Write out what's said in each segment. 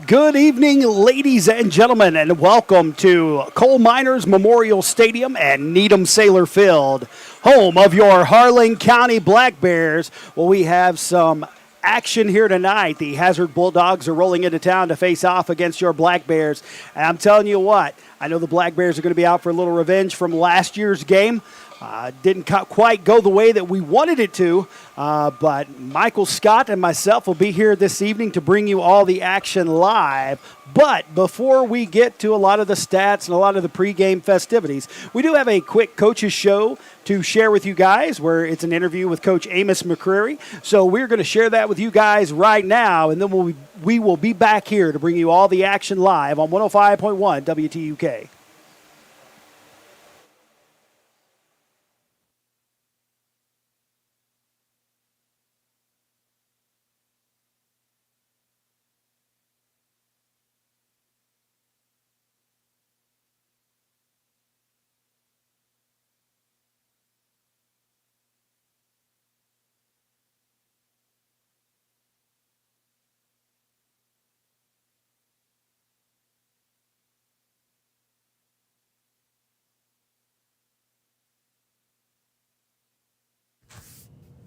Good evening, ladies and gentlemen, and welcome to Coal Miners Memorial Stadium and Needham Sailor Field, home of your Harlan County Black Bears. Well, we have some action here tonight. The Hazard Bulldogs are rolling into town to face off against your Black Bears. And I'm telling you what, I know the Black Bears are going to be out for a little revenge from last year's game. Didn't quite go the way that we wanted it to, but Michael Scott and myself will be here this evening to bring you all the action live. But before we get to a lot of the stats and a lot of the pregame festivities, we do have a quick coaches show to share with you guys where it's an interview with Coach Amos McCreary. So we're going to share that with you guys right now, and then we will be back here to bring you all the action live on 105.1 WTUK.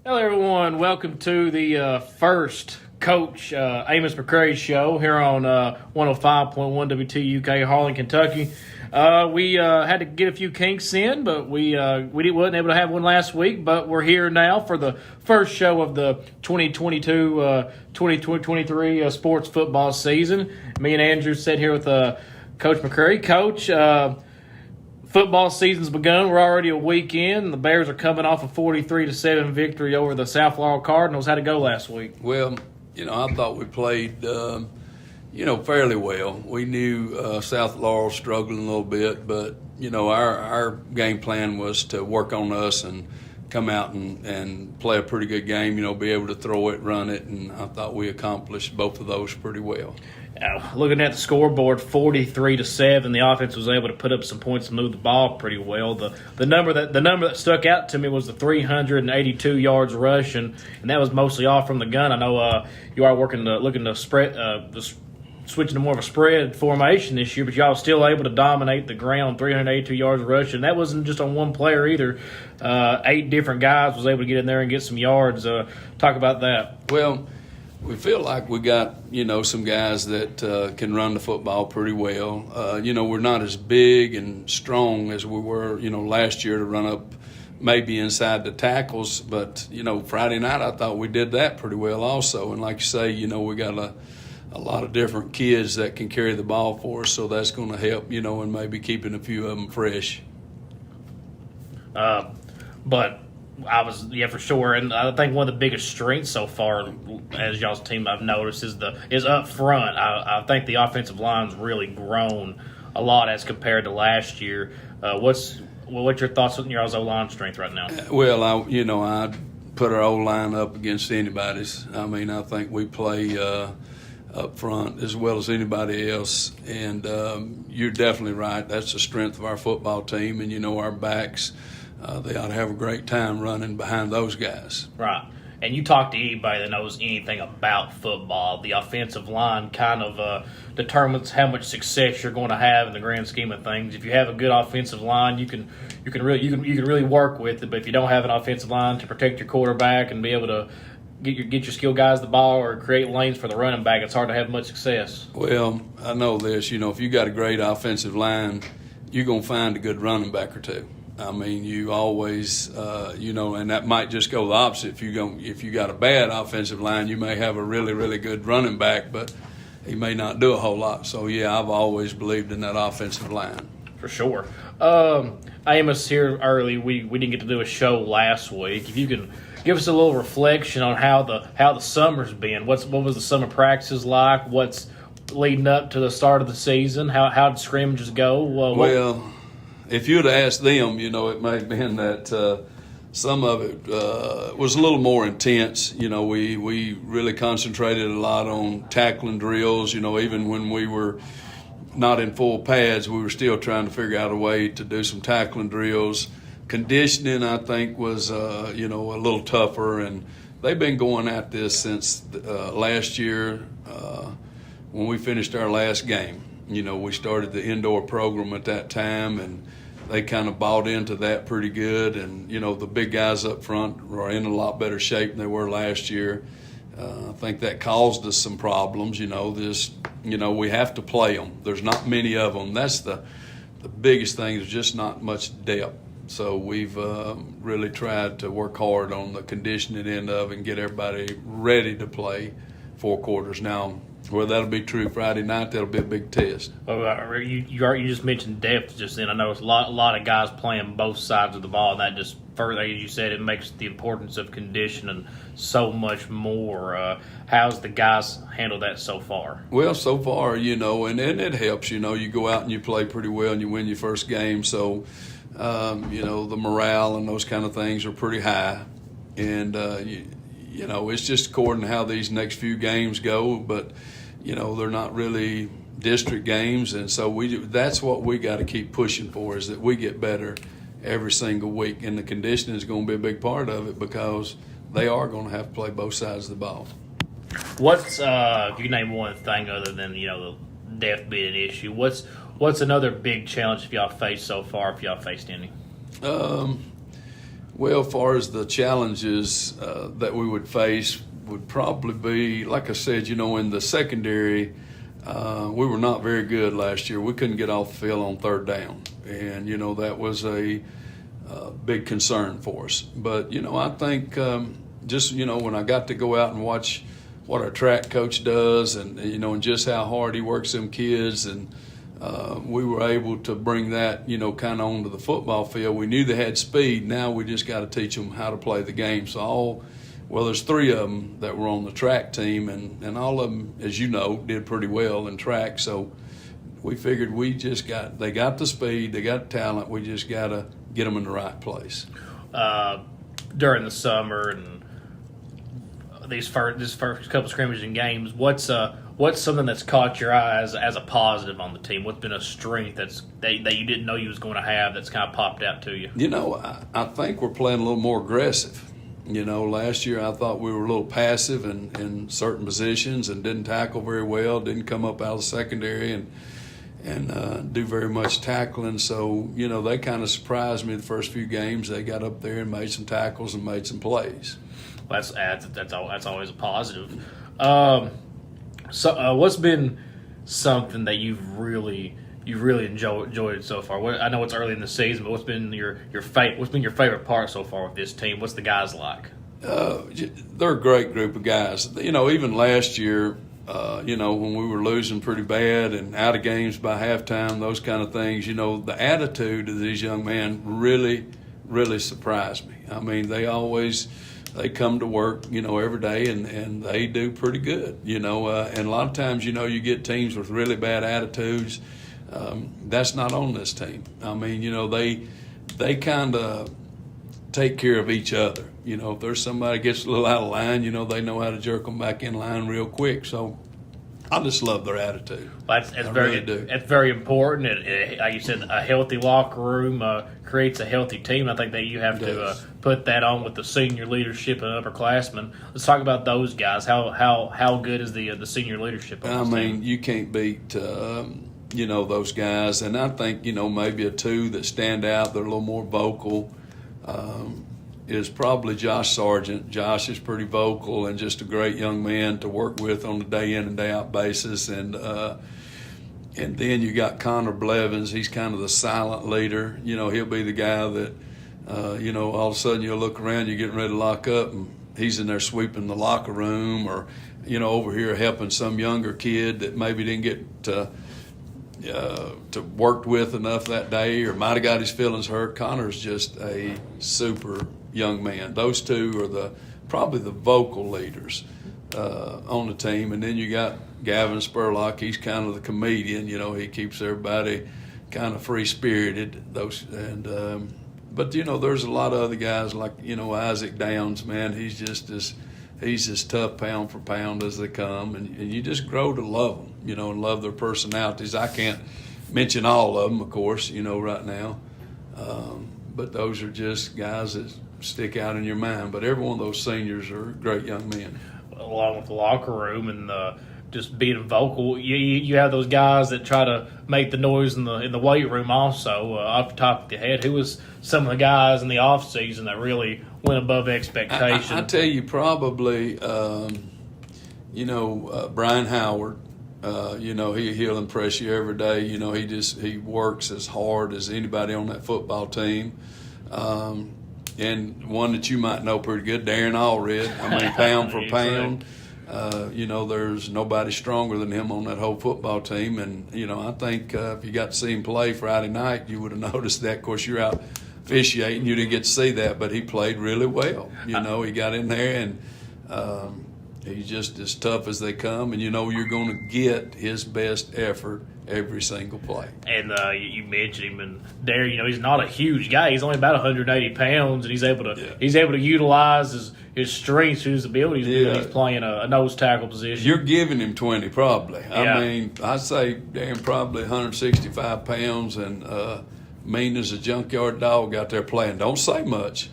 Hello, everyone. Welcome to the first Coach Amos McCreary show here on 105.1 WTUK, Harlan, Kentucky. We had to get a few kinks in, but we wasn't able to have one last week. But we're here now for the first show of the 2022-2023 sports football season. Me and Andrew sit here with Coach McCreary. Coach, football season's begun. We're already a week in. The Bears are coming off a 43-7 victory over the South Laurel Cardinals. How'd it go last week? Well, I thought we played, fairly well. We knew South Laurel struggling a little bit, but, our game plan was to work on us and come out and play a pretty good game, be able to throw it, run it, and I thought we accomplished both of those pretty well. Looking at the scoreboard, 43-7, the offense was able to put up some points and move the ball pretty well. The number that stuck out to me was the 382 yards rushing, and that was mostly all from the gun. I know you are looking to spread, switching to more of a spread formation this year, but y'all was still able to dominate the ground, 382 yards rushing. That wasn't just on one player either. 8 different guys was able to get in there and get some yards. Talk about that. Well, we feel like we got, some guys that can run the football pretty well. We're not as big and strong as we were, last year to run up maybe inside the tackles. But, Friday night I thought we did that pretty well also. And like you say, we got a lot of different kids that can carry the ball for us, so that's going to help, and maybe keeping a few of them fresh. But for sure, and I think one of the biggest strengths so far as y'all's team I've noticed is up front. I think the offensive line's really grown a lot as compared to last year. What's your thoughts on y'all's O-line strength right now? Well, I put our O-line up against anybody's. I mean, I think we play up front as well as anybody else, and you're definitely right. That's the strength of our football team, and our backs. They ought to have a great time running behind those guys. Right. And you talk to anybody that knows anything about football, the offensive line kind of determines how much success you're going to have in the grand scheme of things. If you have a good offensive line, you can really work with it. But if you don't have an offensive line to protect your quarterback and be able to get your skill guys the ball or create lanes for the running back, it's hard to have much success. Well, I know this. If you got a great offensive line, you're going to find a good running back or two. I mean, you always, and that might just go the opposite. If you got a bad offensive line, you may have a really, really good running back, but he may not do a whole lot. So, yeah, I've always believed in that offensive line. For sure. Amos here early. We didn't get to do a show last week. If you can give us a little reflection on how the summer's been. What was the summer practices like? What's leading up to the start of the season? How did scrimmages go? Well, if you'd have asked them, it may have been that some of it was a little more intense. We really concentrated a lot on tackling drills. Even when we were not in full pads, we were still trying to figure out a way to do some tackling drills. Conditioning, I think, was a little tougher, and they've been going at this since last year when we finished our last game. We started the indoor program at that time, and they kind of bought into that pretty good. And, the big guys up front are in a lot better shape than they were last year. I think that caused us some problems. We have to play them. There's not many of them. That's the biggest thing, is just not much depth. So we've really tried to work hard on the conditioning end of it and get everybody ready to play 4 quarters. Now, whether that'll be true Friday night, that'll be a big test. Well, you just mentioned depth just then. I know it's a lot of guys playing both sides of the ball, and that just further, as you said, it makes the importance of conditioning so much more. How's the guys handled that so far? Well, so far, and it helps. You go out and you play pretty well and you win your first game. So, the morale and those kind of things are pretty high. And, it's just according to how these next few games go. But, they're not really district games. And so that's what we got to keep pushing for, is that we get better every single week. And the conditioning is going to be a big part of it, because they are going to have to play both sides of the ball. What's if you can name one thing other than the depth being an issue? What's another big challenge if y'all faced so far? If y'all faced any? Well, as far as the challenges that we would face would probably be, like I said, in the secondary, we were not very good last year. We couldn't get off the field on 3rd down, and that was a big concern for us. But I think when I got to go out and watch what our track coach does, and and just how hard he works them kids, and we were able to bring that kind of onto the football field. We knew they had speed. Now we just got to teach them how to play the game. So there's 3 of them that were on the track team, and all of them, as you know, did pretty well in track. So we figured they got the speed, they got the talent. We just got to get them in the right place. During the summer and this first couple scrimmages and games, what's something that's caught your eye as a positive on the team? What's been a strength that you didn't know you was going to have that's kind of popped out to you? I think we're playing a little more aggressive. Last year I thought we were a little passive in certain positions and didn't tackle very well, didn't come up out of the secondary and do very much tackling. So, they kind of surprised me the first few games. They got up there and made some tackles and made some plays. Well, that's always a positive. So, what's been something that you've really enjoyed so far? I know it's early in the season, but what's been your favorite part so far with this team? What's the guys like? They're a great group of guys. Even last year, when we were losing pretty bad and out of games by halftime, those kind of things, the attitude of these young men really, really surprised me. I mean, they come to work, every day, and they do pretty good, and a lot of times, you get teams with really bad attitudes. That's not on this team. I mean, they kind of take care of each other. If there's somebody gets a little out of line, they know how to jerk them back in line real quick. So I just love their attitude. Well, that's very important. And like you said, a healthy locker room creates a healthy team. I think that you have to put that on with the senior leadership and upperclassmen. Let's talk about those guys. How good is the senior leadership on this team? You can't beat those guys. And I think maybe a 2 that stand out. They're a little more vocal. Is probably Josh Sargent. Josh is pretty vocal and just a great young man to work with on a day in and day out basis. And then you got Connor Blevins. He's kind of the silent leader. He'll be the guy that, all of a sudden you'll look around, you're getting ready to lock up, and he's in there sweeping the locker room, or, over here helping some younger kid that maybe didn't get to worked with enough that day, or might have got his feelings hurt. Connor's just a super young man. Those 2 are probably the vocal leaders on the team. And then you got Gavin Spurlock. He's kind of the comedian. He keeps everybody kind of free spirited. But there's a lot of other guys like Isaac Downs. Man, he's as tough pound for pound as they come, and you just grow to love them, and love their personalities. I can't mention all of them, of course, right now, but those are just guys that stick out in your mind. But every one of those seniors are great young men. Along with the locker room and just being vocal. You have those guys that try to make the noise in the weight room also. Off the top of your head, who was some of the guys in the off season that really went above expectations? I tell you, probably, Brian Howard. He'll impress you every day. He works as hard as anybody on that football team. And one that you might know pretty good, Darren Allred. I mean, pound for pound. There's nobody stronger than him on that whole football team. And, I think if you got to see him play Friday night, you would have noticed that. Of course, you're out officiating. You didn't get to see that, but he played really well. He got in there and he's just as tough as they come. And, you're going to get his best effort every single play. And you mentioned him, and there, he's not a huge guy. He's only about 180 pounds, and he's able to utilize his strengths, his abilities. He's playing a nose tackle position. You're giving him 20 probably. Yeah. I mean, I'd say Darren probably 165 pounds and mean as a junkyard dog out there playing. Don't say much.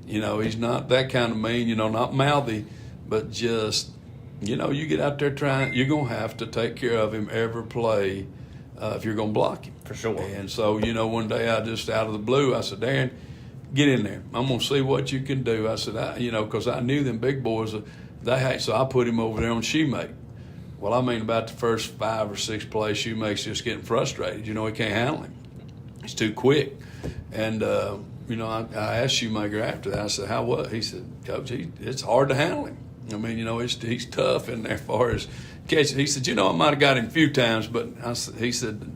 He's not that kind of mean. Not mouthy, but just you get out there trying. You're gonna have to take care of him every play. If you're going to block him. For sure. And so, one day I just out of the blue, I said, Darren, get in there. I'm going to see what you can do. I said, because I knew them big boys, so I put him over there on shoemake. Well, I mean, about the first 5 or 6 plays, shoemake's just getting frustrated. He can't handle him. He's too quick. And, I asked Shoemaker after that, I said, how what? He said, Coach, it's hard to handle him. I mean, he's tough in there as far as catching. He said, I might have got him a few times, but he said,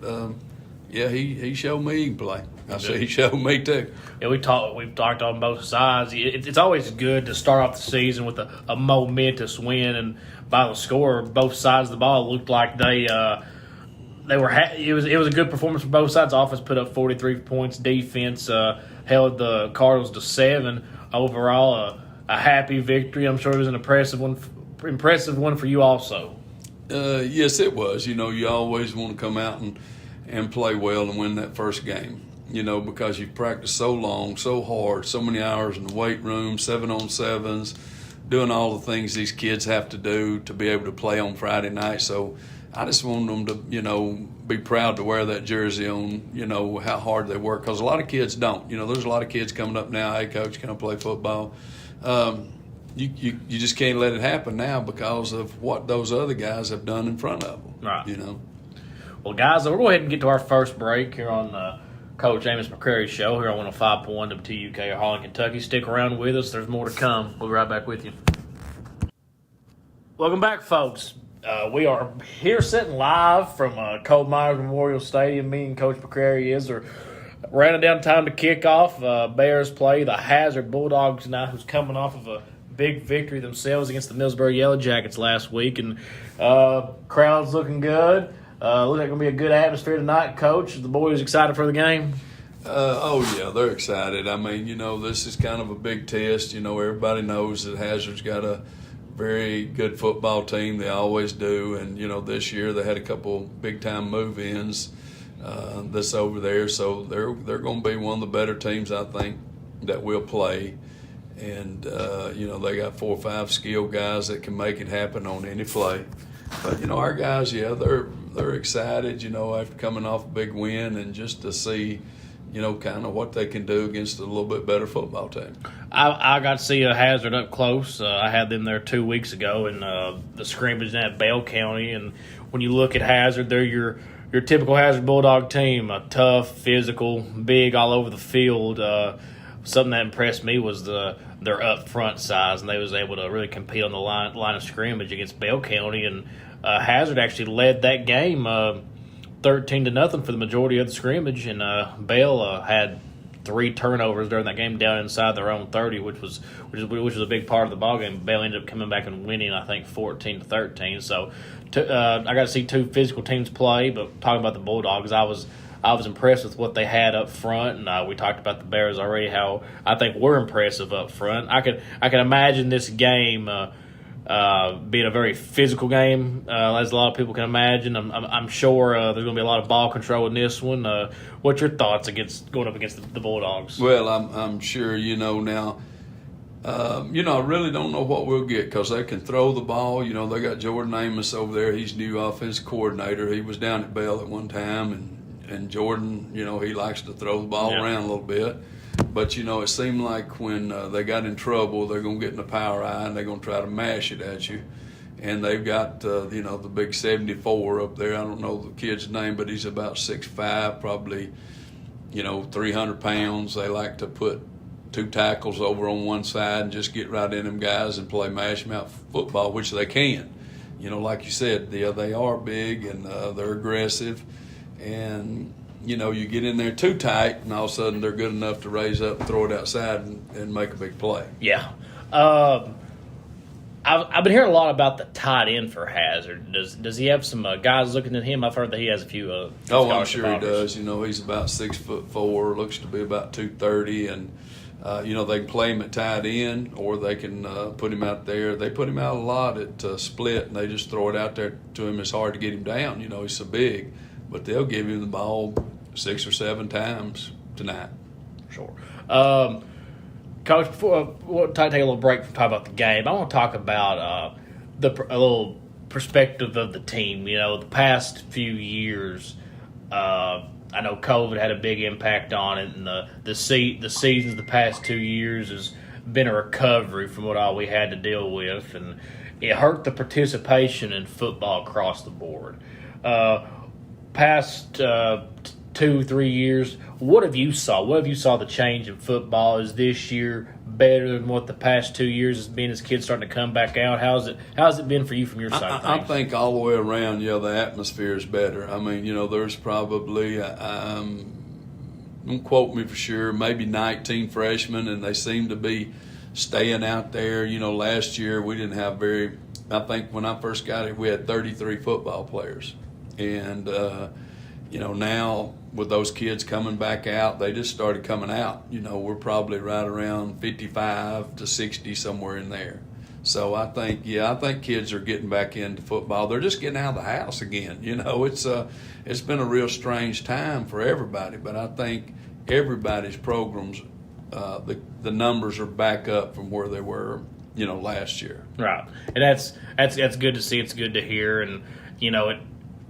he showed me he can play. I said, he showed me too. Yeah, we've talked on both sides. It's always good to start off the season with a momentous win, and by the score, both sides of the ball looked like they were. It was a good performance for both sides. Offense put up 43 points. Defense held the Cardinals to 7. Overall, a happy victory. I'm sure it was an impressive one for you also. Yes, it was. You always want to come out and play well and win that first game, because you've practiced so long, so hard, so many hours in the weight room, 7-on-7s, doing all the things these kids have to do to be able to play on Friday night. So I just want them to, be proud to wear that jersey on, how hard they work, because a lot of kids don't. There's a lot of kids coming up now, hey, Coach, can I play football? You just can't let it happen now because of what those other guys have done in front of them. Right. Well, guys, we'll go ahead and get to our first break here on Coach Amos McCrary's show here on 105.1 WTUK of Harlan, Kentucky. Stick around with us. There's more to come. We'll be right back with you. Welcome back, folks. We are here sitting live from Coal Miners Memorial Stadium. Me and Coach McCrary are running down time to kickoff. Bears play the Hazard Bulldogs tonight, who's coming off of a big victory themselves against the Millsboro Yellow Jackets last week. And crowd's looking good. Looks like it's going to be a good atmosphere tonight, Coach. The boys excited for the game? Yeah, they're excited. I mean, this is kind of a big test. Everybody knows that Hazard's got a very good football team. They always do. And, this year they had a couple big-time move-ins that's over there. So they're going to be one of the better teams, I think, that will play. And, they got 4 or 5 skilled guys that can make it happen on any play. But, our guys, they're excited, after coming off a big win and just to see, kind of what they can do against a little bit better football team. I got to see a Hazard up close. I had them there 2 weeks ago in the scrimmage at Bell County. And when you look at Hazard, they're your typical Hazard Bulldog team, tough, physical, big all over the field. Something that impressed me was their up front size, and they was able to really compete on the line of scrimmage against Bell County. And Hazard actually led that game 13-0 for the majority of the scrimmage, and Bell had 3 turnovers during that game down inside their own 30, which was a big part of the ballgame. Bell ended up coming back and winning, I think, 14-13. So I got to see 2 physical teams play. But talking about the Bulldogs, I was impressed with what they had up front, and we talked about the Bears already. How I think we're impressive up front. I can imagine this game being a very physical game, as a lot of people can imagine. I'm sure there's going to be a lot of ball control in this one. What's your thoughts going up against the Bulldogs? Well, I'm sure now. I really don't know what we'll get because they can throw the ball. They got Jordan Amos over there. He's new offensive coordinator. He was down at Bell at one time, and Jordan, he likes to throw the ball around a little bit. But, it seemed like when they got in trouble, they're going to get in the power eye and they're going to try to mash it at you. And they've got, the big 74 up there. I don't know the kid's name, but he's about 6'5", probably, 300 pounds. They like to put 2 tackles over on one side and just get right in them guys and play mash-mouth football, which they can. Like you said, they are big and they're aggressive. And, you get in there too tight and all of a sudden they're good enough to raise up and throw it outside and make a big play. Yeah. I've been hearing a lot about the tight end for Hazard. Does he have some guys looking at him? I've heard that he has a few. I'm sure he does. He's about 6'4", looks to be about 230, and they can play him at tight end or they can put him out there. They put him out a lot at split, and they just throw it out there to him. It's hard to get him down. He's so big, but they'll give him the ball 6 or 7 times tonight. Sure. Coach, before we'll take a little break from talking about the game, I want to talk about a little perspective of the team. The past few years, I know COVID had a big impact on it, and the seasons the past 2 years has been a recovery from what all we had to deal with, and it hurt the participation in football across the board. Past 2-3 years, what have you saw? What have you saw the change in football? Is this year better than what the past 2 years has been as kids starting to come back out? How's it been for you from your side of things? I think all the way around, the atmosphere is better. I mean, there's probably, don't quote me for sure, maybe 19 freshmen, and they seem to be staying out there. Last year we didn't have I think when I first got it, we had 33 football players. And, now with those kids coming back out, they just started coming out. We're probably right around 55 to 60, somewhere in there. So I think kids are getting back into football. They're just getting out of the house again. It's been a real strange time for everybody, but I think everybody's programs, the numbers are back up from where they were, last year. Right, and that's good to see. It's good to hear, and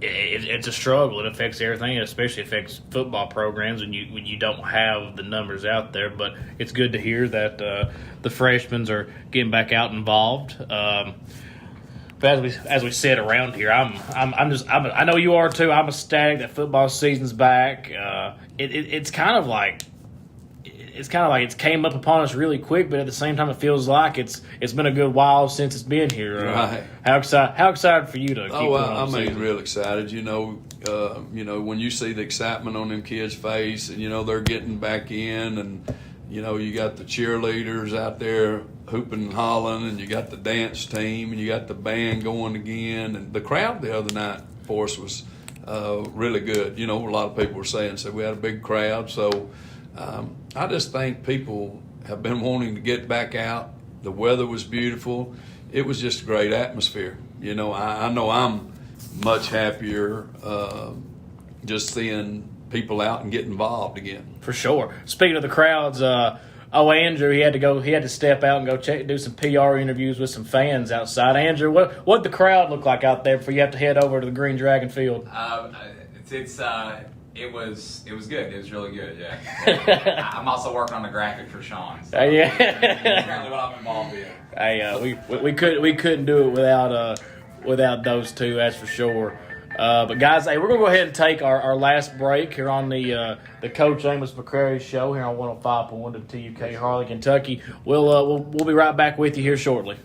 it's a struggle. It affects everything. It especially affects football programs when you don't have the numbers out there. But it's good to hear that the freshmen are getting back out involved. But as we said around here, I know you are too. I'm ecstatic that football season's back. It's kind of like it's came up upon us really quick, but at the same time, it feels like it's been a good while since it's been here. Right. How excited for you to keep I'm real excited. When you see the excitement on them kids' face, and they're getting back in, and you got the cheerleaders out there hooping and hollering, and you got the dance team, and you got the band going again, and the crowd the other night for us was really good. A lot of people were saying, so we had a big crowd, so. I just think people have been wanting to get back out. The weather was beautiful. It was just a great atmosphere. I know I'm much happier just seeing people out and get involved again. For sure. Speaking of the crowds, Andrew, he had to step out and go do some PR interviews with some fans outside. Andrew, what the crowd look like out there before you have to head over to the Green Dragon Field? It was good. It was really good. Yeah. I'm also working on a graphic for Sean. So yeah. That's currently what I'm involved in. Hey, we couldn't do it without those two. That's for sure. But guys, hey, we're gonna go ahead and take our last break here on the Coach Amos McCrary show here on 105.1 WTUK Harlan, Kentucky. We'll be right back with you here shortly.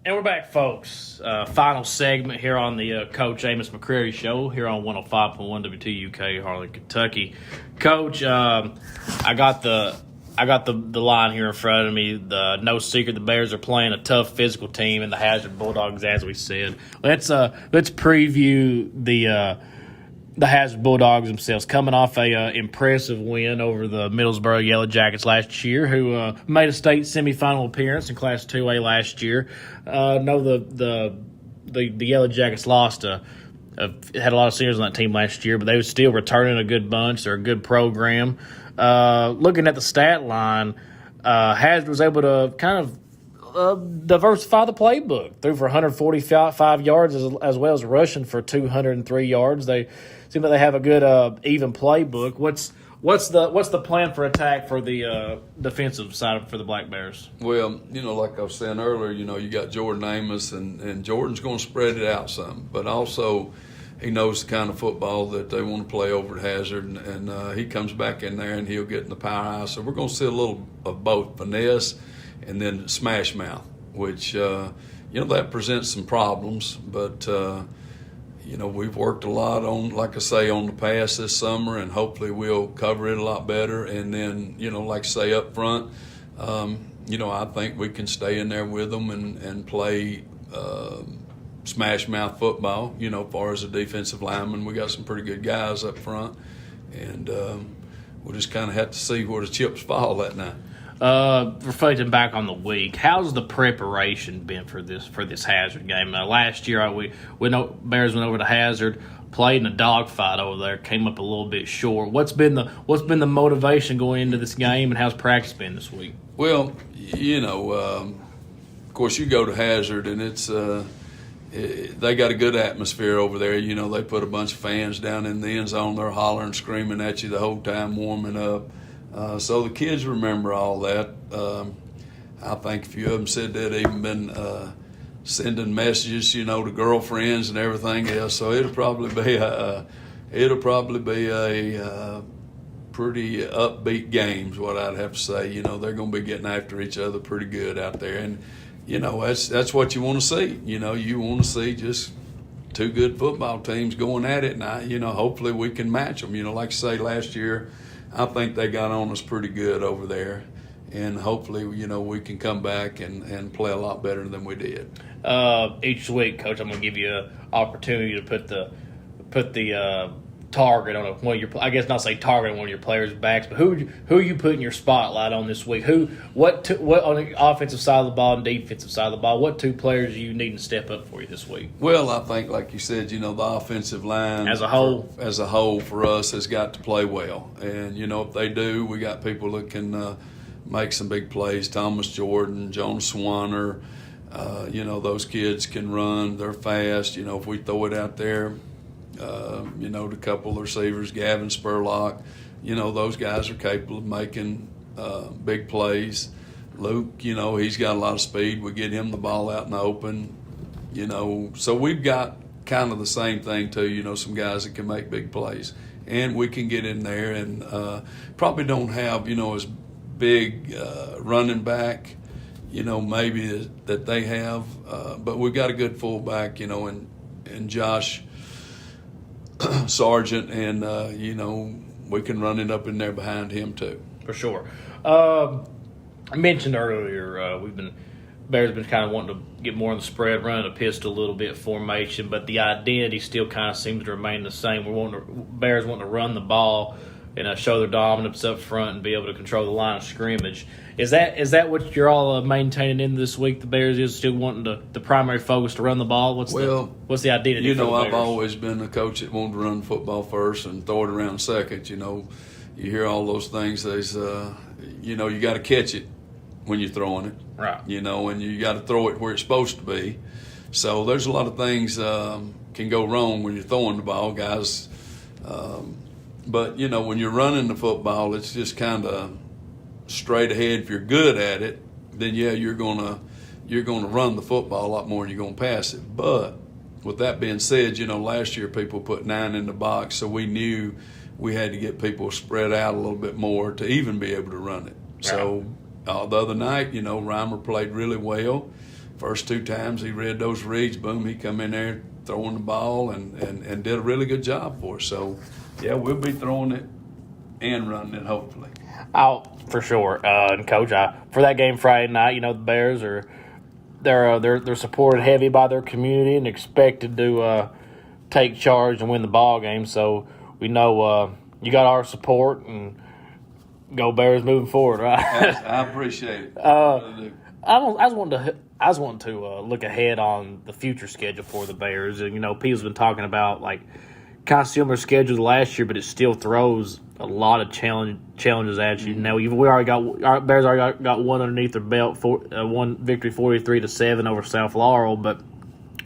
And we're back, folks. Final segment here on the Coach Amos McCrary show here on 105.1 WTUK Harlan, Kentucky. Coach, I got the line here in front of me. No secret, the Bears are playing a tough physical team in the Hazard Bulldogs, as we said. Let's preview the Hazard Bulldogs themselves, coming off a impressive win over the Middlesboro Yellow Jackets last year, who made a state semifinal appearance in Class 2A last year. No, the Yellow Jackets lost. Had a lot of seniors on that team last year, but they were still returning a good bunch. They're a good program. Looking at the stat line, Hazard was able to kind of diversify the playbook. Threw for 145 yards as well as rushing for 203 yards. They seem like they have a good even playbook. What's the plan for attack for the defensive side for the Black Bears? Well, like I was saying earlier, you got Jordan Amos, and Jordan's going to spread it out some, but also he knows the kind of football that they want to play over at Hazard, and he comes back in there and he'll get in the power eye. So we're going to see a little of both finesse and then smash mouth, which that presents some problems, but we've worked a lot on, like I say, on the pass this summer, and hopefully we'll cover it a lot better. And then, like I say, up front, I think we can stay in there with them and play smash mouth football. As far as the defensive linemen, we got some pretty good guys up front, and we'll just kind of have to see where the chips fall that night. Reflecting back on the week, how's the preparation been for this Hazard game? Last year, Bears went over to Hazard, played in a dogfight over there, came up a little bit short. What's been the motivation going into this game, and how's practice been this week? Well, of course, you go to Hazard, and it's they got a good atmosphere over there. They put a bunch of fans down in the end zone. They're hollering, screaming at you the whole time, warming up. So the kids remember all that. I think a few of them said they'd even been sending messages, to girlfriends and everything else. So it'll probably be a pretty upbeat game, is what I'd have to say. They're going to be getting after each other pretty good out there, and that's what you want to see. You want to see just two good football teams going at it, and hopefully we can match them. Like I say, last year, I think they got on us pretty good over there, and hopefully, we can come back and play a lot better than we did. Each week, Coach, I'm going to give you an opportunity to put the target on one of your, I guess not say target on one of your players' backs, but who are you putting your spotlight on this week? What on the offensive side of the ball and defensive side of the ball? What two players are you needing to step up for you this week? Well, I think, like you said, the offensive line as a whole for us has got to play well, and if they do, we got people that can make some big plays. Thomas Jordan, Jonas Swanner, those kids can run. They're fast. If we throw it out there. The couple of receivers, Gavin Spurlock, those guys are capable of making big plays. Luke, he's got a lot of speed. We get him the ball out in the open, So we've got kind of the same thing too, some guys that can make big plays. And we can get in there and probably don't have, as big running back, maybe that they have. But we've got a good fullback, in Josh Sargent, and we can run it up in there behind him too. For sure. I mentioned earlier Bears been kind of wanting to get more on the spread, running a pistol a little bit formation, but the identity still kind of seems to remain the same. Bears want to run the ball and show their dominance up front and be able to control the line of scrimmage. Is that what you're all maintaining in this week? The Bears is still wanting the primary focus to run the ball. What's the identity? I've always been a coach that wanted to run football first and throw it around second. You hear all those things. There's, you got to catch it when you're throwing it, right? And you got to throw it where it's supposed to be. So there's a lot of things can go wrong when you're throwing the ball, guys. But when you're running the football, it's just kind of straight ahead. If you're good at it, then you're gonna run the football a lot more than you're gonna pass it. But with that being said, last year people put 9 in the box, so we knew we had to get people spread out a little bit more to even be able to run it. Right. So the other night, Reimer played really well. First 2 times he read those reads, boom, he come in there throwing the ball and did a really good job for us. So yeah, we'll be throwing it and running it hopefully. Oh, for sure. And Coach, for that game Friday night, the Bears they're supported heavy by their community and expected to take charge and win the ball game. So we know you got our support, and go Bears moving forward, right? I appreciate it. I just wanted to look ahead on the future schedule for the Bears. And people's been talking about kind of similar schedule to last year, but it still throws a lot of challenges at you. Now we already got our Bears already got one underneath their belt for one victory 43-7 over South Laurel, but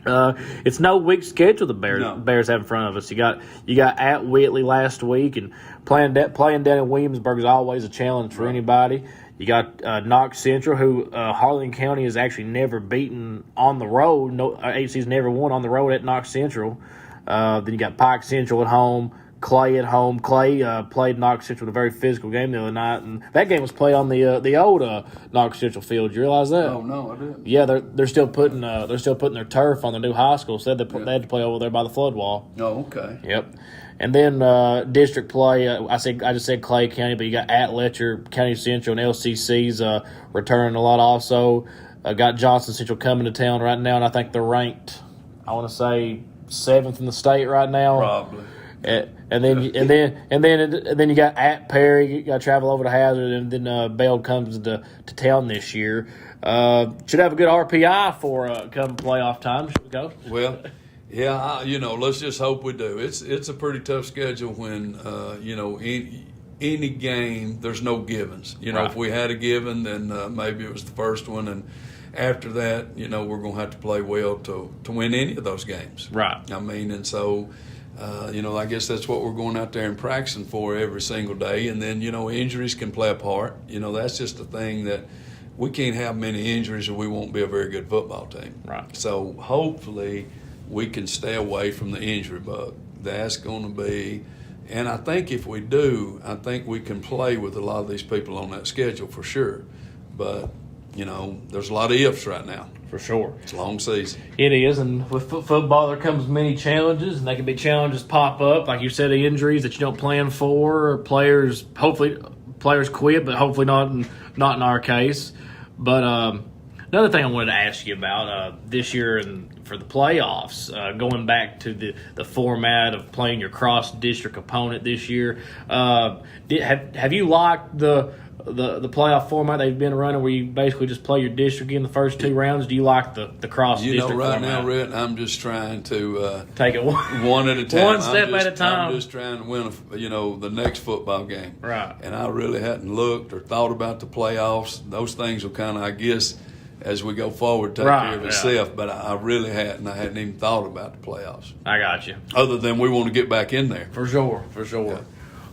it's no weak schedule the Bears have in front of us. You got at Whitley last week, and playing down in Williamsburg is always a challenge for anybody. You got Knox Central, who Harlan County has actually never beaten on the road. No, HC's never won on the road at Knox Central. Then you got Pike Central at home, Clay at home. Clay played Knox Central in a very physical game the other night, and that game was played on the old Knox Central field. You realize that? Oh no, I didn't. Yeah, they're still putting their turf on the new high school. So they had to play over there by the flood wall. Oh, okay. Yep. And then district play, I just said Clay County, but you got at Letcher, County Central, and LCC's returning a lot also. Got Johnson Central coming to town right now, and I think they're ranked, I want to say, 7th in the state right now. Probably. And then you got at Perry, you got to travel over to Hazard, and then Bell comes to town this year. Should have a good RPI for come playoff time. Should we go? Well, yeah, let's just hope we do. It's a pretty tough schedule when any game there's no givens. Right. If we had a given, then maybe it was the first one, and after that, we're going to have to play well to win any of those games. Right. I mean, and so. I guess that's what we're going out there and practicing for every single day. And then, injuries can play a part. That's just the thing that we can't have many injuries or we won't be a very good football team. Right. So hopefully we can stay away from the injury bug. That's going to be – and I think if we do, I think we can play with a lot of these people on that schedule for sure. But, there's a lot of ifs right now. For sure. It's a long season. It is, and with football there comes many challenges, and they can be challenges pop up, like you said, injuries that you don't plan for, or players quit, but hopefully not in our case. But another thing I wanted to ask you about this year and for the playoffs, going back to the format of playing your cross-district opponent this year, have you liked the playoff format they've been running where you basically just play your district in the first 2 rounds? Do you like the cross-district right format? now, Rhett, I'm just trying to take it one at a time. One step at a time. I'm just trying to win, the next football game. Right. And I really hadn't looked or thought about the playoffs. Those things will kind of, I guess, as we go forward, take care of itself. But I really hadn't. I hadn't even thought about the playoffs. I got you. Other than we want to get back in there. For sure.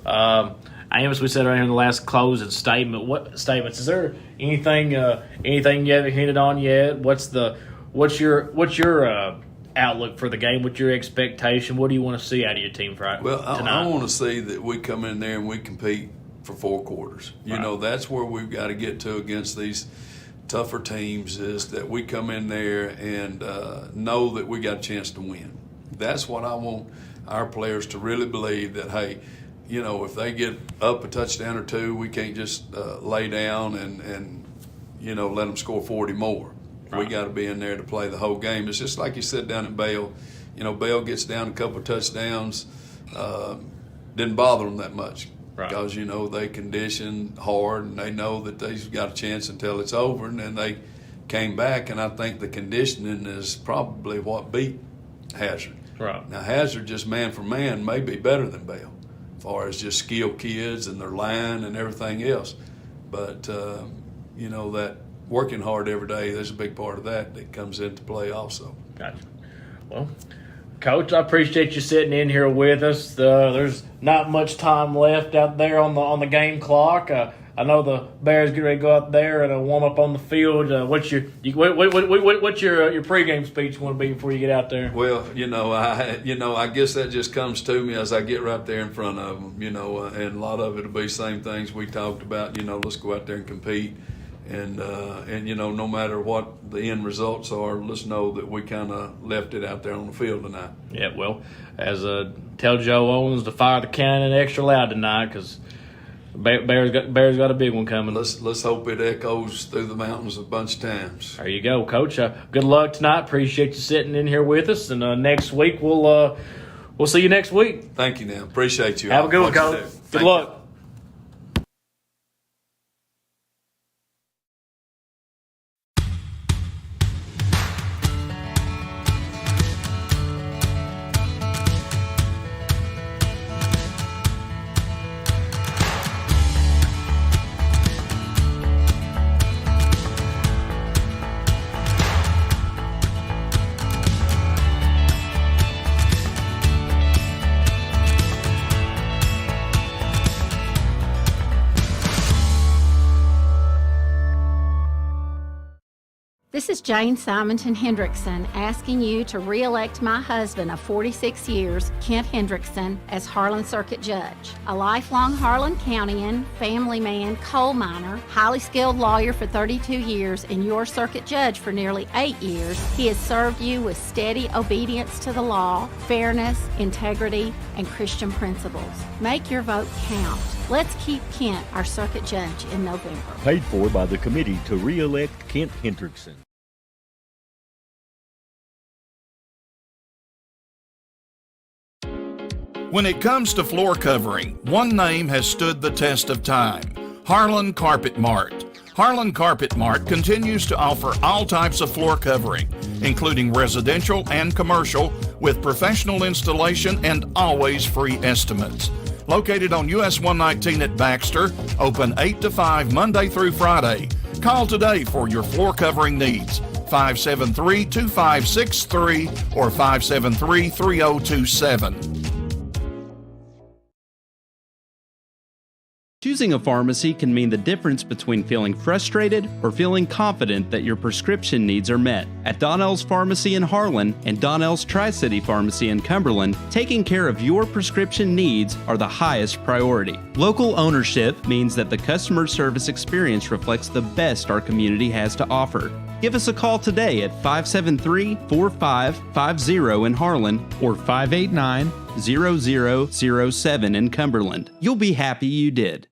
Yeah. As we said right here in the last closing statement, what statements? Is there anything you haven't hinted on yet? What's your outlook for the game? What's your expectation? What do you want to see out of your team tonight? Well, I want to see that we come in there and we compete for 4 quarters. That's where we've got to get to against these tougher teams, is that we come in there and know that we got a chance to win. That's what I want our players to really believe, that, hey, if they get up a touchdown or 2, we can't just lay down and let them score 40 more. Right. We got to be in there to play the whole game. It's just like you said down at Bell. Bell gets down a couple of touchdowns, didn't bother them that much. Right. Because, they condition hard and they know that they've got a chance until it's over, and then they came back, and I think the conditioning is probably what beat Hazard. Right. Now, Hazard, just man for man, may be better than Bell, as far as just skilled kids and their line and everything else. But, that working hard every day, there's a big part of that comes into play also. Gotcha. Well, Coach, I appreciate you sitting in here with us. There's not much time left out there on the game clock. I know the Bears get ready to go out there and warm up on the field. What's your pregame speech going to be before you get out there? Well, I guess that just comes to me as I get right there in front of them. And a lot of it will be same things we talked about. Let's go out there and compete, and no matter what the end results are, let's know that we kind of left it out there on the field tonight. Yeah, well, as tell Joe Owens to fire the cannon extra loud tonight, because Bears got a big one coming. Let's hope it echoes through the mountains a bunch of times. There you go, Coach. Good luck tonight. Appreciate you sitting in here with us. And next week we'll see you next week. Thank you, now. Appreciate you. Have a good one, Coach. Good luck. This is Jane Simonton Hendrickson asking you to re-elect my husband of 46 years, Kent Hendrickson, as Harlan Circuit Judge. A lifelong Harlan Countyan, family man, coal miner, highly skilled lawyer for 32 years, and your circuit judge for nearly 8 years, he has served you with steady obedience to the law, fairness, integrity, and Christian principles. Make your vote count. Let's keep Kent our circuit judge in November. Paid for by the committee to re-elect Kent Hendrickson. When it comes to floor covering, one name has stood the test of time: Harlan Carpet Mart. Harlan Carpet Mart continues to offer all types of floor covering, including residential and commercial, with professional installation and always free estimates. Located on US 119 at Baxter, open 8 to 5 Monday through Friday. Call today for your floor covering needs. 573-2563 or 573-3027. Choosing a pharmacy can mean the difference between feeling frustrated or feeling confident that your prescription needs are met. At Donnell's Pharmacy in Harlan and Donnell's Tri-City Pharmacy in Cumberland, taking care of your prescription needs are the highest priority. Local ownership means that the customer service experience reflects the best our community has to offer. Give us a call today at 573-4550 in Harlan or 589-0007 in Cumberland. You'll be happy you did.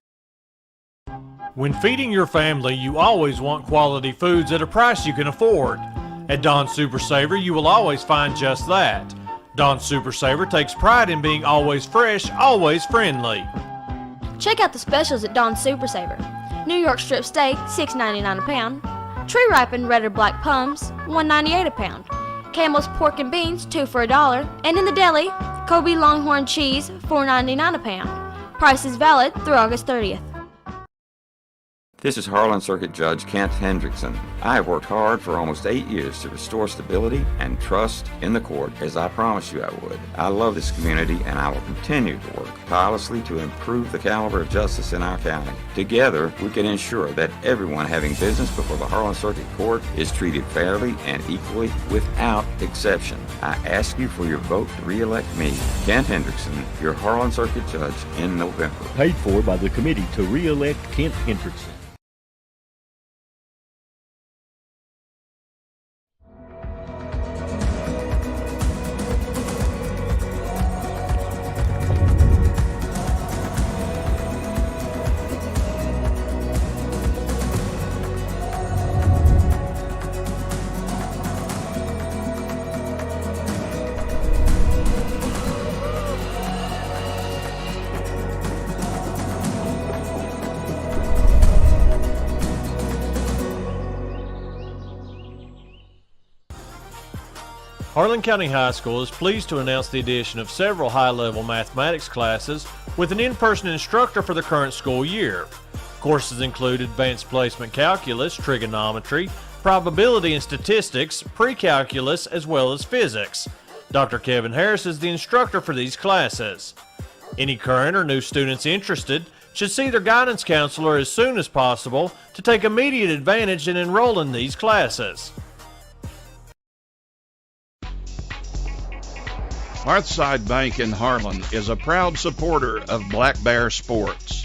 When feeding your family, you always want quality foods at a price you can afford. At Don Super Saver, you will always find just that. Don Super Saver takes pride in being always fresh, always friendly. Check out the specials at Don Super Saver. New York strip steak, $6.99 a pound. Tree ripened red or black plums, $1.98 a pound. Campbell's pork and beans, 2 for $1. And in the deli, Kobe Longhorn cheese, $4.99 a pound. Price is valid through August 30th. This is Harlan Circuit Judge Kent Hendrickson. I have worked hard for almost 8 years to restore stability and trust in the court, as I promised you I would. I love this community, and I will continue to work tirelessly to improve the caliber of justice in our county. Together, we can ensure that everyone having business before the Harlan Circuit Court is treated fairly and equally without exception. I ask you for your vote to re-elect me, Kent Hendrickson, your Harlan Circuit Judge, in November. Paid for by the committee to re-elect Kent Hendrickson. Harlan County High School is pleased to announce the addition of several high-level mathematics classes with an in-person instructor for the current school year. Courses include advanced placement calculus, trigonometry, probability and statistics, pre-calculus, as well as physics. Dr. Kevin Harris is the instructor for these classes. Any current or new students interested should see their guidance counselor as soon as possible to take immediate advantage and enroll in these classes. Hearthside Bank in Harlan is a proud supporter of Black Bear sports.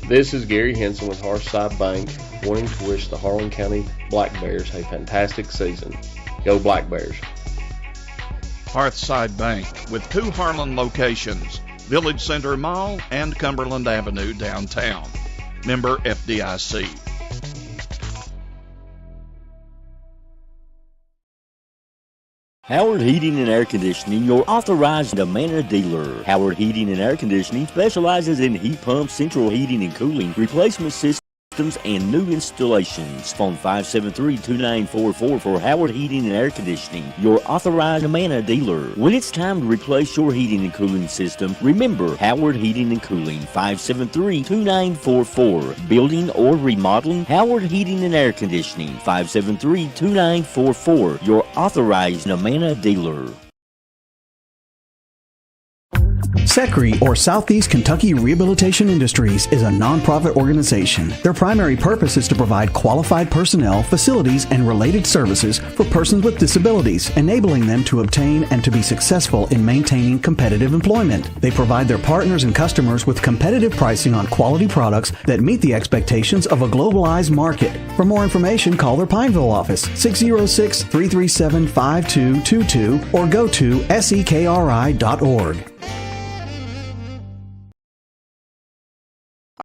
This is Gary Henson with Hearthside Bank, wanting to wish the Harlan County Black Bears a fantastic season. Go Black Bears. Hearthside Bank, with 2 Harlan locations, Village Center Mall and Cumberland Avenue downtown. Member FDIC. Howard Heating and Air Conditioning, your authorized Amana dealer. Howard Heating and Air Conditioning specializes in heat pumps, central heating and cooling, replacement systems, and new installations. Phone 573-2944 for Howard Heating and Air Conditioning, your authorized Amana dealer. When it's time to replace your heating and cooling system, remember Howard Heating and Cooling, 573-2944. Building or remodeling, Howard Heating and Air Conditioning, 573-2944, your authorized Amana dealer. SECRE, or Southeast Kentucky Rehabilitation Industries, is a nonprofit organization. Their primary purpose is to provide qualified personnel, facilities, and related services for persons with disabilities, enabling them to obtain and to be successful in maintaining competitive employment. They provide their partners and customers with competitive pricing on quality products that meet the expectations of a globalized market. For more information, call their Pineville office, 606-337-5222, or go to sekri.org.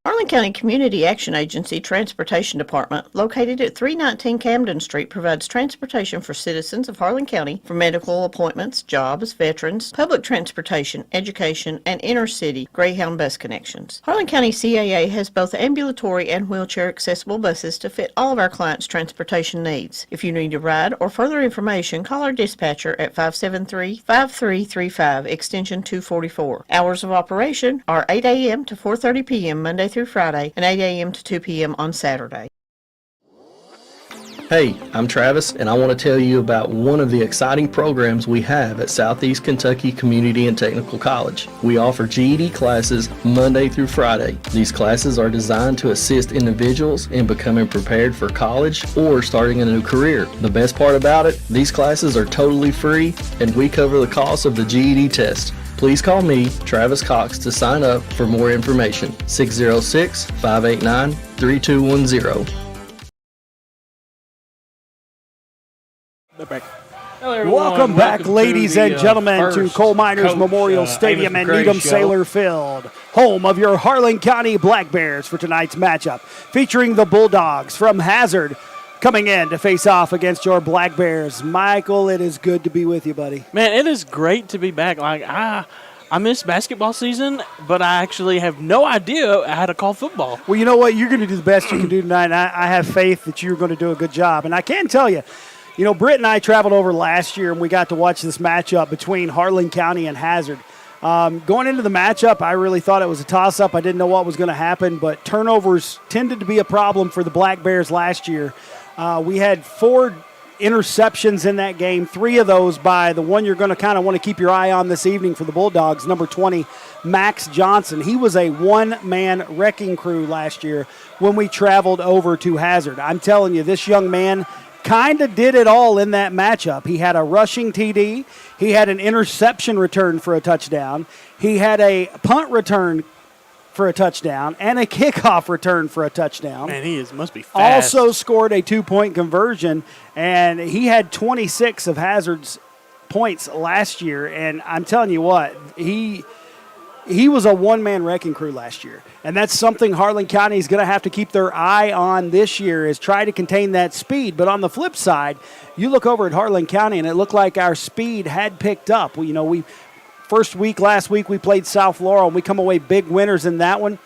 Harlan County Community Action Agency Transportation Department, located at 319 Camden Street, provides transportation for citizens of Harlan County for medical appointments, jobs, veterans, public transportation, education, and inner-city Greyhound bus connections. Harlan County CAA has both ambulatory and wheelchair-accessible buses to fit all of our clients' transportation needs. If you need a ride or further information, call our dispatcher at 573-5335, extension 244. Hours of operation are 8 a.m. to 4:30 p.m. Monday through Friday, and 8 a.m. to 2 p.m. on Saturday. Hey, I'm Travis, and I want to tell you about one of the exciting programs we have at Southeast Kentucky Community and Technical College. We offer GED classes Monday through Friday. These classes are designed to assist individuals in becoming prepared for college or starting a new career. The best part about it, these classes are totally free, and we cover the cost of the GED test. Please call me, Travis Cox, to sign up for more information. 606-589-3210. Hello, everyone. Welcome back, ladies and gentlemen, to Coal Miners Memorial Stadium and Needham Sailor Field, home of your Harlan County Black Bears for tonight's matchup, featuring the Bulldogs from Hazard coming in to face off against your Black Bears. Michael, it is good to be with you, buddy. Man, it is great to be back. I missed basketball season, but I actually have no idea how to call football. Well, you know what? You're going to do the best you can do tonight, and I have faith that you're going to do a good job. And I can tell you, Britt and I traveled over last year, and we got to watch this matchup between Harlan County and Hazard. Going into the matchup, I really thought it was a toss-up. I didn't know what was going to happen, but turnovers tended to be a problem for the Black Bears last year. We had 4 interceptions in that game, 3 of those by the one you're going to kind of want to keep your eye on this evening for the Bulldogs, number 20, Max Johnson. He was a one-man wrecking crew last year when we traveled over to Hazard. I'm telling you, this young man kind of did it all in that matchup. He had a rushing TD. He had an interception return for a touchdown. He had a punt return for a touchdown and a kickoff return for a touchdown. Man, must be fast. Also scored a 2-point conversion, and he had 26 of Hazard's points last year. And I'm telling you what, he was a one-man wrecking crew last year. And that's something Harlan County is going to have to keep their eye on this year, is try to contain that speed. But on the flip side, you look over at Harlan County, and it looked like our speed had picked up. Last week, we played South Laurel, and we come away big winners in that one.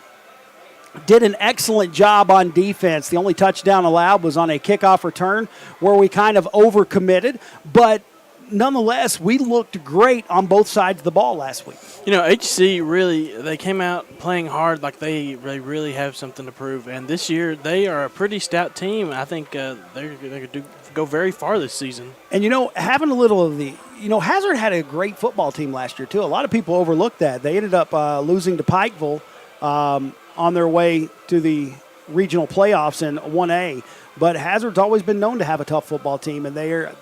Did an excellent job on defense. The only touchdown allowed was on a kickoff return where we kind of overcommitted. But nonetheless, we looked great on both sides of the ball last week. HC they came out playing hard like they really have something to prove. And this year, they are a pretty stout team. I think they're going to go very far this season. And, having a little of the – Hazard had a great football team last year, too. A lot of people overlooked that. They ended up losing to Pikeville on their way to the regional playoffs in 1A. But Hazard's always been known to have a tough football team, and they are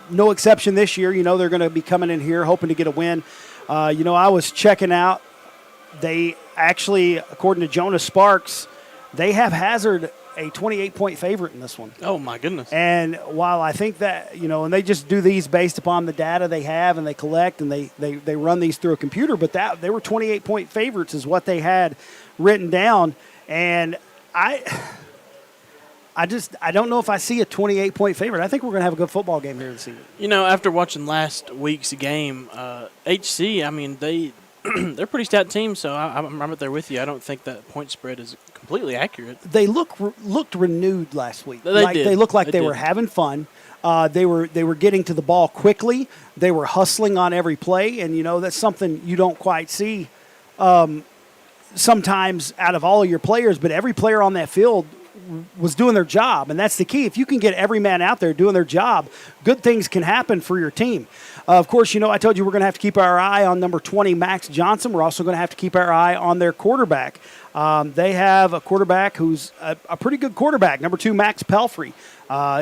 no exception this year. They're going to be coming in here hoping to get a win. I was checking out. They actually, according to Jonas Sparks, they have Hazard a 28-point favorite in this one. Oh, my goodness. And while I think that, and they just do these based upon the data they have and they collect and they run these through a computer, but they were 28-point favorites is what they had written down. And I don't know if I see a 28-point favorite. I think we're going to have a good football game here this evening. After watching last week's game, HC, they're a pretty stout team, so I'm right there with you. I don't think that point spread is completely accurate. They looked renewed last week. They did. They looked like they were having fun. They were getting to the ball quickly. They were hustling on every play, and that's something you don't quite see sometimes out of all of your players. But every player on that field was doing their job, and that's the key. If you can get every man out there doing their job, good things can happen for your team. Of course, I told you we're going to have to keep our eye on number 20, Max Johnson. We're also going to have to keep our eye on their quarterback. They have a quarterback who's a pretty good quarterback, number 2, Max Pelfrey.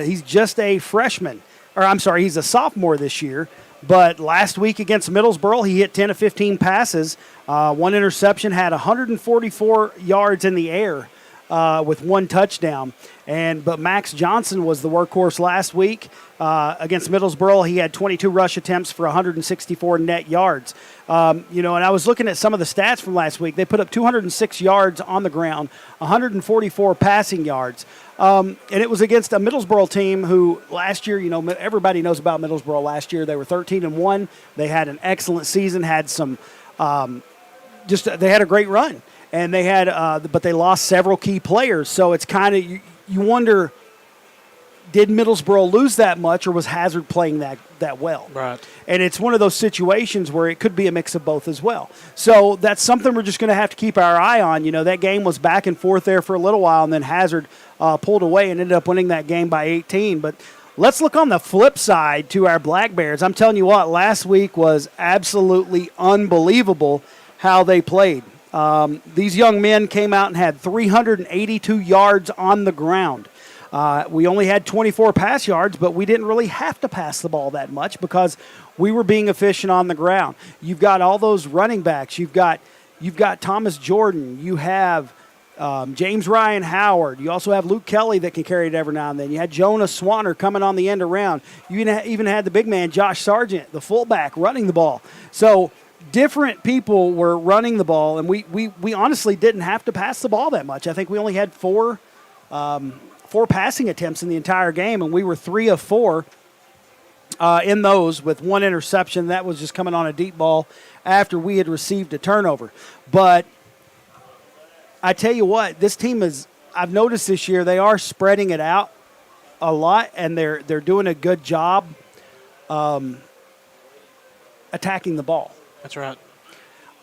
He's just a freshman, he's a sophomore this year. But last week against Middlesboro, he hit 10 of 15 passes, 1 interception, had 144 yards in the air with 1 touchdown. But Max Johnson was the workhorse last week against Middlesboro. He had 22 rush attempts for 164 net yards. And I was looking at some of the stats from last week. They put up 206 yards on the ground, 144 passing yards. And it was against a Middlesboro team who last year, everybody knows about Middlesboro last year. They were 13-1. They had an excellent season, had some they had a great run. And they had, but they lost several key players. So it's kind of, you wonder, did Middlesboro lose that much, or was Hazard playing that well? Right. And it's one of those situations where it could be a mix of both as well. So that's something we're just going to have to keep our eye on. That game was back and forth there for a little while, and then Hazard pulled away and ended up winning that game by 18. But let's look on the flip side to our Black Bears. I'm telling you what, last week was absolutely unbelievable how they played. These young men came out and had 382 yards on the ground. We only had 24 pass yards, but we didn't really have to pass the ball that much because we were being efficient on the ground. You've got all those running backs. You've got Thomas Jordan. You have James Ryan Howard. You also have Luke Kelly that can carry it every now and then. You had Jonah Swanner coming on the end around. You even had the big man, Josh Sargent, the fullback, running the ball. So different people were running the ball, and we honestly didn't have to pass the ball that much. I think we only had four passing attempts in the entire game, and we were 3 of 4 in those with 1 interception. That was just coming on a deep ball after we had received a turnover. But I tell you what, this team I've noticed this year, they are spreading it out a lot, and they're doing a good job attacking the ball. That's right.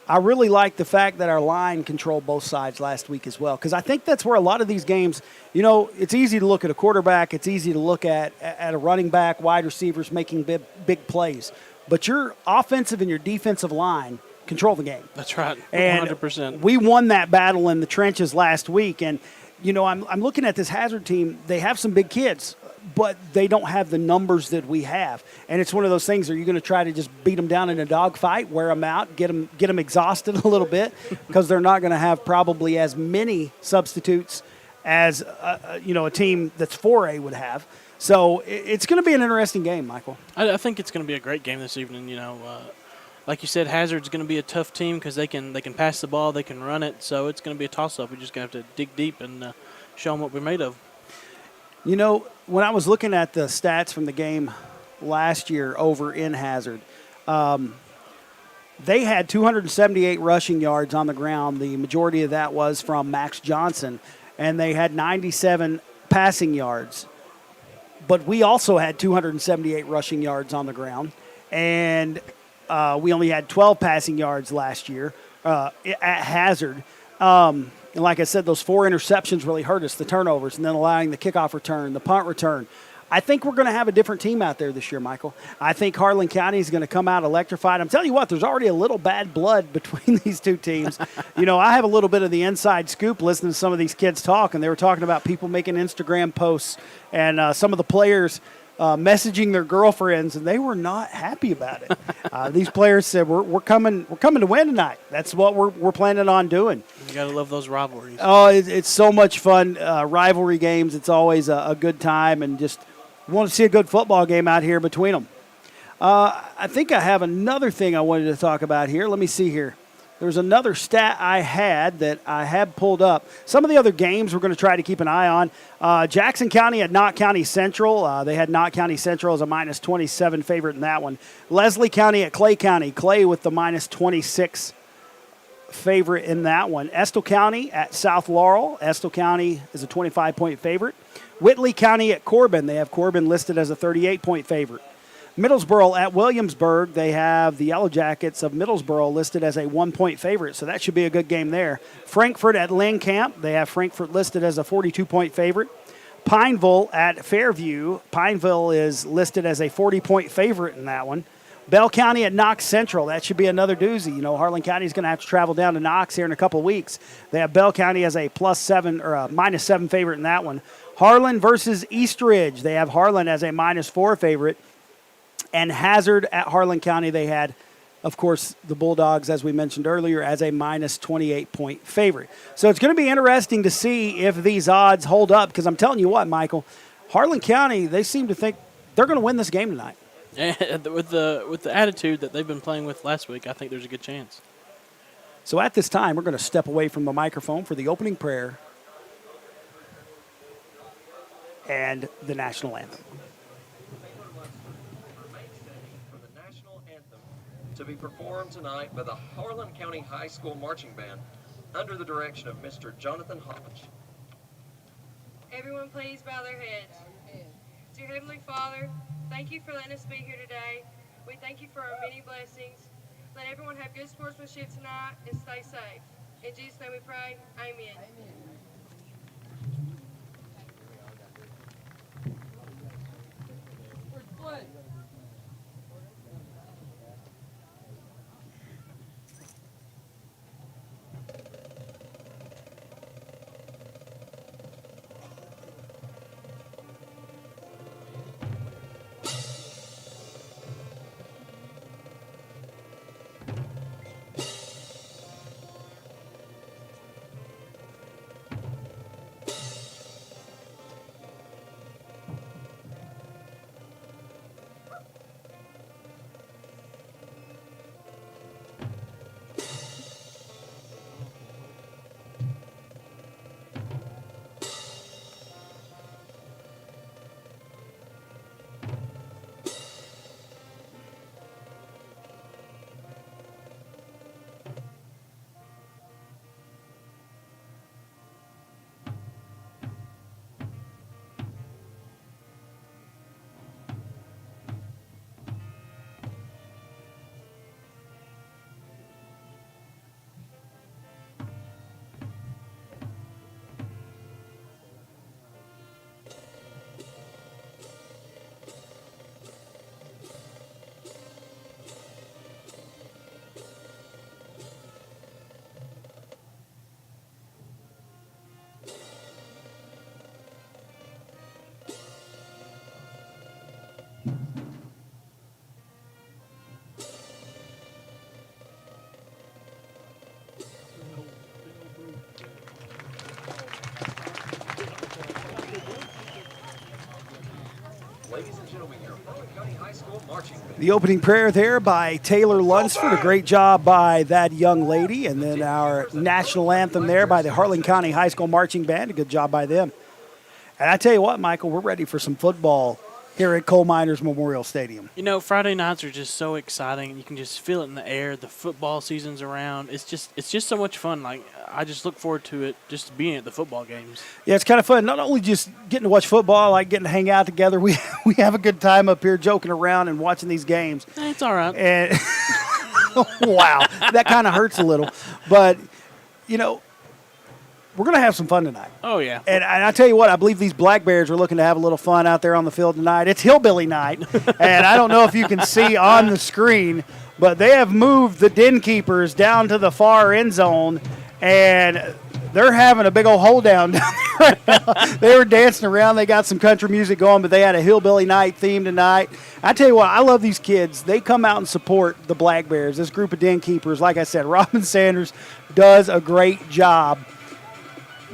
I really like the fact that our line controlled both sides last week as well, because I think that's where a lot of these games, it's easy to look at a quarterback, it's easy to look at a running back, wide receivers making big plays, but your offensive and your defensive line control the game. That's right, 100%. And we won that battle in the trenches last week, and I'm looking at this Hazard team. They have some big kids, but they don't have the numbers that we have. And it's one of those things, are you going to try to just beat them down in a dogfight, wear them out, get them exhausted a little bit, because they're not going to have probably as many substitutes as a team that's 4A would have. So it's going to be an interesting game, Michael. I think it's going to be a great game this evening. Like you said, Hazard's going to be a tough team because they can pass the ball, they can run it, so it's going to be a toss-up. We're just going to have to dig deep and show them what we're made of. When I was looking at the stats from the game last year over in Hazard, they had 278 rushing yards on the ground. The majority of that was from Max Johnson, and they had 97 passing yards. But we also had 278 rushing yards on the ground, and we only had 12 passing yards last year at Hazard. And like I said, those 4 interceptions really hurt us, the turnovers, and then allowing the kickoff return, the punt return. I think we're going to have a different team out there this year, Michael. I think Harlan County is going to come out electrified. I'm telling you what, there's already a little bad blood between these two teams. I have a little bit of the inside scoop listening to some of these kids talk, and they were talking about people making Instagram posts and some of the players messaging their girlfriends, and they were not happy about it. These players said, "We're coming to win tonight. That's what we're planning on doing." You gotta love those rivalries. Oh, it's so much fun. Rivalry games. It's always a good time, and just want to see a good football game out here between them. I think I have another thing I wanted to talk about here. Let me see here. There's another stat I had that I have pulled up. Some of the other games we're going to try to keep an eye on. Jackson County at Knott County Central. They had Knott County Central as a -27 favorite in that one. Leslie County at Clay County. Clay with the -26 favorite in that one. Estill County at South Laurel. Estill County is a 25-point favorite. Whitley County at Corbin. They have Corbin listed as a 38-point favorite. Middlesboro at Williamsburg. They have the Yellow Jackets of Middlesboro listed as a 1-point favorite, so that should be a good game there. Frankfort at Linkamp. They have Frankfort listed as a 42-point favorite. Pineville at Fairview. Pineville is listed as a 40-point favorite in that one. Bell County at Knox Central. That should be another doozy. You know, Harlan County is going to have to travel down to Knox here in a couple of weeks. They have Bell County as a +7 or a -7 favorite in that one. Harlan versus Eastridge. They have Harlan as a -4 favorite. And Hazard at Harlan County, they had, of course, the Bulldogs, as we mentioned earlier, as a -28-point favorite. So it's going to be interesting to see if these odds hold up, because I'm telling you what, Michael, Harlan County, they seem to think they're going to win this game tonight. And with the attitude that they've been playing with last week, I think there's a good chance. So at this time, we're going to step away from the microphone for the opening prayer and the national anthem. To be performed tonight by the Harlan County High School Marching Band under the direction of Mr. Jonathan Hodge. Everyone please bow their heads. Dear Heavenly Father, thank you for letting us be here today. We thank you for our many blessings. Let everyone have good sportsmanship tonight and stay safe. In Jesus' name we pray, amen. Where's the flag? Ladies and gentlemen, your Harlan County High School Marching Band. The opening prayer there by Taylor Lunsford. A great job by that young lady. And then our national anthem there by the Harlan County High School Marching Band. A good job by them. And I tell you what, Michael, we're ready for some football here at Coal Miners Memorial Stadium. You know, Friday nights are just so exciting. You can just feel it in the air. The football season's around. It's just so much fun. Like, I just look forward to it, just being at the football games. Yeah, it's kind of fun. Not only just getting to watch football, like getting to hang out together. We have a good time up here joking around and watching these games. It's all right. And wow, that kind of hurts a little. But, you know, we're going to have some fun tonight. Oh, yeah. And I tell you what, I believe these Black Bears are looking to have a little fun out there on the field tonight. It's Hillbilly night, and I don't know if you can see on the screen, but they have moved the Den Keepers down to the far end zone, and they're having a big old hold down there right now. They were dancing around. They got some country music going, but they had a Hillbilly night theme tonight. I tell you what, I love these kids. They come out and support the Black Bears. This group of Den Keepers, like I said, Robin Sanders does a great job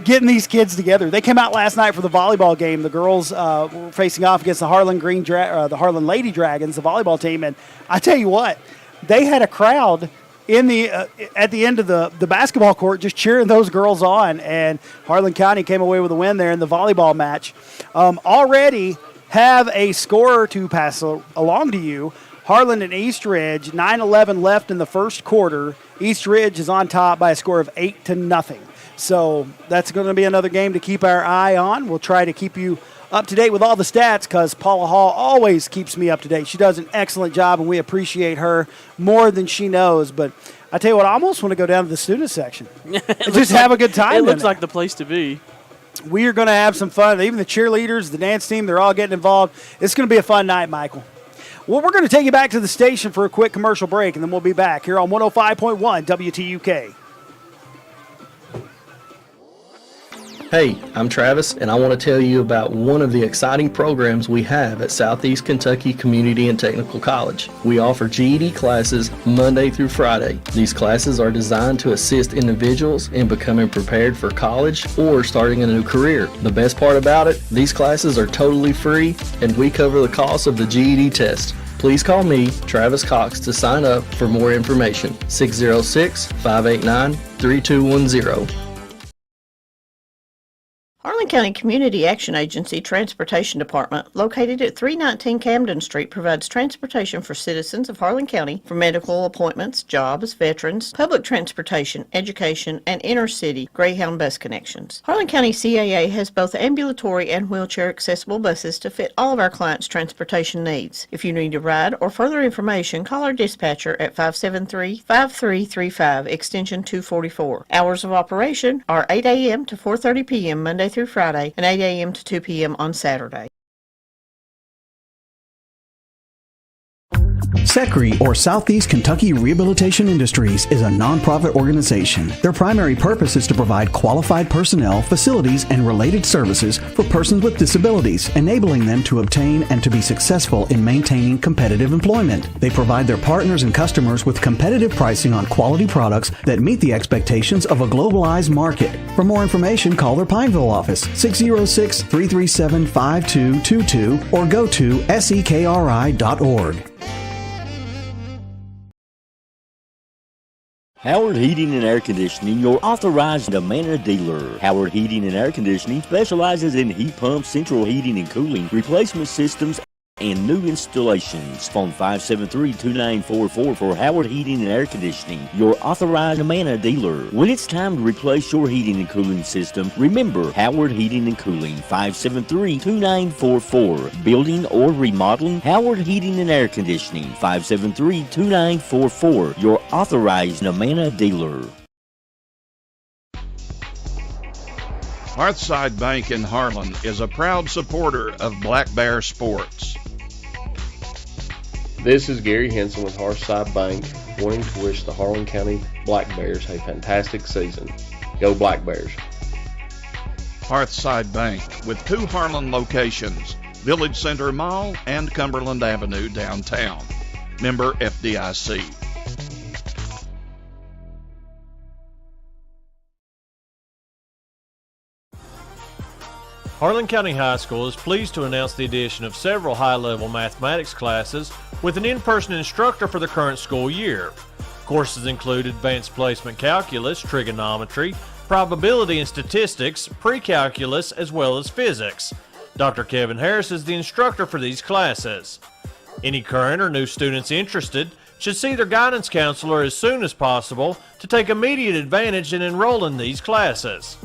getting these kids together. They came out last night for the volleyball game. The girls were facing off against the Harlan the Harlan Lady Dragons, the volleyball team. And I tell you what, they had a crowd in the at the end of the basketball court just cheering those girls on. And Harlan County came away with a win there in the volleyball match. Already have a score to pass along to you. Harlan and East Ridge, 9:11 left in the first quarter. East Ridge is on top by a score of 8-0. So that's going to be another game to keep our eye on. We'll try to keep you up to date with all the stats because Paula Hall always keeps me up to date. She does an excellent job, and we appreciate her more than she knows. But I tell you what, I almost want to go down to the student section and just have a good time. It looks like the place to be. We are going to have some fun. Even the cheerleaders, the dance team, they're all getting involved. It's going to be a fun night, Michael. Well, we're going to take you back to the station for a quick commercial break, and then we'll be back here on 105.1 WTUK. Hey, I'm Travis, and I want to tell you about one of the exciting programs we have at Southeast Kentucky Community and Technical College. We offer GED classes Monday through Friday. These classes are designed to assist individuals in becoming prepared for college or starting a new career. The best part about it, these classes are totally free, and we cover the cost of the GED test. Please call me, Travis Cox, to sign up for more information. 606-589-3210. Harlan County Community Action Agency Transportation Department, located at 319 Camden Street, provides transportation for citizens of Harlan County for medical appointments, jobs, veterans, public transportation, education, and inner-city Greyhound bus connections. Harlan County CAA has both ambulatory and wheelchair-accessible buses to fit all of our clients' transportation needs. If you need a ride or further information, call our dispatcher at 573-5335, extension 244. Hours of operation are 8 a.m. to 4:30 p.m. Monday through Friday, and 8 a.m. to 2 p.m. on Saturday. SECRE, or Southeast Kentucky Rehabilitation Industries, is a nonprofit organization. Their primary purpose is to provide qualified personnel, facilities, and related services for persons with disabilities, enabling them to obtain and to be successful in maintaining competitive employment. They provide their partners and customers with competitive pricing on quality products that meet the expectations of a globalized market. For more information, call their Pineville office, 606-337-5222, or go to sekri.org. Howard Heating and Air Conditioning, your authorized Amana dealer. Howard Heating and Air Conditioning specializes in heat pumps, central heating and cooling, replacement systems, and new installations. Phone 573-2944 for Howard Heating and Air Conditioning, your authorized Amana dealer. When it's time to replace your heating and cooling system, remember Howard Heating and Cooling, 573-2944. Building or remodeling, Howard Heating and Air Conditioning, 573-2944, your authorized Amana dealer. Hearthside Bank in Harlan is a proud supporter of Black Bear Sports. This is Gary Henson with Hearthside Bank, wanting to wish the Harlan County Black Bears a fantastic season. Go Black Bears. Hearthside Bank, with 2 Harlan locations, Village Center Mall and Cumberland Avenue downtown. Member FDIC. Harlan County High School is pleased to announce the addition of several high-level mathematics classes with an in-person instructor for the current school year. Courses include advanced placement calculus, trigonometry, probability and statistics, pre-calculus, as well as physics. Dr. Kevin Harris is the instructor for these classes. Any current or new students interested should see their guidance counselor as soon as possible to take immediate advantage and enroll in these classes.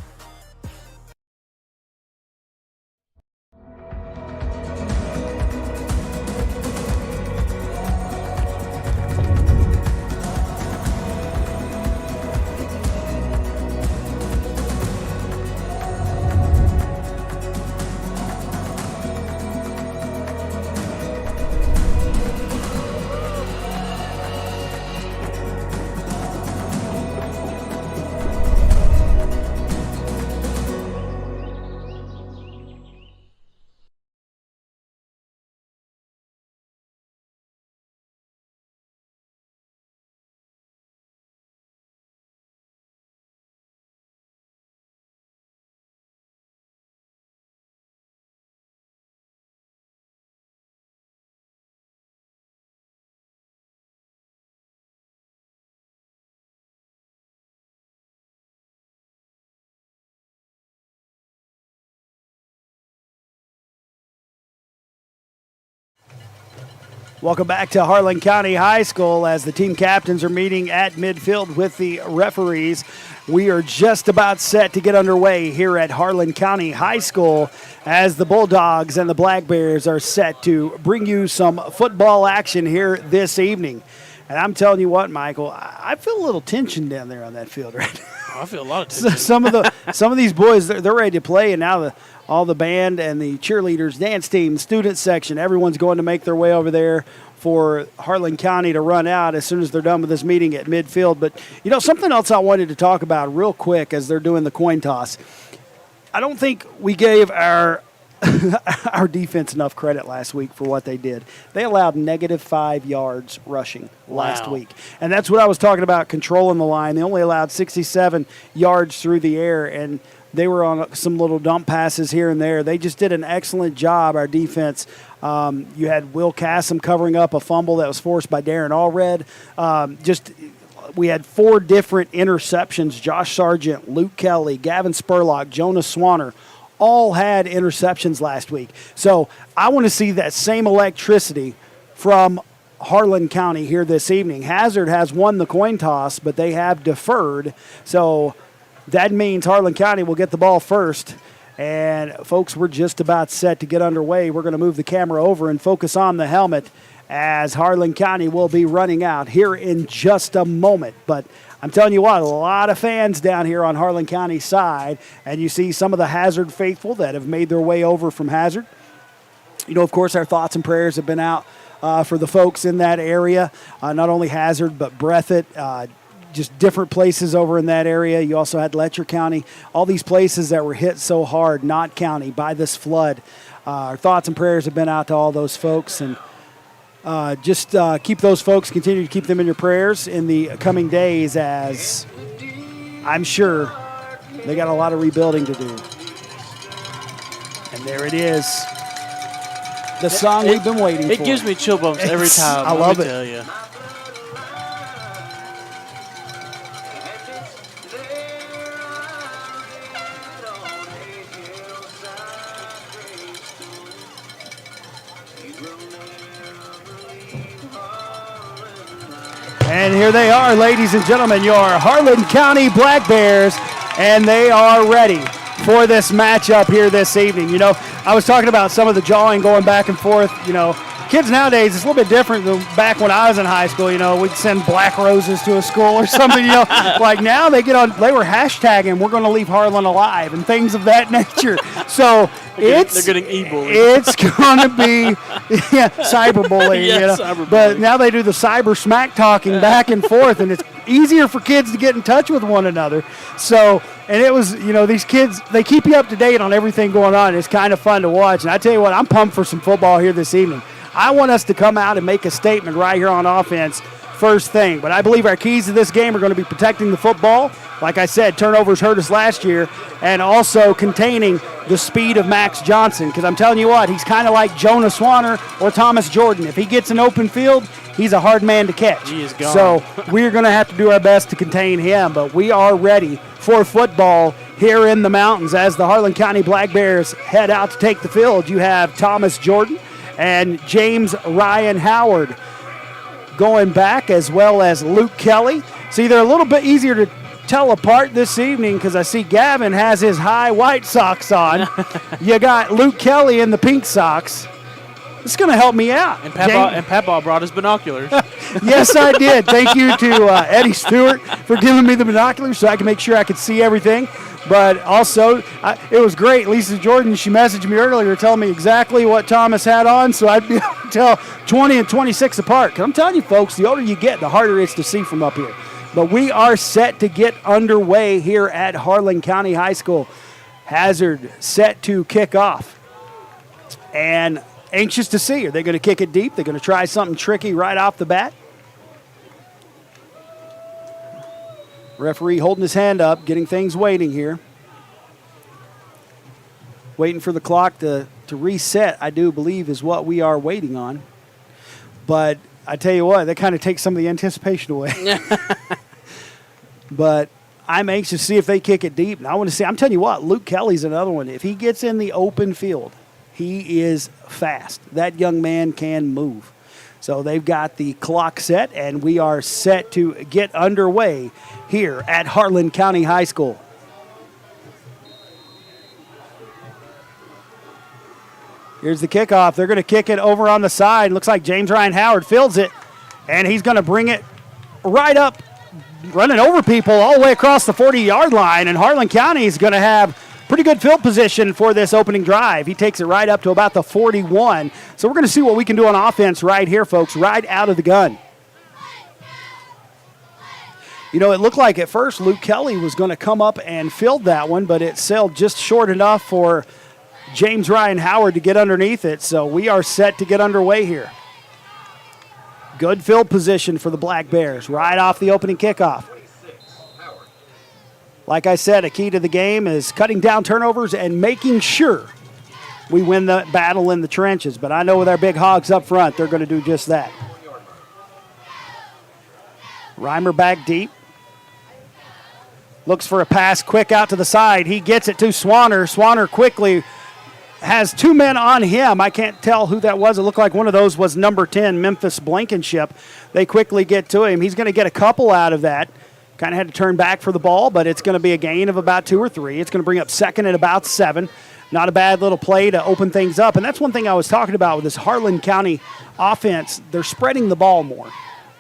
Welcome back to Harlan County High School as the team captains are meeting at midfield with the referees. We are just about set to get underway here at Harlan County High School as the Bulldogs and the Black Bears are set to bring you some football action here this evening. And I'm telling you what, Michael, I feel a little tension down there on that field right now. I feel a lot of tension. Some of these boys, they're ready to play, and now all the band and the cheerleaders, dance team, student section, everyone's going to make their way over there for Harlan County to run out as soon as they're done with this meeting at midfield. But, something else I wanted to talk about real quick as they're doing the coin toss. I don't think we gave our defense enough credit last week for what they did. They allowed -5 yards rushing last week. And that's what I was talking about, controlling the line. They only allowed 67 yards through the air, and they were on some little dump passes here and there. They just did an excellent job, our defense. You had Will Cassom covering up a fumble that was forced by Darren Allred. We had 4 different interceptions. Josh Sargent, Luke Kelly, Gavin Spurlock, Jonas Swanner, all had interceptions last week. So I want to see that same electricity from Harlan County here this evening. Hazard has won the coin toss, but they have deferred. So that means Harlan County will get the ball first. And, folks, we're just about set to get underway. We're going to move the camera over and focus on the helmet as Harlan County will be running out here in just a moment. But I'm telling you what, a lot of fans down here on Harlan County's side, and you see some of the Hazard faithful that have made their way over from Hazard. Of course, our thoughts and prayers have been out for the folks in that area, not only Hazard but Breathitt, just different places over in that area. You also had Letcher County, all these places that were hit so hard, Knott County, by this flood. Our thoughts and prayers have been out to all those folks, and keep those folks, continue to keep them in your prayers in the coming days, as I'm sure they got a lot of rebuilding to do. And there it is. The song we've been waiting for. It gives me chill bumps every time. I love it. Tell you. And here they are, ladies and gentlemen, your Harlan County Black Bears, and they are ready for this matchup here this evening. I was talking about some of the jawing going back and forth. Kids nowadays, it's a little bit different than back when I was in high school. We'd send black roses to a school or something. Like now they were hashtagging, we're going to leave Harlan alive and things of that nature. So they're getting evil. It's going to be cyberbullying. Cyberbullying. But now they do the cyber smack talking back and forth, and it's easier for kids to get in touch with one another. So, and it was, these kids, they keep you up to date on everything going on. It's kind of fun to watch. And I tell you what, I'm pumped for some football here this evening. I want us to come out and make a statement right here on offense first thing. But I believe our keys to this game are going to be protecting the football. Like I said, turnovers hurt us last year, and also containing the speed of Max Johnson. Because I'm telling you what, he's kind of like Jonas Swanner or Thomas Jordan. If he gets an open field, he's a hard man to catch. He is gone. So we're going to have to do our best to contain him. But we are ready for football here in the mountains as the Harlan County Black Bears head out to take the field. You have Thomas Jordan and James Ryan Howard going back, as well as Luke Kelly. See, they're a little bit easier to tell apart this evening because I see Gavin has his high white socks on. You got Luke Kelly in the pink socks. It's going to help me out. And Papa brought his binoculars. Yes, I did. Thank you to Eddie Stewart for giving me the binoculars so I can make sure I could see everything. But also, it was great. Lisa Jordan, she messaged me earlier telling me exactly what Thomas had on, so I'd be able to tell 20 and 26 apart. Because I'm telling you, folks, the older you get, the harder it is to see from up here. But we are set to get underway here at Harlan County High School. Hazard set to kick off. And anxious to see, are they going to kick it deep? They're going to try something tricky right off the bat. Referee holding his hand up, getting things waiting here. Waiting for the clock to reset, I do believe, is what we are waiting on. But I tell you what, that kind of takes some of the anticipation away. But I'm anxious to see if they kick it deep. And I want to see, I'm telling you what, Luke Kelly's another one. If he gets in the open field, he is fast. That young man can move. So they've got the clock set, and we are set to get underway here at Harlan County High School. Here's the kickoff. They're going to kick it over on the side. Looks like James Ryan Howard fields it, and he's going to bring it right up, running over people all the way across the 40-yard line, and Harlan County is going to have pretty good field position for this opening drive. He takes it right up to about the 41. So we're going to see what we can do on offense right here, folks, right out of the gun. You know, it looked like at first Luke Kelly was going to come up and field that one, but it sailed just short enough for James Ryan Howard to get underneath it. So we are set to get underway here. Good field position for the Black Bears right off the opening kickoff. Like I said, a key to the game is cutting down turnovers and making sure we win the battle in the trenches. But I know with our big hogs up front, they're going to do just that. Reimer back deep. Looks for a pass quick out to the side. He gets it to Swanner. Swanner quickly has two men on him. I can't tell who that was. It looked like one of those was number 10, Memphis Blankenship. They quickly get to him. He's going to get a couple out of that. Kind of had to turn back for the ball, but it's going to be a gain of about 2 or 3. It's going to bring up second at about 7. Not a bad little play to open things up. And that's one thing I was talking about with this Harlan County offense. They're spreading the ball more.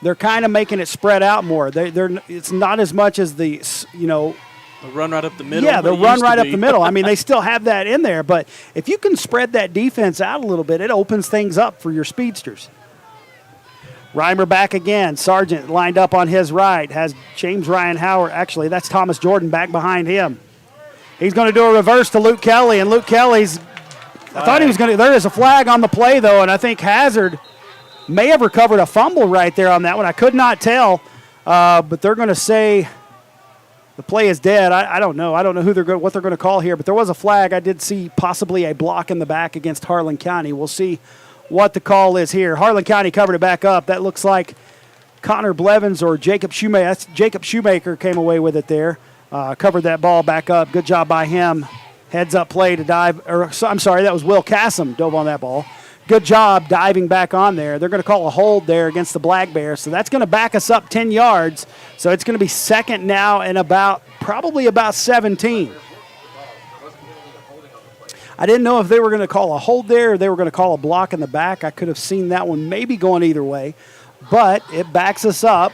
They're kind of making it spread out more. It's not as much as the, The run right up the middle. Yeah, the run right up the middle. I mean, they still have that in there. But if you can spread that defense out a little bit, it opens things up for your speedsters. Reimer back again. Sargent lined up on his right. Has James Ryan Howard. Actually, that's Thomas Jordan back behind him. He's going to do a reverse to Luke Kelly, and Luke Kelly's I thought he was going to. There is a flag on the play, though, and I think Hazard may have recovered a fumble right there on that one. I could not tell, but they're going to say the play is dead. I don't know. I don't know what they're going to call here, but there was a flag. I did see possibly a block in the back against Harlan County. We'll see what the call is here. Harlan County covered it back up. That looks like Connor Blevins or Jacob Shoemaker. That's Jacob Shoemaker came away with it there. Covered that ball back up. Good job by him. Heads up play to dive. I'm sorry, that was Will Cassom dove on that ball. Good job diving back on there. They're going to call a hold there against the Black Bears. So that's going to back us up 10 yards. So it's going to be second now and probably about 17. I didn't know if they were going to call a hold there or they were going to call a block in the back. I could have seen that one maybe going either way, but it backs us up.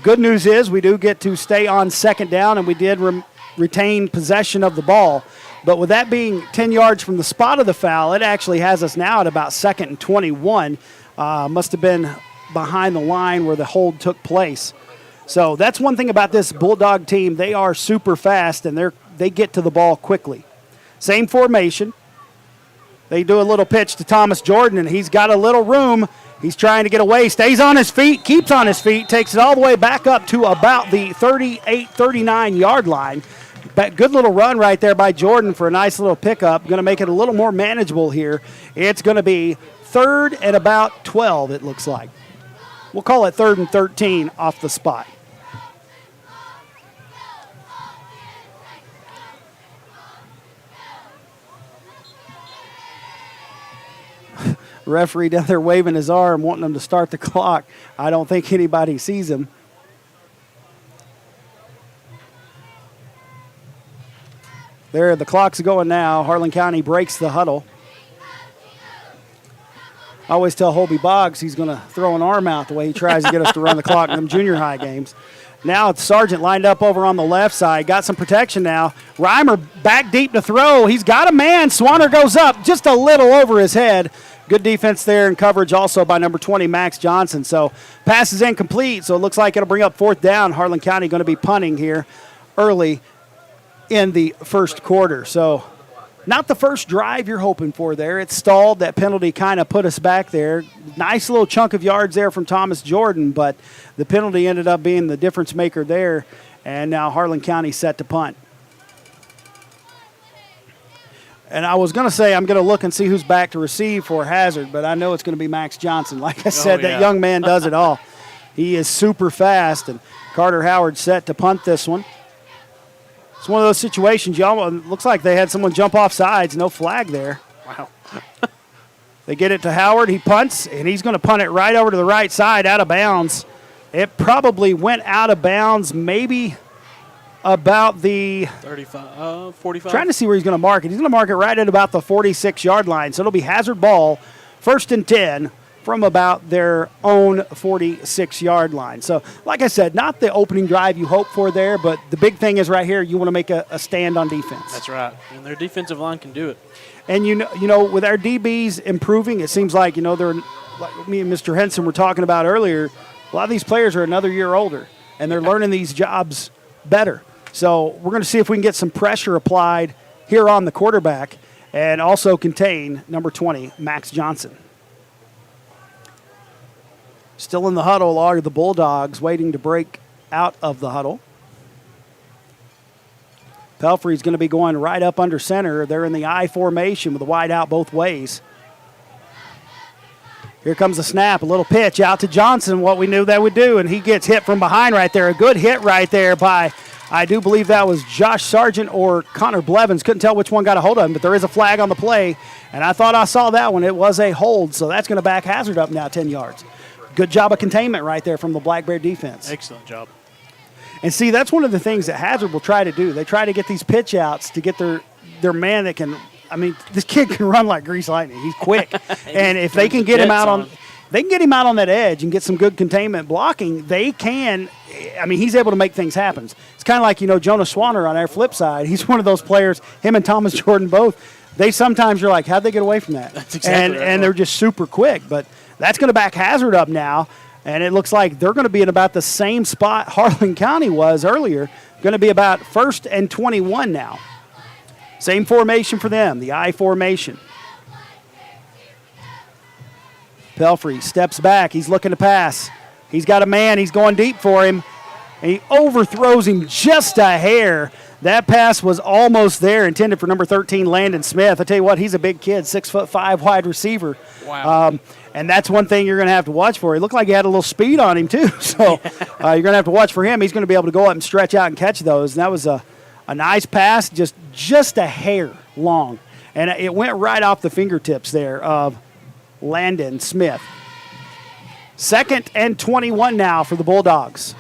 Good news is we do get to stay on second down, and we did retain possession of the ball. But with that being 10 yards from the spot of the foul, it actually has us now at about second and 21. Must have been behind the line where the hold took place. So that's one thing about this Bulldog team. They are super fast, and they get to the ball quickly. Same formation. They do a little pitch to Thomas Jordan, and he's got a little room. He's trying to get away, stays on his feet, keeps on his feet, takes it all the way back up to about the 38, 39-yard line. But good little run right there by Jordan for a nice little pickup. Going to make it a little more manageable here. It's going to be third and about 12, it looks like. We'll call it third and 13 off the spot. Referee down there waving his arm, wanting them to start the clock. I don't think anybody sees him. There, the clock's going now. Harlan County breaks the huddle. I always tell Holby Boggs he's going to throw an arm out the way he tries to get us to run the clock in them junior high games. Now it's Sargent lined up over on the left side. Got some protection now. Reimer back deep to throw. He's got a man. Swanner goes up just a little over his head. Good defense there and coverage also by number 20, Max Johnson. So pass is incomplete, so it looks like it'll bring up fourth down. Harlan County going to be punting here early in the first quarter. So not the first drive you're hoping for there. It stalled. That penalty kind of put us back there. Nice little chunk of yards there from Thomas Jordan, but the penalty ended up being the difference maker there, and now Harlan County set to punt. And I was going to say I'm going to look and see who's back to receive for Hazard, but I know it's going to be Max Johnson. Like I said, that young man does it all. He is super fast, and Carter Howard set to punt this one. It's one of those situations, y'all. Looks like they had someone jump off sides. No flag there. Wow. They get it to Howard. He punts, and he's going to punt it right over to the right side, out of bounds. It probably went out of bounds maybe about the 45. Trying to see where he's going to mark it. He's going to mark it right at about the 46-yard line. So it'll be hazard ball, 1st and 10 from about their own 46-yard line. So, like I said, not the opening drive you hope for there, but the big thing is right here, you want to make a stand on defense. That's right. And their defensive line can do it. And, you know, with our DBs improving, it seems like, they're like me and Mr. Henson were talking about earlier, a lot of these players are another year older, and they're learning these jobs better. So we're going to see if we can get some pressure applied here on the quarterback and also contain number 20, Max Johnson. Still in the huddle are the Bulldogs waiting to break out of the huddle. Pelfrey's going to be going right up under center. They're in the I formation with a wide out both ways. Here comes the snap, a little pitch out to Johnson, what we knew that would do, and he gets hit from behind right there. A good hit right there by, I do believe that was Josh Sargent or Connor Blevins. Couldn't tell which one got a hold of him, but there is a flag on the play, and I thought I saw that one. It was a hold, so that's going to back Hazard up now 10 yards. Good job of containment right there from the Black Bear defense. Excellent job. And see, that's one of the things that Hazard will try to do. They try to get these pitch outs to get their man that can, this kid can run like grease lightning. He's quick. And if they can get him out on that edge and get some good containment blocking, they can, he's able to make things happen. It's kind of like, Jonah Swanner on our flip side. He's one of those players, him and Thomas Jordan both, they sometimes you're like, how'd they get away from that? That's exactly right. And they're just super quick. But that's going to back Hazard up now. And it looks like they're going to be in about the same spot Harlan County was earlier. Going to be about 1st and 21 now. Same formation for them, the I formation. Pelfrey steps back. He's looking to pass. He's got a man. He's going deep for him. And he overthrows him just a hair. That pass was almost there, intended for number 13, Landon Smith. I tell you what, he's a big kid, 6'5" wide receiver. Wow. And that's one thing you're going to have to watch for. He looked like he had a little speed on him, too. So you're going to have to watch for him. He's going to be able to go up and stretch out and catch those. And that was a nice pass, just a hair long. And it went right off the fingertips there of Landon Smith. 2nd and 21 now for the Bulldogs.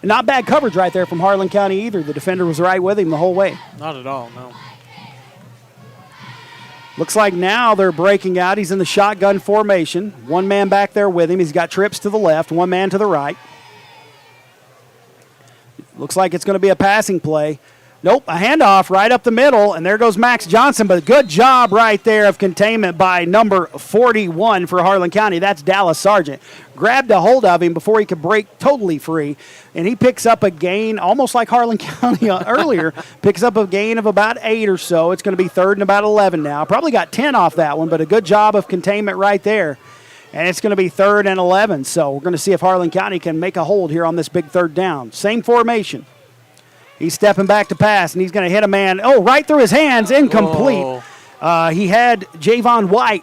Not bad coverage right there from Harlan County either. The defender was right with him the whole way. Not at all, no. Looks like now they're breaking out. He's in the shotgun formation. One man back there with him. He's got trips to the left, one man to the right. Looks like it's going to be a passing play. Nope, a handoff right up the middle, and there goes Max Johnson. But good job right there of containment by number 41 for Harlan County. That's Dallas Sargent. Grabbed a hold of him before he could break totally free, and he picks up a gain, almost like Harlan County earlier, picks up a gain of about 8 or so. It's going to be 3rd and about 11 now. Probably got 10 off that one, but a good job of containment right there. And it's going to be 3rd and 11, so we're going to see if Harlan County can make a hold here on this big 3rd down. Same formation. He's stepping back to pass, and he's going to hit a man. Oh, right through his hands, incomplete. He had Javon White.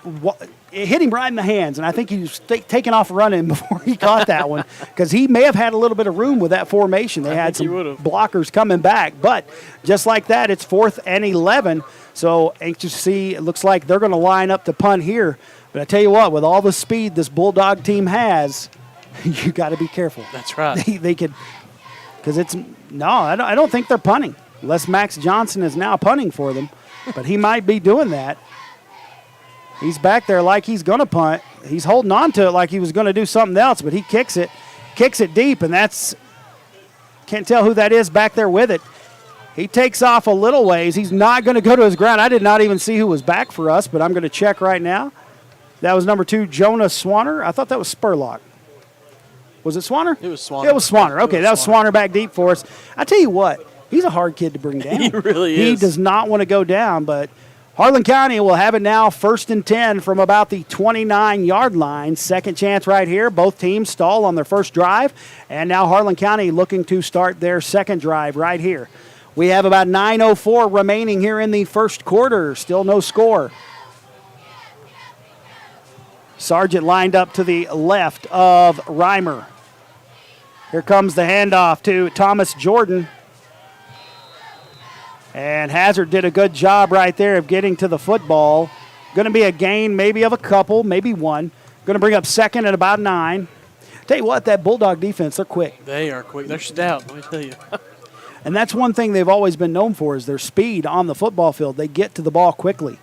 It hit him right in the hands, and I think he was taking off running before he caught that one because he may have had a little bit of room with that formation. They had some blockers coming back, but just like that, it's 4th and 11. So anxious to see. It looks like they're going to line up to punt here. But I tell you what, with all the speed this Bulldog team has, you got to be careful. That's right. They could. Because I don't think they're punting, unless Max Johnson is now punting for them. But he might be doing that. He's back there like he's going to punt. He's holding on to it like he was going to do something else, but he kicks it deep, and can't tell who that is back there with it. He takes off a little ways. He's not going to go to his ground. I did not even see who was back for us, but I'm going to check right now. That was number 2, Jonah Swanner. I thought that was Spurlock. Was it Swanner? It was Swanner. It was Swanner. Okay, that was Swanner back deep for us. I tell you what, he's a hard kid to bring down. He really is. He is. does not want to go down, but Harlan County will have it now 1st and 10 from about the 29-yard line. Second chance right here. Both teams stall on their first drive, and now Harlan County looking to start their second drive right here. We have about 9:04 remaining here in the first quarter. Still no score. Sargent lined up to the left of Reimer. Here comes the handoff to Thomas Jordan. And Hazard did a good job right there of getting to the football. Going to be a gain maybe of a couple, maybe one. Going to bring up second at about 9. Tell you what, that Bulldog defense, they're quick. They are quick. They're stout, let me tell you. And that's one thing they've always been known for is their speed on the football field. They get to the ball quickly.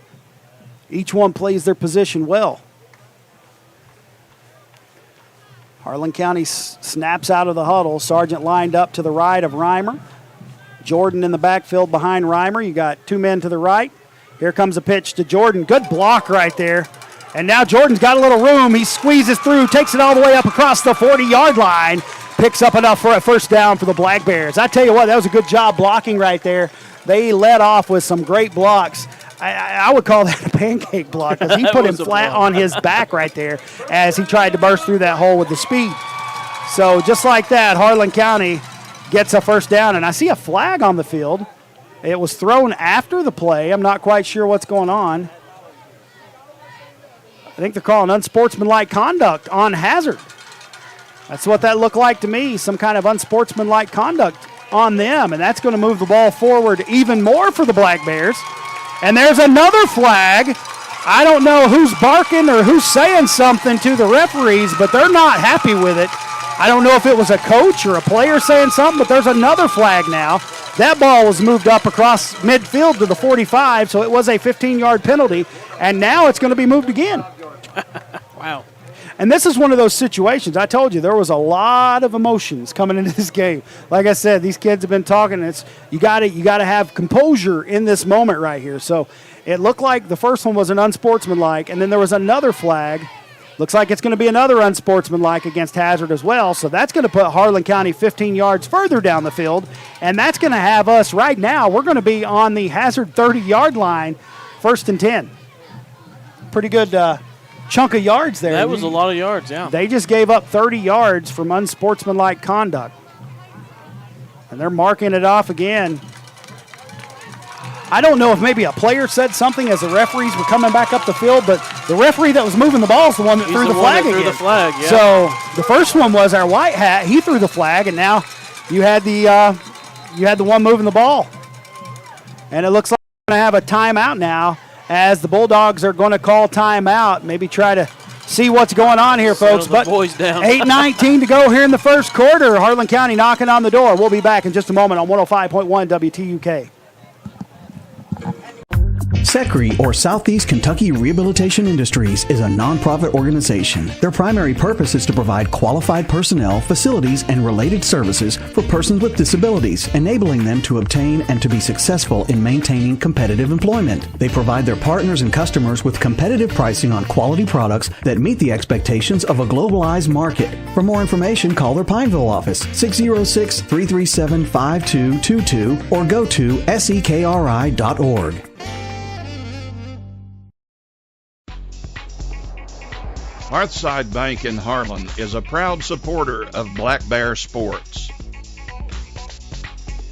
Each one plays their position well. Harlan County snaps out of the huddle. Sargent lined up to the right of Reimer. Jordan in the backfield behind Reimer. You got 2 men to the right. Here comes a pitch to Jordan. Good block right there. And now Jordan's got a little room. He squeezes through, takes it all the way up across the 40-yard line. Picks up enough for a first down for the Black Bears. I tell you what, that was a good job blocking right there. They led off with some great blocks. I would call that a pancake block because he put him flat on his back right there as he tried to burst through that hole with the speed. So just like that, Harlan County gets a first down. And I see a flag on the field. It was thrown after the play. I'm not quite sure what's going on. I think they're calling unsportsmanlike conduct on Hazard. That's what that looked like to me, some kind of unsportsmanlike conduct on them, and that's going to move the ball forward even more for the Black Bears. And there's another flag. I don't know who's barking or who's saying something to the referees, but they're not happy with it. I don't know if it was a coach or a player saying something, but there's another flag now. That ball was moved up across midfield to the 45, so it was a 15-yard penalty, and now it's going to be moved again. Wow. And this is one of those situations. I told you there was a lot of emotions coming into this game. Like I said, these kids have been talking. You got to have composure in this moment right here. So it looked like the first one was an unsportsmanlike, and then there was another flag. Looks like it's going to be another unsportsmanlike against Hazard as well. So that's going to put Harlan County 15 yards further down the field, and that's going to have us right now. We're going to be on the Hazard 30-yard line, 1st and 10. Pretty good chunk of yards there. That was a lot of yards, yeah. They just gave up 30 yards from unsportsmanlike conduct. And they're marking it off again. I don't know if maybe a player said something as the referees were coming back up the field, but the referee that was moving the ball is the one that threw the flag again. The flag, yeah. So the first one was our white hat. He threw the flag, and now you had the one moving the ball. And it looks like we're going to have a timeout now, as the Bulldogs are going to call timeout, maybe try to see what's going on here, folks. But 8:19 to go here in the first quarter. Harlan County knocking on the door. We'll be back in just a moment on 105.1 WTUK. SECRE, or Southeast Kentucky Rehabilitation Industries, is a nonprofit organization. Their primary purpose is to provide qualified personnel, facilities, and related services for persons with disabilities, enabling them to obtain and to be successful in maintaining competitive employment. They provide their partners and customers with competitive pricing on quality products that meet the expectations of a globalized market. For more information, call their Pineville office, 606-337-5222, or go to sekri.org. Hearthside Bank in Harlan is a proud supporter of Black Bear sports.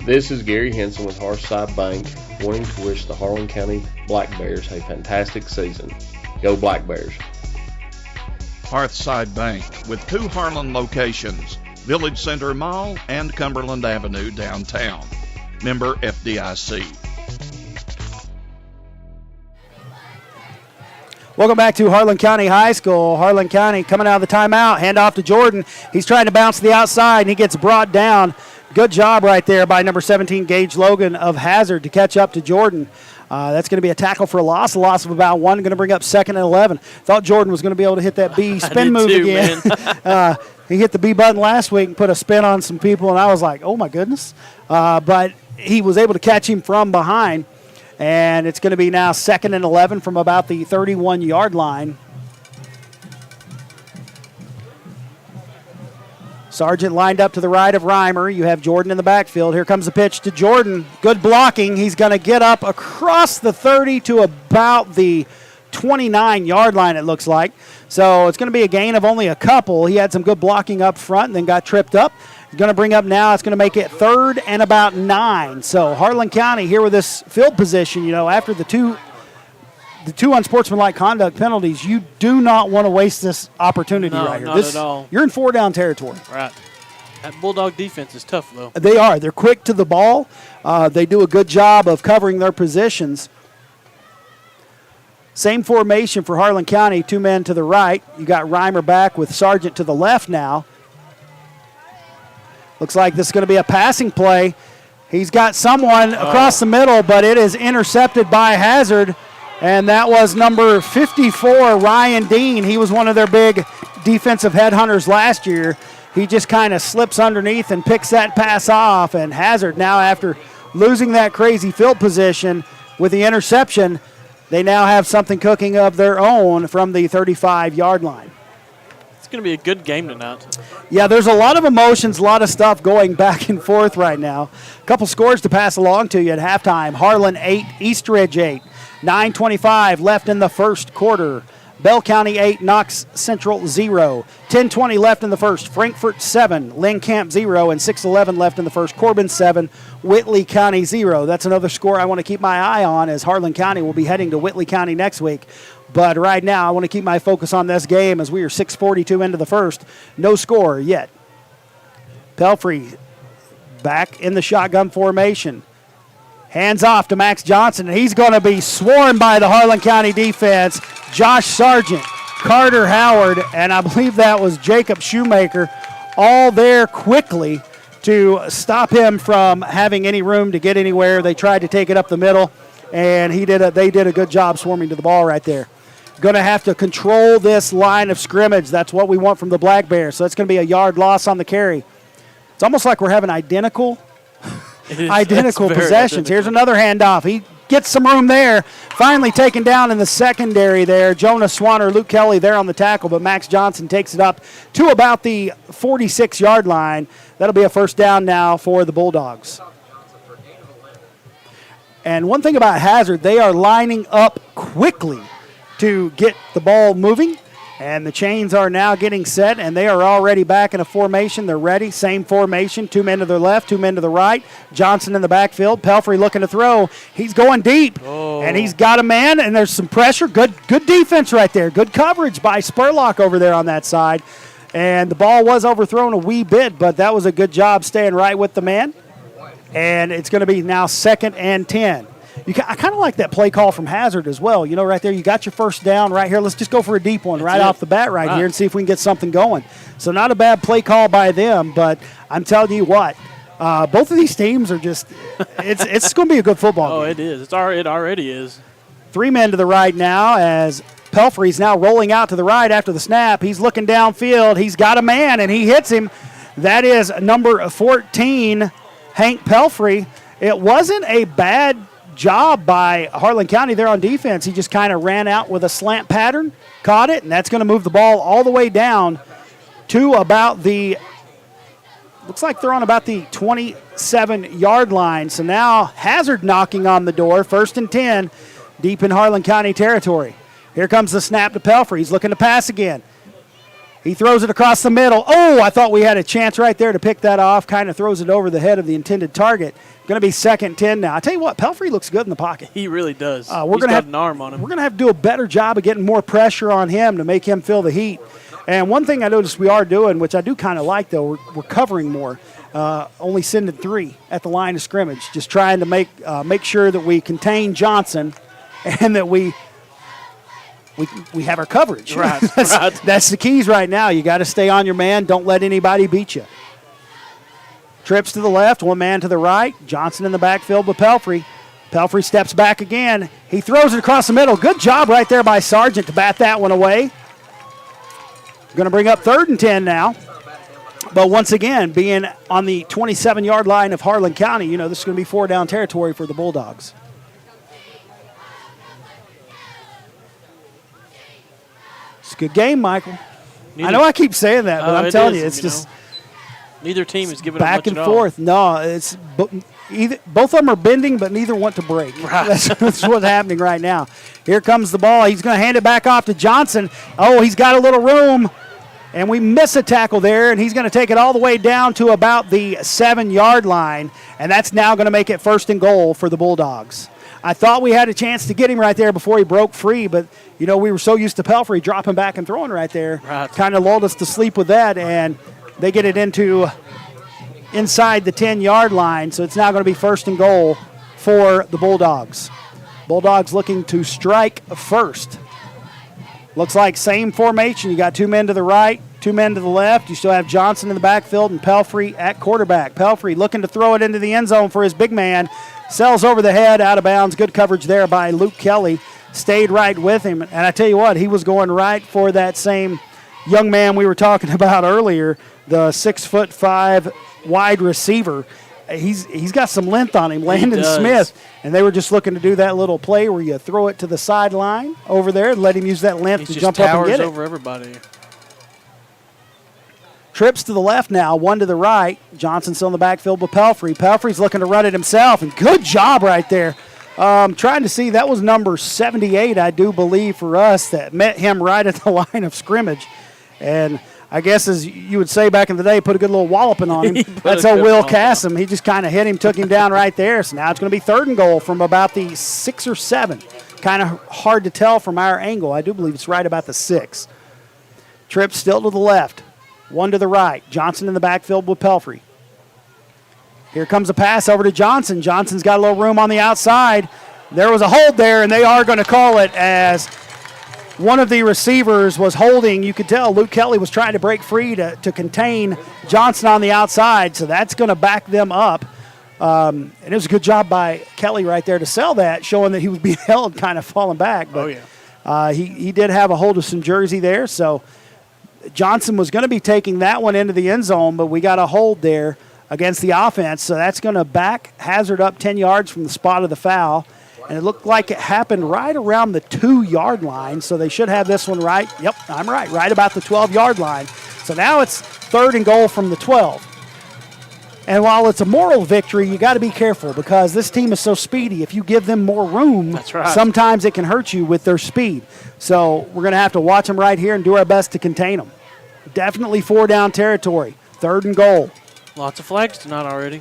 This is Gary Henson with Hearthside Bank, wanting to wish the Harlan County Black Bears a fantastic season. Go Black Bears. Hearthside Bank, with 2 Harlan locations, Village Center Mall and Cumberland Avenue downtown. Member FDIC. Welcome back to Harlan County High School. Harlan County coming out of the timeout. Hand off to Jordan. He's trying to bounce to the outside, and he gets brought down. Good job right there by number 17, Gage Logan of Hazard, to catch up to Jordan. That's going to be a tackle for a loss of about 1. Going to bring up 2nd and 11. Thought Jordan was going to be able to hit that B spin move again. He hit the B button last week and put a spin on some people, and I was like, oh, my goodness. But he was able to catch him from behind. And it's going to be now 2nd and 11 from about the 31-yard line. Sargent lined up to the right of Reimer. You have Jordan in the backfield. Here comes the pitch to Jordan. Good blocking. He's going to get up across the 30 to about the 29-yard line, it looks like. So it's going to be a gain of only a couple. He had some good blocking up front and then got tripped up. He's going to bring up now. It's going to make it 3rd and about 9. So Harlan County here with this field position, after the two unsportsmanlike conduct penalties, you do not want to waste this opportunity right here. Not at all. You're in 4-down territory. Right. That Bulldog defense is tough, though. They are. They're quick to the ball. They do a good job of covering their positions. Same formation for Harlan County, 2 men to the right. You got Reimer back with Sargent to the left now. Looks like this is going to be a passing play. He's got someone across the middle, but it is intercepted by Hazard, and that was number 54, Ryan Dean. He was one of their big defensive headhunters last year. He just kind of slips underneath and picks that pass off, and Hazard now, after losing that crazy field position with the interception, they now have something cooking of their own from the 35-yard line. It's going to be a good game tonight. Yeah, there's a lot of emotions, a lot of stuff going back and forth right now. A couple scores to pass along to you at halftime. Harlan 8, Eastridge 8. 9:25 left in the first quarter. Bell County 8, Knox Central 0. 10:20 left in the first. Frankfort 7, Lynn Camp 0, and 6:11 left in the first. Corbin 7, Whitley County 0. That's another score I want to keep my eye on, as Harlan County will be heading to Whitley County next week. But right now, I want to keep my focus on this game as we are 6:42 into the first. No score yet. Pelfrey back in the shotgun formation. Hands off to Max Johnson, and he's going to be swarmed by the Harlan County defense. Josh Sargent, Carter Howard, and I believe that was Jacob Shoemaker, all there quickly to stop him from having any room to get anywhere. They tried to take it up the middle, and they did a good job swarming to the ball right there. Going to have to control this line of scrimmage. That's what we want from the Black Bears. So it's going to be a yard loss on the carry. It's almost like we're having identical possessions. Here's another handoff. He gets some room there. Finally taken down in the secondary there. Jonah Swanner, Luke Kelly there on the tackle, but Max Johnson takes it up to about the 46-yard line. That'll be a first down now for the Bulldogs. And one thing about Hazard, they are lining up quickly to get the ball moving. And the chains are now getting set, and they are already back in a formation. They're ready. Same formation. 2 men to the left, 2 men to the right. Johnson in the backfield. Pelfrey looking to throw. He's going deep, and he's got a man, and there's some pressure. Good defense right there. Good coverage by Spurlock over there on that side. And the ball was overthrown a wee bit, but that was a good job staying right with the man. And it's going to be now 2nd and 10. I kind of like that play call from Hazard as well. You know, right there, you got your first down right here. Let's just go for a deep one off the bat right here and see if we can get something going. So not a bad play call by them, but I'm telling you what, both of these teams are just it's going to be a good football game. It is. It already is. 3 men to the right now as Pelfrey's now rolling out to the right after the snap. He's looking downfield. He's got a man, and he hits him. That is number 14, Hank Pelfrey. It wasn't a bad job by Harlan County there on defense. He just kind of ran out with a slant pattern, caught it, and that's going to move the ball all the way down to about the, looks like they're on about the 27-yard line. So now Hazard knocking on the door, 1st and 10, deep in Harlan County territory. Here comes the snap to Pelfrey. He's looking to pass again. He throws it across the middle. Oh, I thought we had a chance right there to pick that off. Kind of throws it over the head of the intended target. Going to be 2nd and 10 now. I tell you what, Pelfrey looks good in the pocket. He really does. We're going to have an arm on him. We're going to have to do a better job of getting more pressure on him to make him feel the heat. And one thing I noticed we are doing, which I do kind of like though, we're covering more. Only sending 3 at the line of scrimmage, just trying to make sure that we contain Johnson and that we have our coverage. Right, that's the keys right now. You got to stay on your man. Don't let anybody beat you. Trips to the left, 1 man to the right. Johnson in the backfield with Pelfrey. Pelfrey steps back again. He throws it across the middle. Good job right there by Sargent to bat that one away. Going to bring up 3rd and 10 now. But once again, being on the 27-yard line of Harlan County, you know, this is going to be 4-down territory for the Bulldogs. It's a good game, Michael. I know I keep saying that, but I'm telling you, it's just neither team is giving back and forth. No, it's both of them are bending, but neither want to break. Right. That's what's happening right now. Here comes the ball. He's going to hand it back off to Johnson. Oh, he's got a little room, and we miss a tackle there, and he's going to take it all the way down to about the 7-yard line, and that's now going to make it 1st and goal for the Bulldogs. I thought we had a chance to get him right there before he broke free, but, you know, we were so used to Pelfrey dropping back and throwing right there. Right. Kind of lulled us to sleep with that, and they get it into inside the 10-yard line, so it's now going to be 1st and goal for the Bulldogs. Bulldogs looking to strike first. Looks like same formation. You got 2 men to the right, 2 men to the left. You still have Johnson in the backfield and Pelfrey at quarterback. Pelfrey looking to throw it into the end zone for his big man. Sails over the head, out of bounds. Good coverage there by Luke Kelly. Stayed right with him. And I tell you what, he was going right for that same young man we were talking about earlier, the 6'5" wide receiver. He's got some length on him, Landon Smith, and they were just looking to do that little play where you throw it to the sideline over there and let him use that length to jump up and get it. Over everybody. Trips to the left now, 1 to the right. Johnson still in the backfield with Pelfrey. Pelfrey's looking to run it himself, and good job right there. Trying to see, that was number 78, I do believe, for us, that met him right at the line of scrimmage. And I guess, as you would say back in the day, put a good little walloping on him. That's old Will Cassim. He just kind of hit him, took him down right there. So now it's going to be 3rd and goal from about the 6 or 7. Kind of hard to tell from our angle. I do believe it's right about the 6. Tripp still to the left, 1 to the right. Johnson in the backfield with Pelfrey. Here comes a pass over to Johnson. Johnson's got a little room on the outside. There was a hold there, and they are going to call it as one of the receivers was holding. You could tell Luke Kelly was trying to break free to contain Johnson on the outside, so that's going to back them up. And it was a good job by Kelly right there to sell that, showing that he was being held, kind of falling back. But, he did have a hold of some jersey there, so Johnson was going to be taking that one into the end zone, but we got a hold there against the offense, so that's going to back Hazard up 10 yards from the spot of the foul. And it looked like it happened right around the 2-yard line, so they should have this one right. Yep, I'm right about the 12-yard line. So now it's 3rd and goal from the 12. And while it's a moral victory, you got to be careful because this team is so speedy. If you give them more room, sometimes it can hurt you with their speed. So we're going to have to watch them right here and do our best to contain them. Definitely 4-down territory, 3rd and goal. Lots of flags tonight already.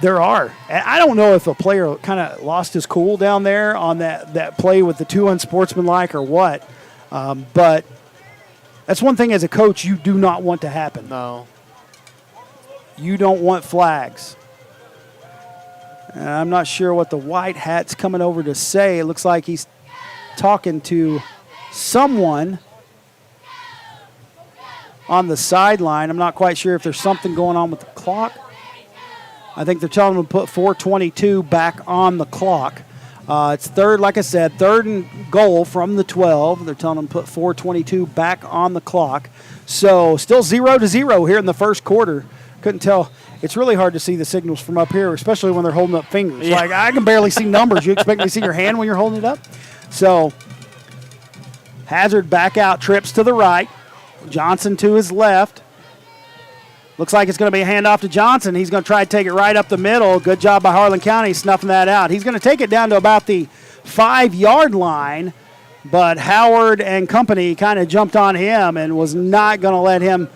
There are. And I don't know if a player kind of lost his cool down there on that play with the 2 unsportsmanlike or what. But that's one thing as a coach you do not want to happen. No. You don't want flags. And I'm not sure what the white hat's coming over to say. It looks like he's talking to someone on the sideline. I'm not quite sure if there's something going on with the clock. I think they're telling them to put 4:22 back on the clock. It's 3rd, like I said, 3rd and goal from the 12. They're telling them to put 4:22 back on the clock. So still 0-0 here in the first quarter. Couldn't tell. It's really hard to see the signals from up here, especially when they're holding up fingers. Yeah. Like, I can barely see numbers. You expect me to see your hand when you're holding it up? So Hazard back out, trips to the right. Johnson to his left. Looks like it's going to be a handoff to Johnson. He's going to try to take it right up the middle. Good job by Harlan County snuffing that out. He's going to take it down to about the 5-yard line, but Howard and company kind of jumped on him and was not going to let him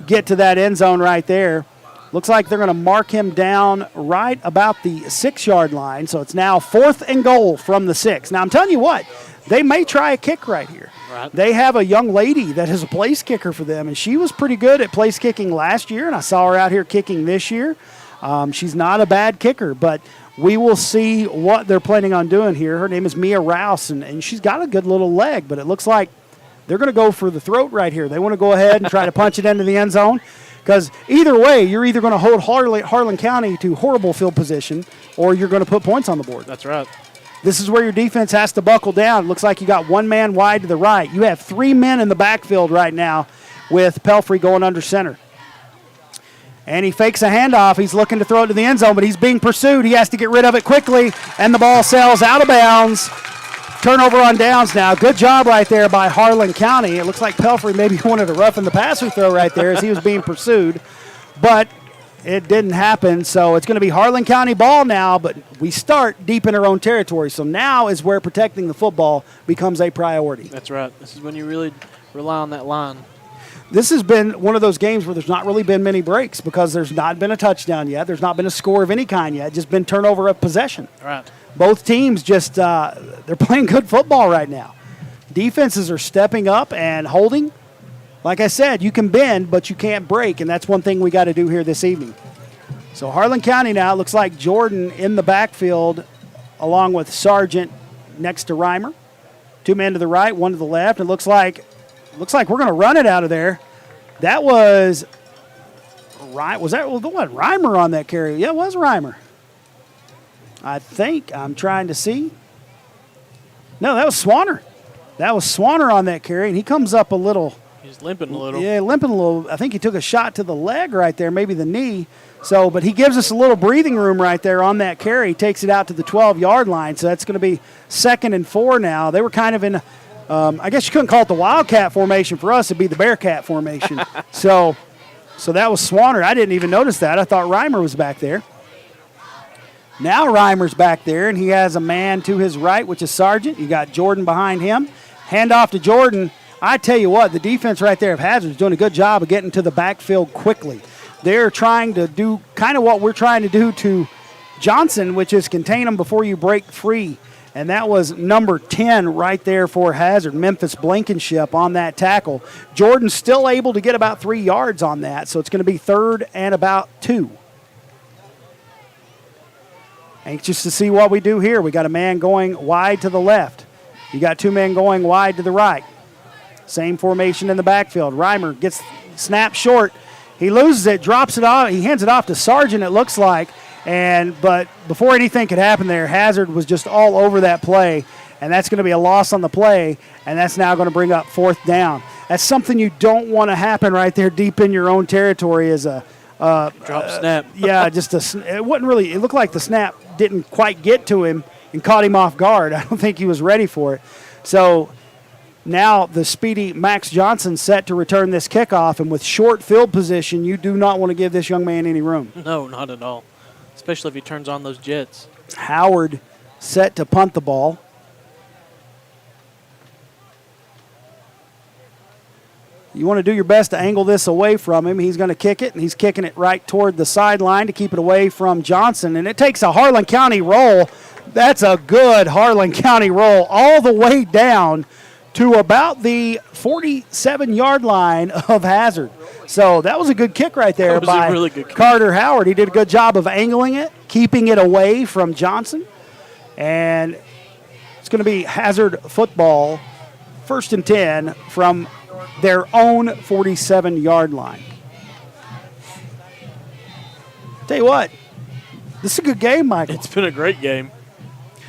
get to that end zone right there. Looks like they're going to mark him down right about the 6-yard line, so it's now 4th and goal from the 6. Now, I'm telling you what, they may try a kick right here. Right. They have a young lady that is a place kicker for them, and she was pretty good at place kicking last year, and I saw her out here kicking this year. She's not a bad kicker, but we will see what they're planning on doing here. Her name is Mia Rouse, and she's got a good little leg, but it looks like they're going to go for the throat right here. They want to go ahead and try to punch it into the end zone because either way, you're either going to hold Harlan County to horrible field position or you're going to put points on the board. That's right. This is where your defense has to buckle down. It looks like you got 1 man wide to the right. You have 3 men in the backfield right now with Pelfrey going under center. And he fakes a handoff. He's looking to throw it to the end zone, but he's being pursued. He has to get rid of it quickly, and the ball sails out of bounds. Turnover on downs now. Good job right there by Harlan County. It looks like Pelfrey maybe wanted to roughen the passer throw right there as he was being pursued, but it didn't happen, so it's going to be Harlan County ball now, but we start deep in our own territory. So now is where protecting the football becomes a priority. That's right. This is when you really rely on that line. This has been one of those games where there's not really been many breaks because there's not been a touchdown yet. There's not been a score of any kind yet. It's just been turnover of possession. Right. Both teams just they're playing good football right now. Defenses are stepping up and holding. Like I said, you can bend, but you can't break, and that's one thing we got to do here this evening. So Harlan County now, looks like Jordan in the backfield along with Sargent, next to Reimer. 2 men to the right, 1 to the left. It looks like we're going to run it out of there. That was Reimer on that carry? Yeah, it was Reimer. I think. I'm trying to see. No, that was Swanner. That was Swanner on that carry, and he comes up a little. He's limping a little. Yeah, limping a little. I think he took a shot to the leg right there, maybe the knee. So, but he gives us a little breathing room right there on that carry. He takes it out to the 12-yard line. So that's going to be 2nd and 4 now. They were kind of in, I guess you couldn't call it the Wildcat formation. For us, it'd be the Bearcat formation. so that was Swanner. I didn't even notice that. I thought Reimer was back there. Now Reimer's back there, and he has a man to his right, which is Sargent. You got Jordan behind him. Hand off to Jordan. I tell you what, the defense right there of Hazard is doing a good job of getting to the backfield quickly. They're trying to do kind of what we're trying to do to Johnson, which is contain them before you break free. And that was number 10 right there for Hazard, Memphis Blankenship on that tackle. Jordan's still able to get about 3 yards on that, so it's going to be 3rd and about 2. Anxious to see what we do here. We got a man going wide to the left. You got 2 men going wide to the right. Same formation in the backfield. Reimer gets snapped short. He loses it, drops it off. He hands it off to Sargent, it looks like. But before anything could happen there, Hazard was just all over that play. And that's going to be a loss on the play. And that's now going to bring up 4th down. That's something you don't want to happen right there deep in your own territory as a drop snap. Yeah, it wasn't really. It looked like the snap didn't quite get to him and caught him off guard. I don't think he was ready for it. So now the speedy Max Johnson set to return this kickoff, and with short field position, you do not want to give this young man any room. No, not at all, especially if he turns on those jets. Howard set to punt the ball. You want to do your best to angle this away from him. He's going to kick it, and he's kicking it right toward the sideline to keep it away from Johnson. And it takes a Harlan County roll. That's a good Harlan County roll all the way down to about the 47-yard line of Hazard. So that was a good kick right there by really good kick. Carter Howard. He did a good job of angling it, keeping it away from Johnson. And it's going to be Hazard football, 1st and 10 from their own 47-yard line. Tell you what, this is a good game, Michael. It's been a great game.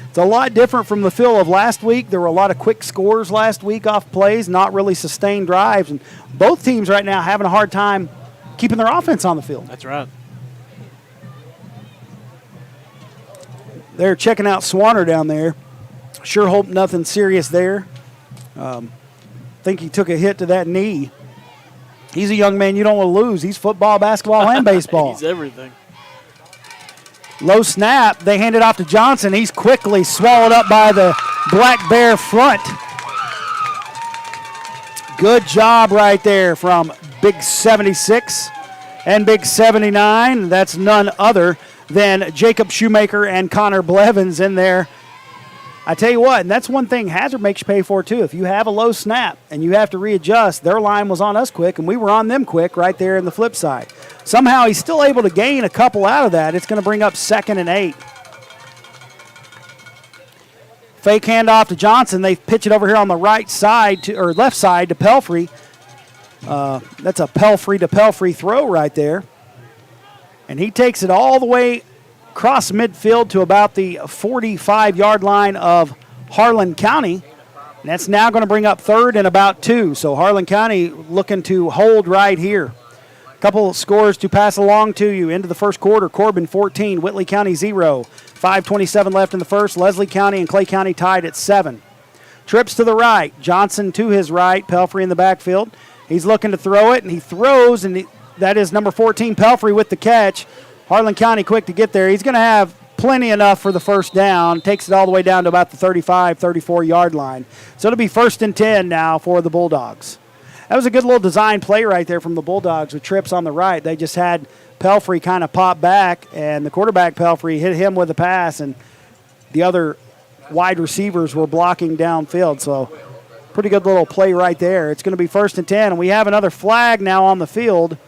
It's a lot different from the feel of last week. There were a lot of quick scores last week off plays, not really sustained drives. And both teams right now having a hard time keeping their offense on the field. That's right. They're checking out Swanner down there. Sure hope nothing serious there. Think he took a hit to that knee. He's a young man you don't want to lose. He's football, basketball, and baseball. He's everything. Low snap. They hand it off to Johnson. He's quickly swallowed up by the Black Bear front. Good job right there from Big 76 and Big 79. That's none other than Jacob Shoemaker and Connor Blevins in there. I tell you what, and that's one thing Hazard makes you pay for too. If you have a low snap and you have to readjust, their line was on us quick and we were on them quick right there in the flip side. Somehow he's still able to gain a couple out of that. It's going to bring up 2nd and 8. Fake handoff to Johnson. They pitch it over here on the right side or left side to Pelfrey. That's a Pelfrey to Pelfrey throw right there. And he takes it all the way across midfield to about the 45-yard line of Harlan County. And that's now going to bring up 3rd and about 2. So Harlan County looking to hold right here. Couple of scores to pass along to you. Into the first quarter, Corbin 14, Whitley County 0. 5:27 left in the first. Leslie County and Clay County tied at 7. Trips to the right. Johnson to his right. Pelfrey in the backfield. He's looking to throw it, and he throws, and that is number 14, Pelfrey, with the catch. Harlan County quick to get there. He's going to have plenty enough for the first down. Takes it all the way down to about the 35, 34-yard line. So it'll be 1st and 10 now for the Bulldogs. That was a good little design play right there from the Bulldogs with trips on the right. They just had Pelfrey kind of pop back, and the quarterback, Pelfrey, hit him with a pass, and the other wide receivers were blocking downfield. So pretty good little play right there. It's going to be 1st and 10, and we have another flag now on the field.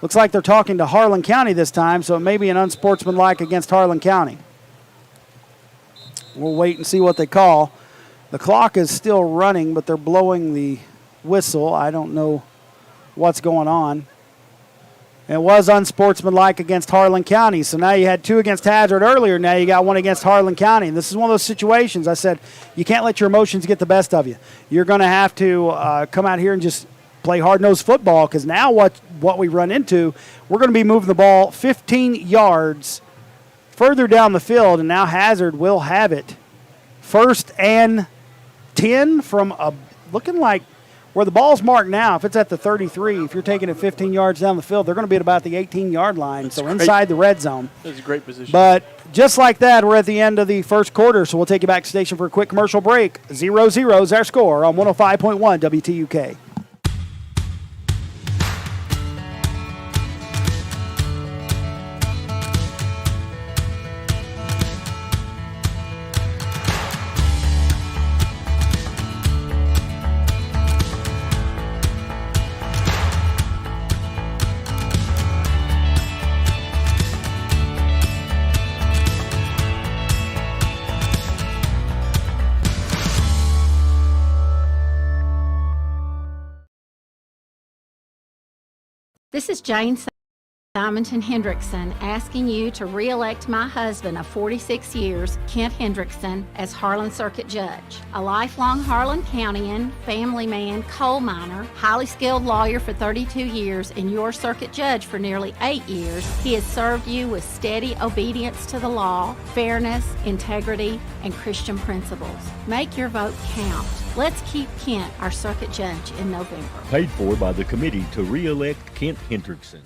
Looks like they're talking to Harlan County this time, so it may be an unsportsmanlike against Harlan County. We'll wait and see what they call. The clock is still running, but they're blowing the whistle. I don't know what's going on. It was unsportsmanlike against Harlan County. So now you had 2 against Hazard earlier. Now you got 1 against Harlan County. And this is one of those situations I said, you can't let your emotions get the best of you. You're going to have to come out here and just play hard-nosed football, because now what we run into, we're going to be moving the ball 15 yards further down the field, and now Hazard will have it. 1st and 10 from looking like where the ball's marked now. If it's at the 33, if you're taking it 15 yards down the field, they're going to be at about the 18-yard line, That's so great. inside the red zone. That's a great position. But just like that, we're at the end of the first quarter, so we'll take you back to station for a quick commercial break. 0-0 is our score on 105.1 WTUK. This is Jane Simonton Hendrickson asking you to re-elect my husband of 46 years, Kent Hendrickson, as Harlan Circuit Judge. A lifelong Harlan Countyan, family man, coal miner, highly skilled lawyer for 32 years, and your circuit judge for nearly 8 years, he has served you with steady obedience to the law, fairness, integrity, and Christian principles. Make your vote count. Let's keep Kent our circuit judge in November. Paid for by the committee to re-elect Kent Hendrickson.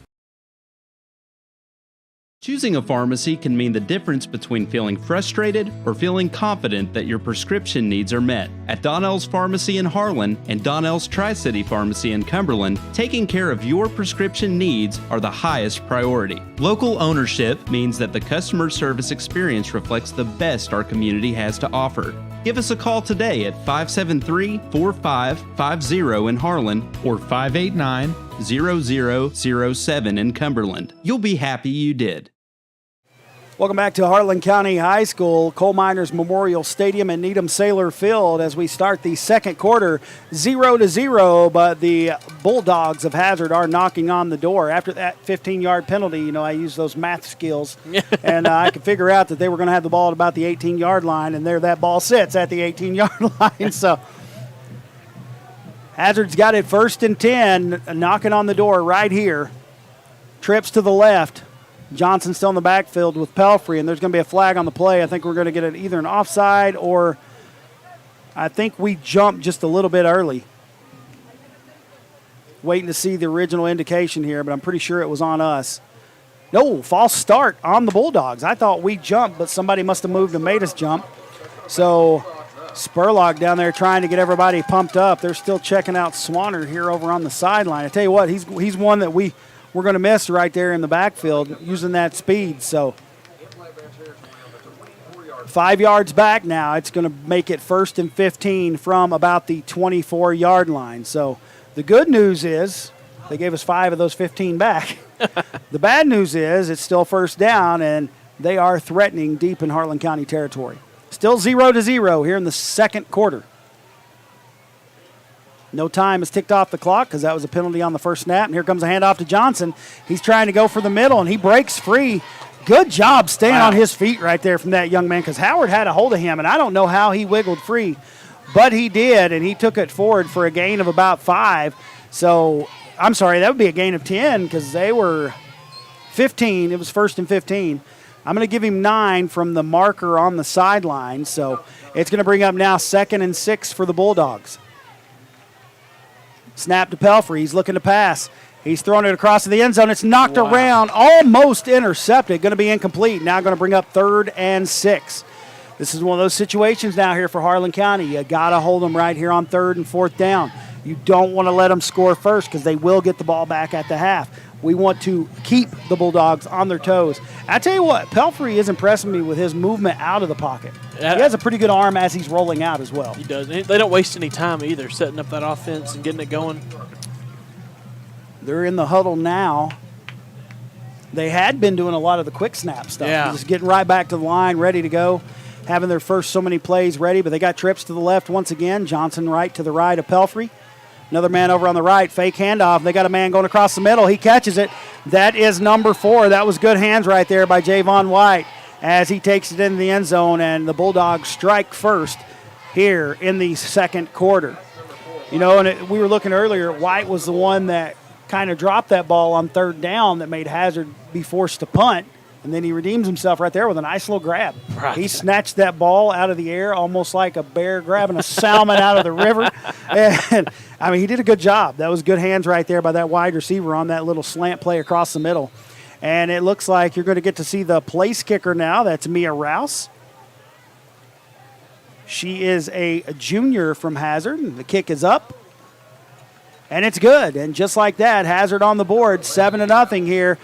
Choosing a pharmacy can mean the difference between feeling frustrated or feeling confident that your prescription needs are met. At Donnell's Pharmacy in Harlan and Donnell's Tri-City Pharmacy in Cumberland, taking care of your prescription needs are the highest priority. Local ownership means that the customer service experience reflects the best our community has to offer. Give us a call today at 573-4550 in Harlan or 589-0007 in Cumberland. You'll be happy you did. Welcome back to Harlan County High School, Coal Miners Memorial Stadium and Needham Sailor Field as we start the second quarter, 0-0, but the Bulldogs of Hazard are knocking on the door. After that 15-yard penalty, I used those math skills, and I could figure out that they were going to have the ball at about the 18-yard line, and there that ball sits at the 18-yard line. So Hazard's got it 1st and 10, knocking on the door right here. Trips to the left. Johnson still in the backfield with Pelfrey, and there's going to be a flag on the play. I think we're going to get it either an offside or I think we jumped just a little bit early. Waiting to see the original indication here, but I'm pretty sure it was on us. No, false start on the Bulldogs. I thought we jumped, but somebody must have moved and made us jump. So Spurlock down there trying to get everybody pumped up. They're still checking out Swanner here over on the sideline. I tell you what, he's one that we're going to miss right there in the backfield using that speed. So 5 yards back now. It's going to make it 1st and 15 from about the 24-yard line. So the good news is they gave us 5 of those 15 back. The bad news is it's still 1st down, and they are threatening deep in Harlan County territory. Still 0-0 here in the second quarter. No time is ticked off the clock because that was a penalty on the first snap. And here comes a handoff to Johnson. He's trying to go for the middle, and he breaks free. Good job staying on his feet right there from that young man because Howard had a hold of him, and I don't know how he wiggled free, but he did, and he took it forward for a gain of about 5. So, I'm sorry, that would be a gain of 10 because they were 15. It was 1st and 15. I'm going to give him 9 from the marker on the sideline. So, it's going to bring up now 2nd and 6 for the Bulldogs. Snap to Pelfrey. He's looking to pass. He's throwing it across to the end zone. It's knocked around, almost intercepted. Going to be incomplete. Now going to bring up 3rd and 6. This is one of those situations now here for Harlan County. You got to hold them right here on 3rd and 4th down. You don't want to let them score first because they will get the ball back at the half. We want to keep the Bulldogs on their toes. I tell you what, Pelfrey is impressing me with his movement out of the pocket. He has a pretty good arm as he's rolling out as well. He does. They don't waste any time either, setting up that offense and getting it going. They're in the huddle now. They had been doing a lot of the quick snap stuff. Yeah. Just getting right back to the line, ready to go. having their first so many plays ready, but they got trips to the left once again. Johnson right to the right of Pelfrey. Another man over on the right, fake handoff. They got a man going across the middle. He catches it. That is number 4. That was good hands right there by Javon White as he takes it into the end zone, and the Bulldogs strike first here in the second quarter. You know, and we were looking earlier, White was the one that kind of dropped that ball on third down that made Hazard be forced to punt, and then he redeems himself right there with a nice little grab. Right. He snatched that ball out of the air almost like a bear grabbing a salmon out of the river. And, I mean, he did a good job. That was good hands right there by that wide receiver on that little slant play across the middle. And it looks like you're going to get to see the place kicker now. That's Mia Rouse. She is a junior from Hazard. The kick is up. And it's good. And just like that, Hazard on the board, 7-0 here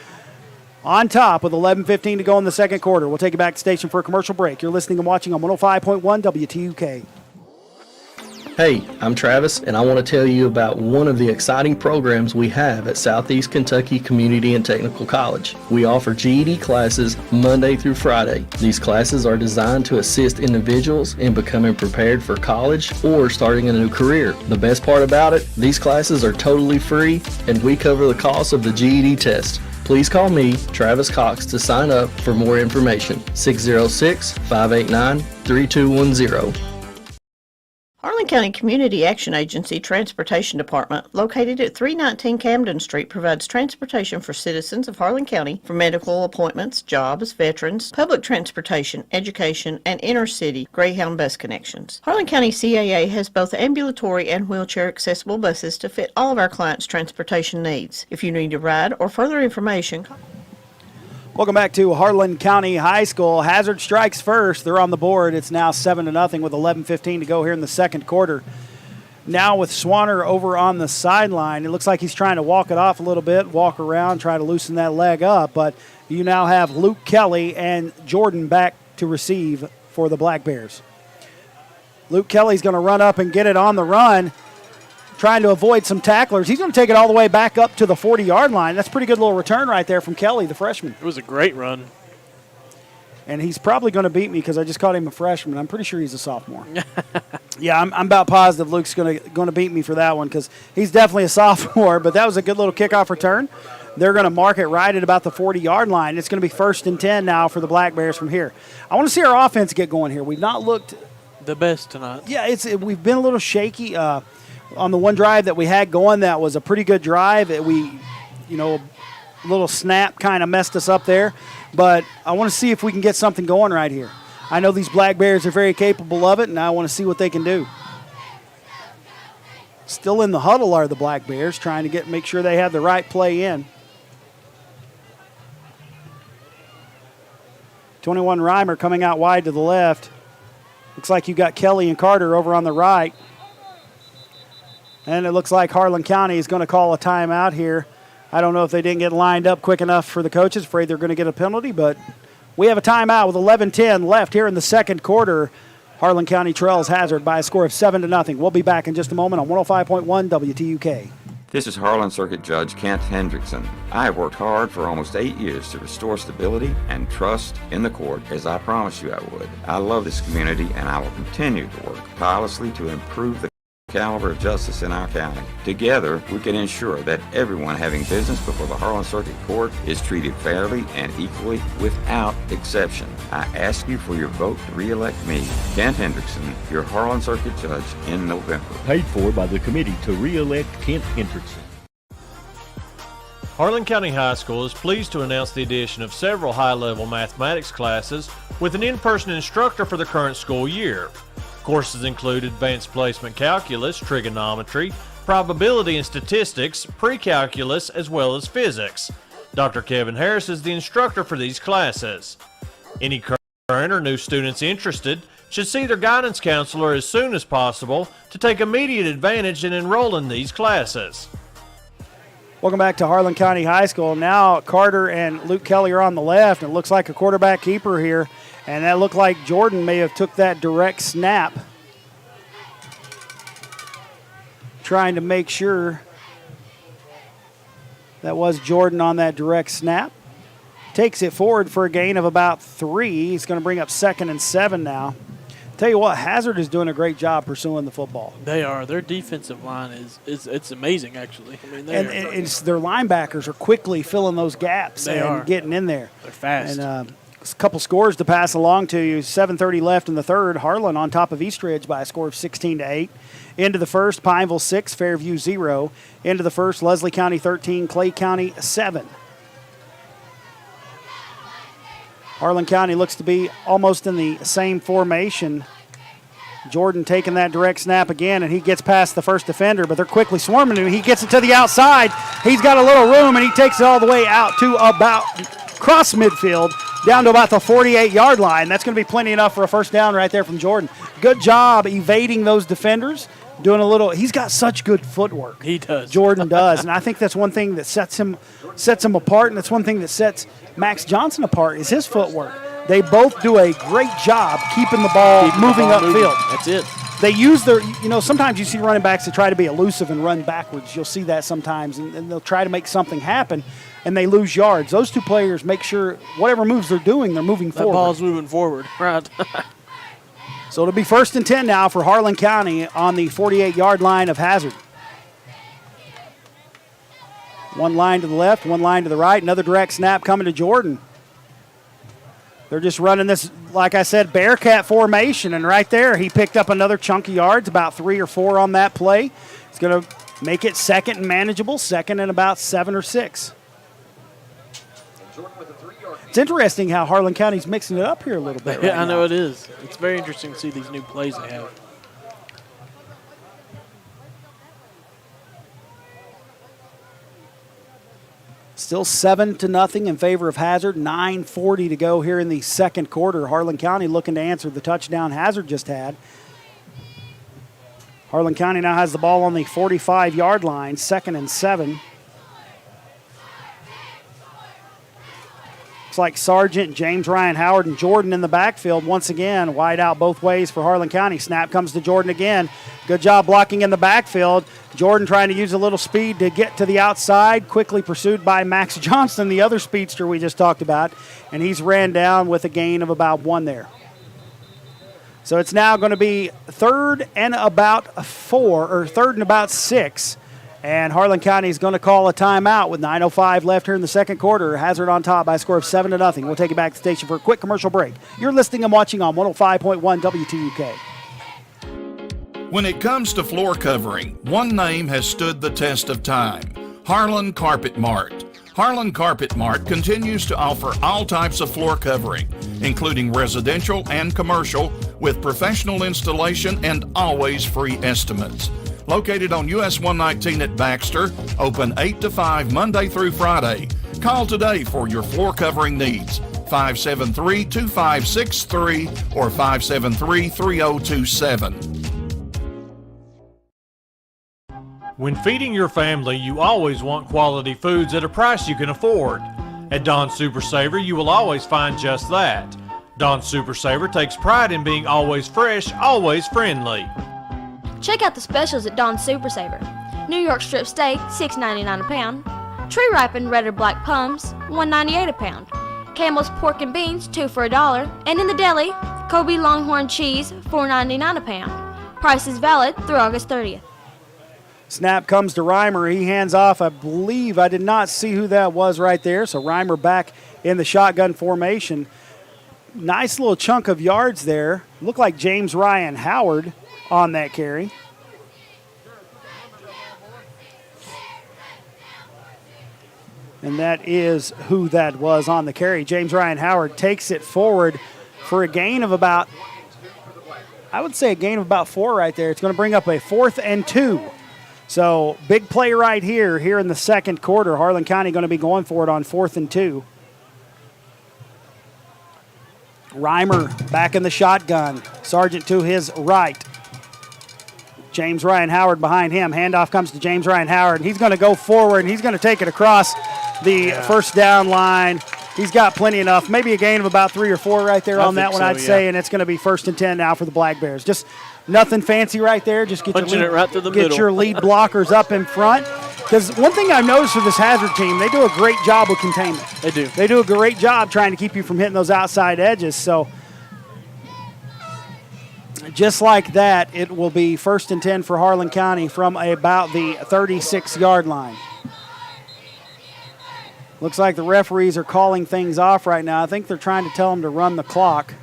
on top with 11:15 to go in the second quarter. We'll take you back to station for a commercial break. You're listening and watching on 105.1 WTUK. Hey, I'm Travis, and I want to tell you about one of the exciting programs we have at Southeast Kentucky Community and Technical College. We offer GED classes Monday through Friday. These classes are designed to assist individuals in becoming prepared for college or starting a new career. The best part about it, these classes are totally free, and we cover the cost of the GED test. Please call me, Travis Cox, to sign up for more information. 606-589-3210. Harlan County Community Action Agency Transportation Department, located at 319 Camden Street, provides transportation for citizens of Harlan County for medical appointments, jobs, veterans, public transportation, education, and inner-city Greyhound bus connections. Harlan County CAA has both ambulatory and wheelchair accessible buses to fit all of our clients' transportation needs. If you need a ride or further information, Welcome back to Harlan County High School. Hazard strikes first. They're on the board. It's now 7-0 with 11:15 to go here in the second quarter. Now with Swanner over on the sideline, it looks like he's trying to walk it off a little bit, walk around, try to loosen that leg up. But you now have Luke Kelly and Jordan back to receive for the Black Bears. Luke Kelly's going to run up and get it on the run, trying to avoid some tacklers. He's going to take it all the way back up to the 40-yard line. That's a pretty good little return right there from Kelly, the freshman. It was a great run. And he's probably going to beat me because I just called him a freshman. I'm pretty sure he's a sophomore. Yeah, I'm about positive Luke's going to beat me for that one because he's definitely a sophomore. But that was a good little kickoff return. They're going to mark it right at about the 40-yard line. It's going to be 1st and 10 now for the Black Bears from here. I want to see our offense get going here. We've not looked the best tonight. Yeah, we've been a little shaky. On the one drive that we had going, that was a pretty good drive. A little snap kind of messed us up there. But I want to see if we can get something going right here. I know these Black Bears are very capable of it, and I want to see what they can do. Still in the huddle are the Black Bears, trying to make sure they have the right play in. 21 Reimer coming out wide to the left. Looks like you got Kelly and Carter over on the right. And it looks like Harlan County is going to call a timeout here. I don't know if they didn't get lined up quick enough for the coaches. Afraid they're going to get a penalty, but we have a timeout with 11:10 left here in the second quarter. Harlan County trails Hazard by a score of 7-0. We'll be back in just a moment on 105.1 WTUK. This is Harlan Circuit Judge Kent Hendrickson. I have worked hard for almost 8 years to restore stability and trust in the court, as I promised you I would. I love this community, and I will continue to work tirelessly to improve the caliber of justice in our county. Together, we can ensure that everyone having business before the Harlan Circuit Court is treated fairly and equally without exception. I ask you for your vote to re-elect me, Kent Hendrickson, your Harlan Circuit Judge in November. Paid for by the committee to re-elect Kent Hendrickson. Harlan County High School is pleased to announce the addition of several high-level mathematics classes with an in-person instructor for the current school year. Courses include advanced placement calculus, trigonometry, probability and statistics, pre-calculus, as well as physics. Dr. Kevin Harris is the instructor for these classes. Any current or new students interested should see their guidance counselor as soon as possible to take immediate advantage and enroll in these classes. Welcome back to Harlan County High School. Now Carter and Luke Kelly are on the left. It looks like a quarterback keeper here. And that looked like Jordan may have took that direct snap. Trying to make sure that was Jordan on that direct snap. takes it forward for a gain of about 3. He's going to bring up 2nd and 7 now. Tell you what, Hazard is doing a great job pursuing the football. They are. Their defensive line is it's amazing, actually. I mean, and it's their linebackers are quickly filling those gaps and getting in there. They're fast. And a couple scores to pass along to you. 7:30 left in the third. Harlan on top of East Ridge by a score of 16-8. Into the first, Pineville 6, Fairview 0. Into the first, Leslie County 13, Clay County 7. Harlan County looks to be almost in the same formation. Jordan taking that direct snap again, and he gets past the first defender, but they're quickly swarming him. He gets it to the outside. He's got a little room, and he takes it all the way out to about cross midfield, down to about the 48-yard line. That's going to be plenty enough for a first down right there from Jordan. Good job evading those defenders. He's got such good footwork. He does. Jordan does, and I think that's one thing that sets him apart, and that's one thing that sets Max Johnson apart is his footwork. They both do a great job keeping the ball moving upfield. That's it. They use sometimes you see running backs that try to be elusive and run backwards. You'll see that sometimes, and they'll try to make something happen, and they lose yards. Those two players make sure whatever moves they're doing, they're moving forward. That ball's moving forward, right. So it'll be 1st and 10 now for Harlan County on the 48-yard line of Hazard. One line to the left, one line to the right. Another direct snap coming to Jordan. They're just running this, like I said, Bearcat formation. And right there, he picked up another chunk of yards, about 3 or 4 on that play. It's going to make it 2nd and manageable, 2nd and about 7 or 6. It's interesting how Harlan County's mixing it up here a little bit. Yeah, I know it is. It's very interesting to see these new plays they have. Still 7-0 in favor of Hazard. 9:40 to go here in the second quarter. Harlan County looking to answer the touchdown Hazard just had. Harlan County now has the ball on the 45-yard line, 2nd and 7. Looks like Sargent, James Ryan Howard, and Jordan in the backfield once again. Wide out both ways for Harlan County. Snap comes to Jordan again. Good job blocking in the backfield. Jordan trying to use a little speed to get to the outside. Quickly pursued by Max Johnston, the other speedster we just talked about. And he's ran down with a gain of about 1 there. So it's now going to be 3rd and about 4, or 3rd and about 6. And Harlan County is going to call a timeout with 9:05 left here in the second quarter. Hazard on top by a score of 7-0. We'll take you back to the station for a quick commercial break. You're listening and watching on 105.1 WTUK. When it comes to floor covering, one name has stood the test of time: Harlan Carpet Mart. Harlan Carpet Mart continues to offer all types of floor covering, including residential and commercial, with professional installation and always free estimates. Located on US 119 at Baxter, open 8 to 5 Monday through Friday. Call today for your floor covering needs. 573-2563 or 573-3027. When feeding your family, you always want quality foods at a price you can afford. At Don Super Saver, you will always find just that. Don Super Saver takes pride in being always fresh, always friendly. Check out the specials at Don's Super Saver. New York strip steak, $6.99 a pound. Tree ripened red or black plums, $1.98 a pound. Campbell's pork and beans, 2 for $1. And in the deli, Kobe Longhorn cheese, $4.99 a pound. Price is valid through August 30th. Snap comes to Reimer. He hands off. I believe I did not see who that was right there. So Reimer back in the shotgun formation. Nice little chunk of yards there. Looked like James Ryan Howard on that carry. And that is who that was on the carry. James Ryan Howard takes it forward for a gain of about, I would say a gain of about 4 right there. It's going to bring up a 4th and 2. So big play right here in the second quarter. Harlan County going to be going for it on 4th and 2. Reimer back in the shotgun. Sargent to his right. James Ryan Howard behind him. Handoff comes to James Ryan Howard. And he's going to go forward, and he's going to take it across the first down line. He's got plenty enough. Maybe a gain of about 3 or 4 right there on that one, I'd say. And it's going to be 1st and 10 now for the Black Bears. Just nothing fancy right there. Just get punching it right through the middle. Get your lead blockers up in front. Because one thing I've noticed with this Hazard team, they do a great job with containment. They do. They do a great job trying to keep you from hitting those outside edges. So just like that, it will be 1st and 10 for Harlan County from about the 36-yard line. Looks like the referees are calling things off right now. I think they're trying to tell them to run the clock.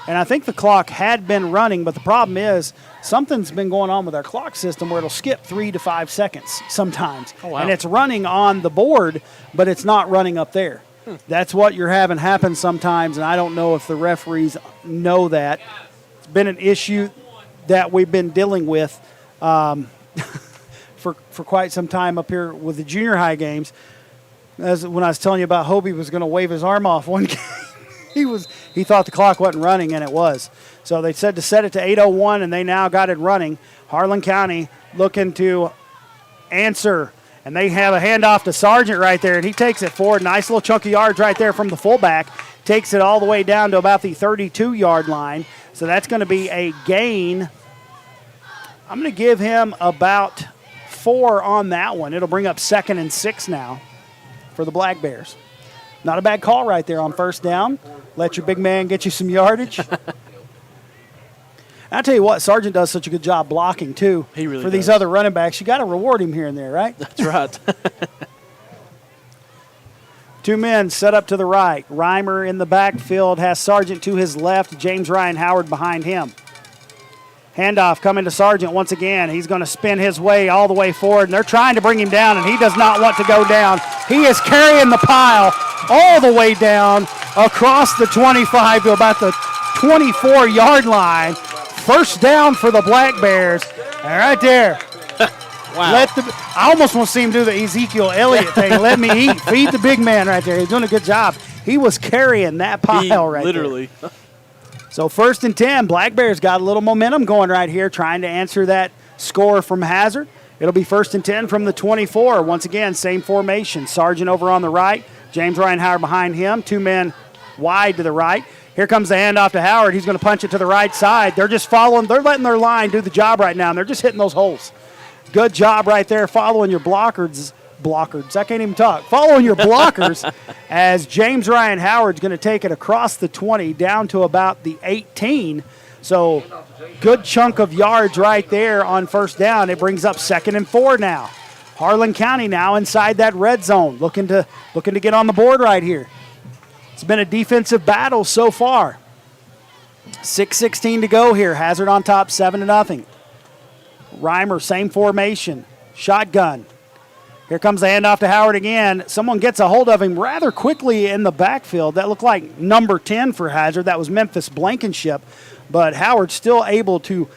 And I think the clock had been running, but the problem is something's been going on with our clock system where it'll skip 3 to 5 seconds sometimes. Oh, wow. And it's running on the board, but it's not running up there. That's what you're having happen sometimes, and I don't know if the referees know that. It's been an issue that we've been dealing with for quite some time up here with the junior high games. As when I was telling you about Hobie was going to wave his arm off one game. He thought the clock wasn't running, and it was. So they said to set it to 8:01, and they now got it running. Harlan County looking to answer, and they have a handoff to Sargent right there, and he takes it forward. Nice little chunk of yards right there from the fullback. Takes it all the way down to about the 32-yard line. So that's going to be a gain. I'm going to give him about 4 on that one. It'll bring up 2nd and 6 now for the Black Bears. Not a bad call right there on 1st down. Let your big man get you some yardage. I'll tell you what, Sargent does such a good job blocking, too. He really For does. these other running backs, you got to reward him here and there, right? That's right. 2 men set up to the right. Reimer in the backfield has Sargent to his left. James Ryan Howard behind him. Handoff coming to Sargent once again. He's going to spin his way all the way forward, and they're trying to bring him down, and he does not want to go down. He is carrying the pile all the way down across the 25 to about the 24-yard line. 1st down for the Black Bears. And right there. Wow. I almost want to see him do the Ezekiel Elliott thing. Let me eat. Feed the big man right there. He's doing a good job. He was carrying that pile right literally. there. So 1st and 10, Black Bears got a little momentum going right here, trying to answer that score from Hazard. It'll be 1st and 10 from the 24. Once again, same formation. Sargent over on the right. James Ryan Howard behind him. 2 men wide to the right. Here comes the handoff to Howard. He's going to punch it to the right side. They're just following. They're letting their line do the job right now, and they're just hitting those holes. Good job right there following your blockers. I can't even talk. Following your blockers as James Ryan Howard's going to take it across the 20 down to about the 18. So good chunk of yards right there on 1st down. It brings up 2nd and 4 now. Harlan County now inside that red zone, looking to get on the board right here. It's been a defensive battle so far. 6:16 to go here. Hazard on top, 7-0. Reimer, same formation. Shotgun. Here comes the handoff to Howard again. Someone gets a hold of him rather quickly in the backfield. That looked like number 10 for Hazard. That was Memphis Blankenship. But Howard's still able to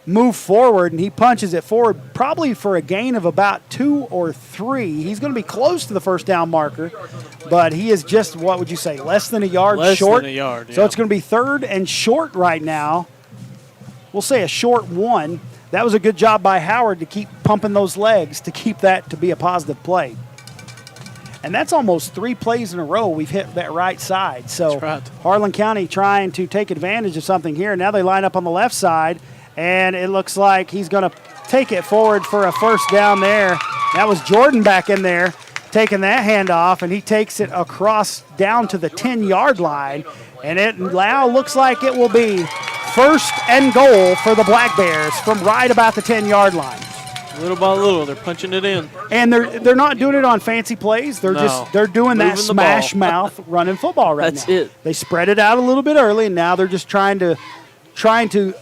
move forward, and he punches it forward probably for a gain of about 2 or 3. He's going to be close to the 1st down marker, but he is just, what would you say, less than a yard short? Less than a yard, yeah. So it's going to be 3rd and short right now. We'll say a short 1. That was a good job by Howard to keep pumping those legs, to keep that to be a positive play. And that's almost 3 plays in a row we've hit that right side. So That's right. Harlan County trying to take advantage of something here. Now they line up on the left side, and it looks like he's going to take it forward for a 1st down there. That was Jordan back in there taking that handoff, and he takes it across down to the 10-yard line. And it now looks like it will be 1st and goal for the Black Bears from right about the 10-yard line. Little by little, they're punching it in. And they're not doing it on fancy plays. They're they're doing that Moving the smash ball. mouth running football right That's now. it. They spread it out a little bit early, and now they're just trying to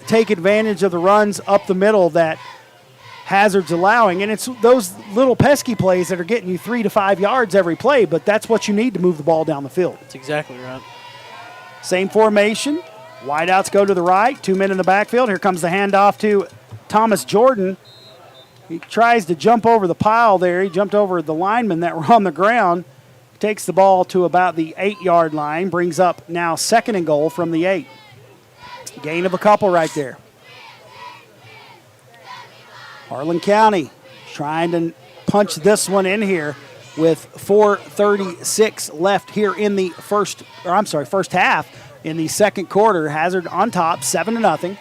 take advantage of the runs up the middle that Hazard's allowing. And it's those little pesky plays that are getting you 3 to 5 yards every play, but that's what you need to move the ball down the field. That's exactly right. Same formation. Wideouts go to the right. 2 men in the backfield. Here comes the handoff to Thomas Jordan. He tries to jump over the pile there. He jumped over the linemen that were on the ground. Takes the ball to about the 8-yard line. Brings up now 2nd and goal from the 8. Gain of a couple right there. Harlan County trying to punch this one in here with 4:36 left here in the first half. In the second quarter, Hazard on top, 7-0.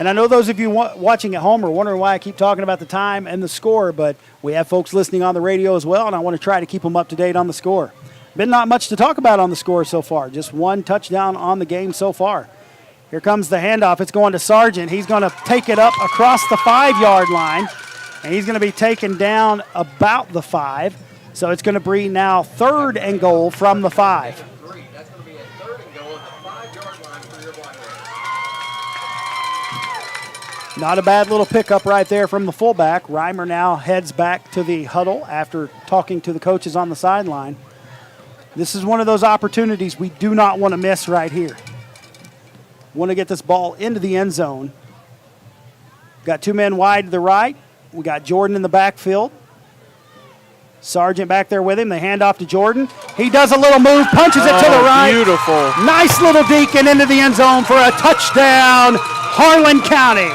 And I know those of you watching at home are wondering why I keep talking about the time and the score, but we have folks listening on the radio as well, and I want to try to keep them up to date on the score. Been not much to talk about on the score so far. Just one touchdown on the game so far. Here comes the handoff. It's going to Sargent. He's going to take it up across the 5-yard line, and he's going to be taken down about the 5. So it's going to be now 3rd and goal from the 5. That's going to be a 3rd and goal at the 5-yard line for your Black Bears. Not a bad little pickup right there from the fullback. Reimer now heads back to the huddle after talking to the coaches on the sideline. This is one of those opportunities we do not want to miss right here. Want to get this ball into the end zone. Got 2 men wide to the right. We got Jordan in the backfield. Sargent back there with him. They hand off to Jordan. He does a little move, punches it to the right. Beautiful. Nice little deacon into the end zone for a touchdown, Harlan County.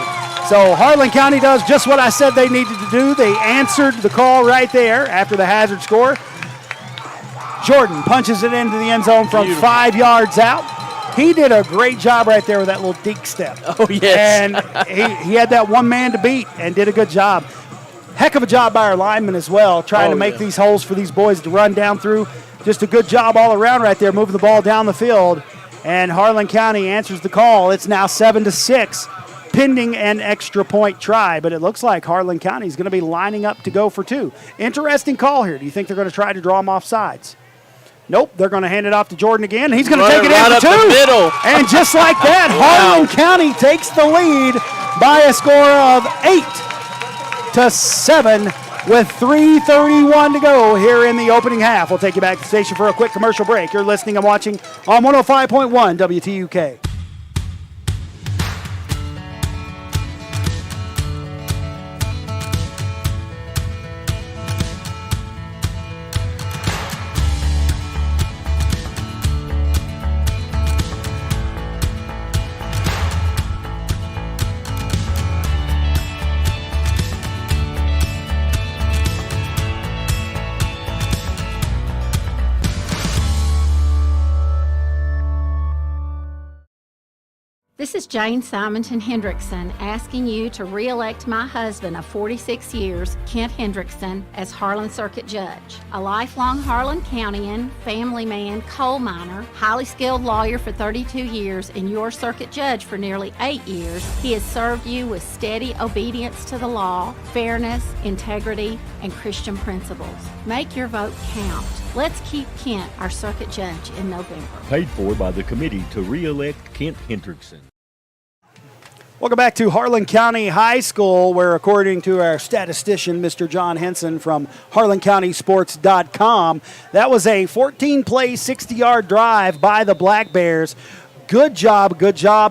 So Harlan County does just what I said they needed to do. They answered the call right there after the hazard score. Jordan punches it into the end zone from 5 yards out. He did a great job right there with that little deke step. Oh, yes. And he had that one man to beat and did a good job. Heck of a job by our linemen as well, trying to make these holes for these boys to run down through. Just a good job all around right there, moving the ball down the field. And Harlan County answers the call. It's now 7-6, pending an extra point try. But it looks like Harlan County is going to be lining up to go for 2. Interesting call here. Do you think they're going to try to draw them off sides? Nope, they're going to hand it off to Jordan again. He's going to take it in for 2. The middle. And just like that, Harlan County takes the lead by a score of 8-7 with 3:31 to go here in the opening half. We'll take you back to the station for a quick commercial break. You're listening and watching on 105.1 WTUK. This is Jane Simonton Hendrickson asking you to re-elect my husband of 46 years, Kent Hendrickson, as Harlan Circuit Judge. A lifelong Harlan Countyan, family man, coal miner, highly skilled lawyer for 32 years, and your circuit judge for nearly 8 years, he has served you with steady obedience to the law, fairness, integrity, and Christian principles. Make your vote count. Let's keep Kent our circuit judge in November. Paid for by the committee to re-elect Kent Hendrickson. Welcome back to Harlan County High School, where according to our statistician, Mr. John Henson from HarlanCountySports.com, that was a 14-play, 60-yard drive by the Black Bears. Good job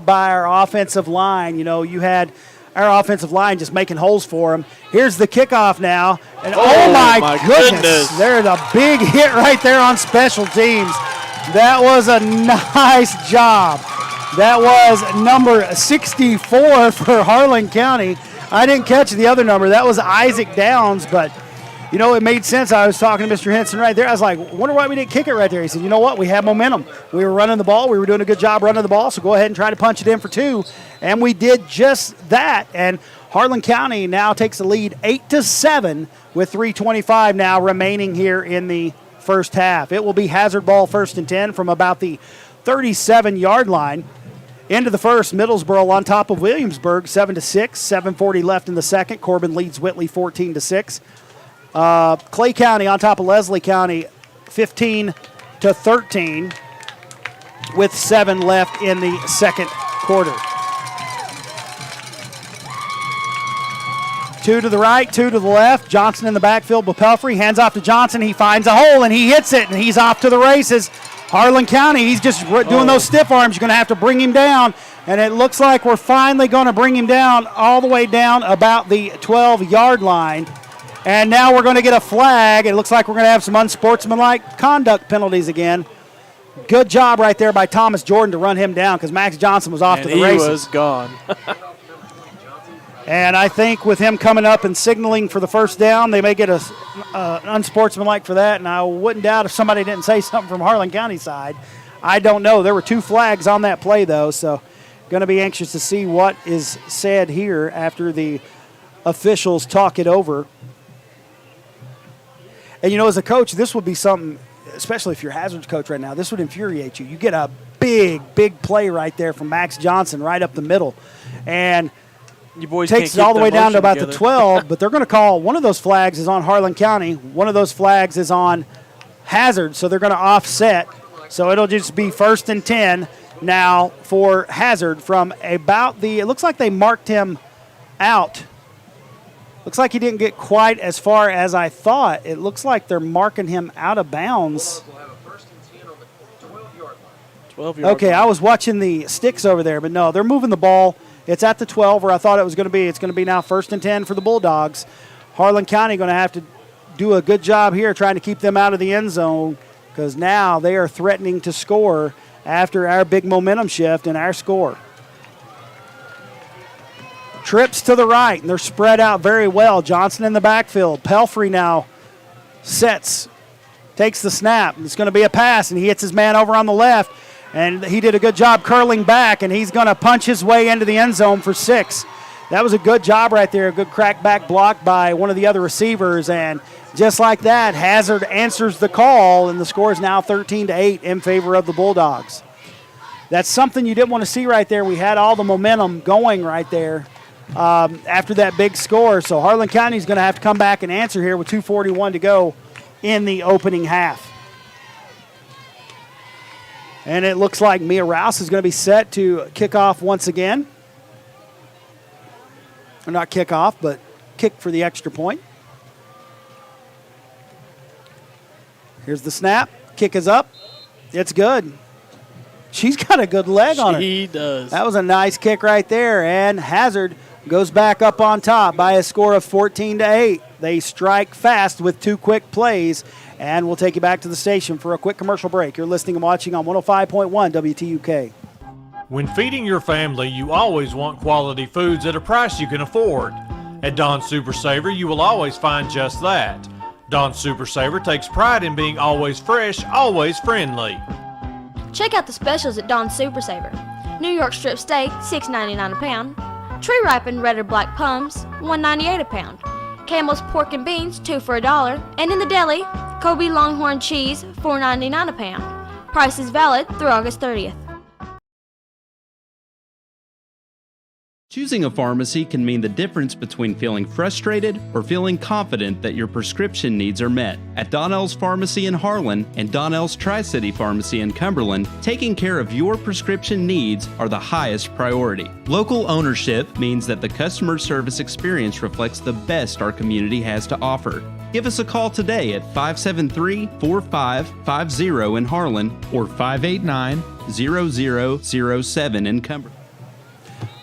by our offensive line. You know, you had our offensive line just making holes for them. Here's the kickoff now. And oh my goodness. There's a big hit right there on special teams. That was a nice job. That was number 64 for Harlan County. I didn't catch the other number. That was Isaac Downs, but, you know, it made sense. I was talking to Mr. Henson right there. I was like, wonder why we didn't kick it right there. He said, you know what? We had momentum. We were running the ball. We were doing a good job running the ball, so go ahead and try to punch it in for 2. And we did just that. And Harlan County now takes the lead 8-7 with 3:25 now remaining here in the first half. It will be hazard ball 1st and 10 from about the 37-yard line. Into the first, Middlesboro on top of Williamsburg, 7-6, 7:40 left in the second. Corbin leads Whitley 14-6. Clay County on top of Leslie County, 15-13, with 7 left in the second quarter. 2 to the right, 2 to the left. Johnson in the backfield with Pelfrey. Hands off to Johnson. He finds a hole, and he hits it, and he's off to the races. Harlan County, he's just doing those stiff arms. You're going to have to bring him down, and it looks like we're finally going to bring him down all the way down about the 12-yard line. And now we're going to get a flag. It looks like we're going to have some unsportsmanlike conduct penalties again. Good job right there by Thomas Jordan to run him down because Max Johnson was off to the races. He was gone. And I think with him coming up and signaling for the first down, they may get a unsportsmanlike for that. And I wouldn't doubt if somebody didn't say something from Harlan County side. I don't know. There were 2 flags on that play, though. So Going to be anxious to see what is said here after the officials talk it over. And, as a coach, this would be something, especially if you're Hazard's coach right now, this would infuriate you. You get a big play right there from Max Johnson right up the middle. And you boys takes it all the way down to about the 12, but they're going to call one of those flags is on Harlan County. One of those flags is on Hazard, so they're going to offset. So it'll just be 1st and 10 now for Hazard from about it looks like they marked him out. Looks like he didn't get quite as far as I thought. It looks like they're marking him out of bounds. 12 yard Okay, line. I was watching the sticks over there, but no, they're moving the ball. It's at the 12 where I thought it was going to be. It's going to be now 1st and 10 for the Bulldogs. Harlan County going to have to do a good job here trying to keep them out of the end zone because now they are threatening to score after our big momentum shift and our score. Trips to the right, and they're spread out very well. Johnson in the backfield. Pelfrey now sets, takes the snap. It's going to be a pass, and he hits his man over on the left. And he did a good job curling back, and he's going to punch his way into the end zone for 6. That was a good job right there, a good crack back block by one of the other receivers. And just like that, Hazard answers the call, and the score is now 13-8 in favor of the Bulldogs. That's something you didn't want to see right there. We had all the momentum going right there after that big score. So Harlan County is going to have to come back and answer here with 2:41 to go in the opening half. And it looks like Mia Rouse is going to be set to kick off once again. Or not kick off, but kick for the extra point. Here's the snap. Kick is up. It's good. She's got a good leg on her. She does. That was a nice kick right there. And Hazard goes back up on top by a score of 14-8. They strike fast with 2 quick plays. And we'll take you back to the station for a quick commercial break. You're listening and watching on 105.1 WTUK. When feeding your family, you always want quality foods at a price you can afford. At Don Super Saver, you will always find just that. Don Super Saver takes pride in being always fresh, always friendly. Check out the specials at Don Super Saver. New York strip steak, $6.99 a pound. Tree ripened red or black plums, $1.98 a pound. Campbell's pork and beans, 2 for $1. And in the deli, Kobe Longhorn cheese, $4.99 a pound. Price is valid through August 30th. Choosing a pharmacy can mean the difference between feeling frustrated or feeling confident that your prescription needs are met. At Donnell's Pharmacy in Harlan and Donnell's Tri-City Pharmacy in Cumberland, taking care of your prescription needs are the highest priority. Local ownership means that the customer service experience reflects the best our community has to offer. Give us a call today at 573-4550 in Harlan or 589-0007 in Cumberland.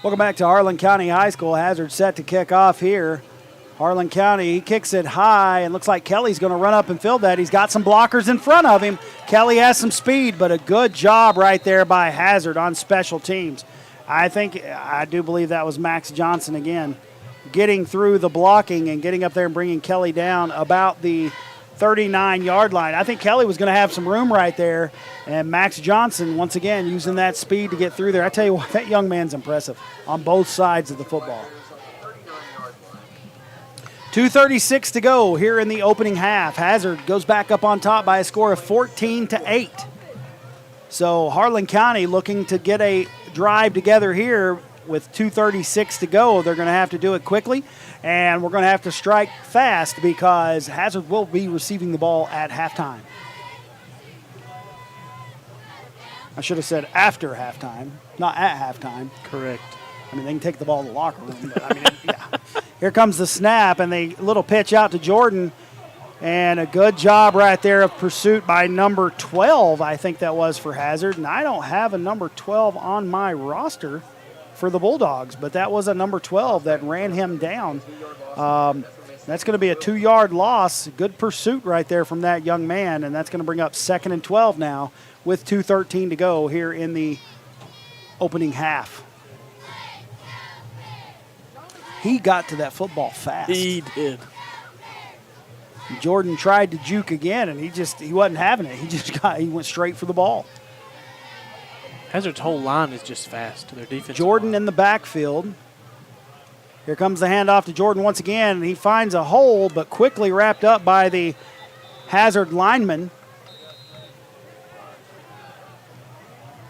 Welcome back to Harlan County High School. Hazard set to kick off here. Harlan County, he kicks it high, and looks like Kelly's going to run up and field that. He's got some blockers in front of him. Kelly has some speed, but a good job right there by Hazard on special teams. I do believe that was Max Johnson again, getting through the blocking and getting up there and bringing Kelly down about the 39-yard line. I think Kelly was going to have some room right there, and Max Johnson, once again, using that speed to get through there. I tell you what, that young man's impressive on both sides of the football. 2:36 to go here in the opening half. Hazard goes back up on top by a score of 14-8. So Harlan County looking to get a drive together here with 2:36 to go. They're going to have to do it quickly, and we're going to have to strike fast because Hazard will be receiving the ball at halftime. I should have said after halftime, not at halftime. Correct. I mean, they can take the ball in the locker room, but I mean, yeah. Here comes the snap, and the little pitch out to Jordan, and a good job right there of pursuit by number 12, I think that was for Hazard, and I don't have a number 12 on my roster for the Bulldogs, but that was a number 12 that ran him down. That's going to be a 2-yard loss. Good pursuit right there from that young man, and that's going to bring up 2nd and 12 now with 2:13 to go here in the opening half. He got to that football fast. He did. Jordan tried to juke again, and he wasn't having it. He went straight for the ball. Hazard's whole line is just fast. Their defense. Jordan in the backfield. Here comes the handoff to Jordan once again. He finds a hole, but quickly wrapped up by the Hazard lineman.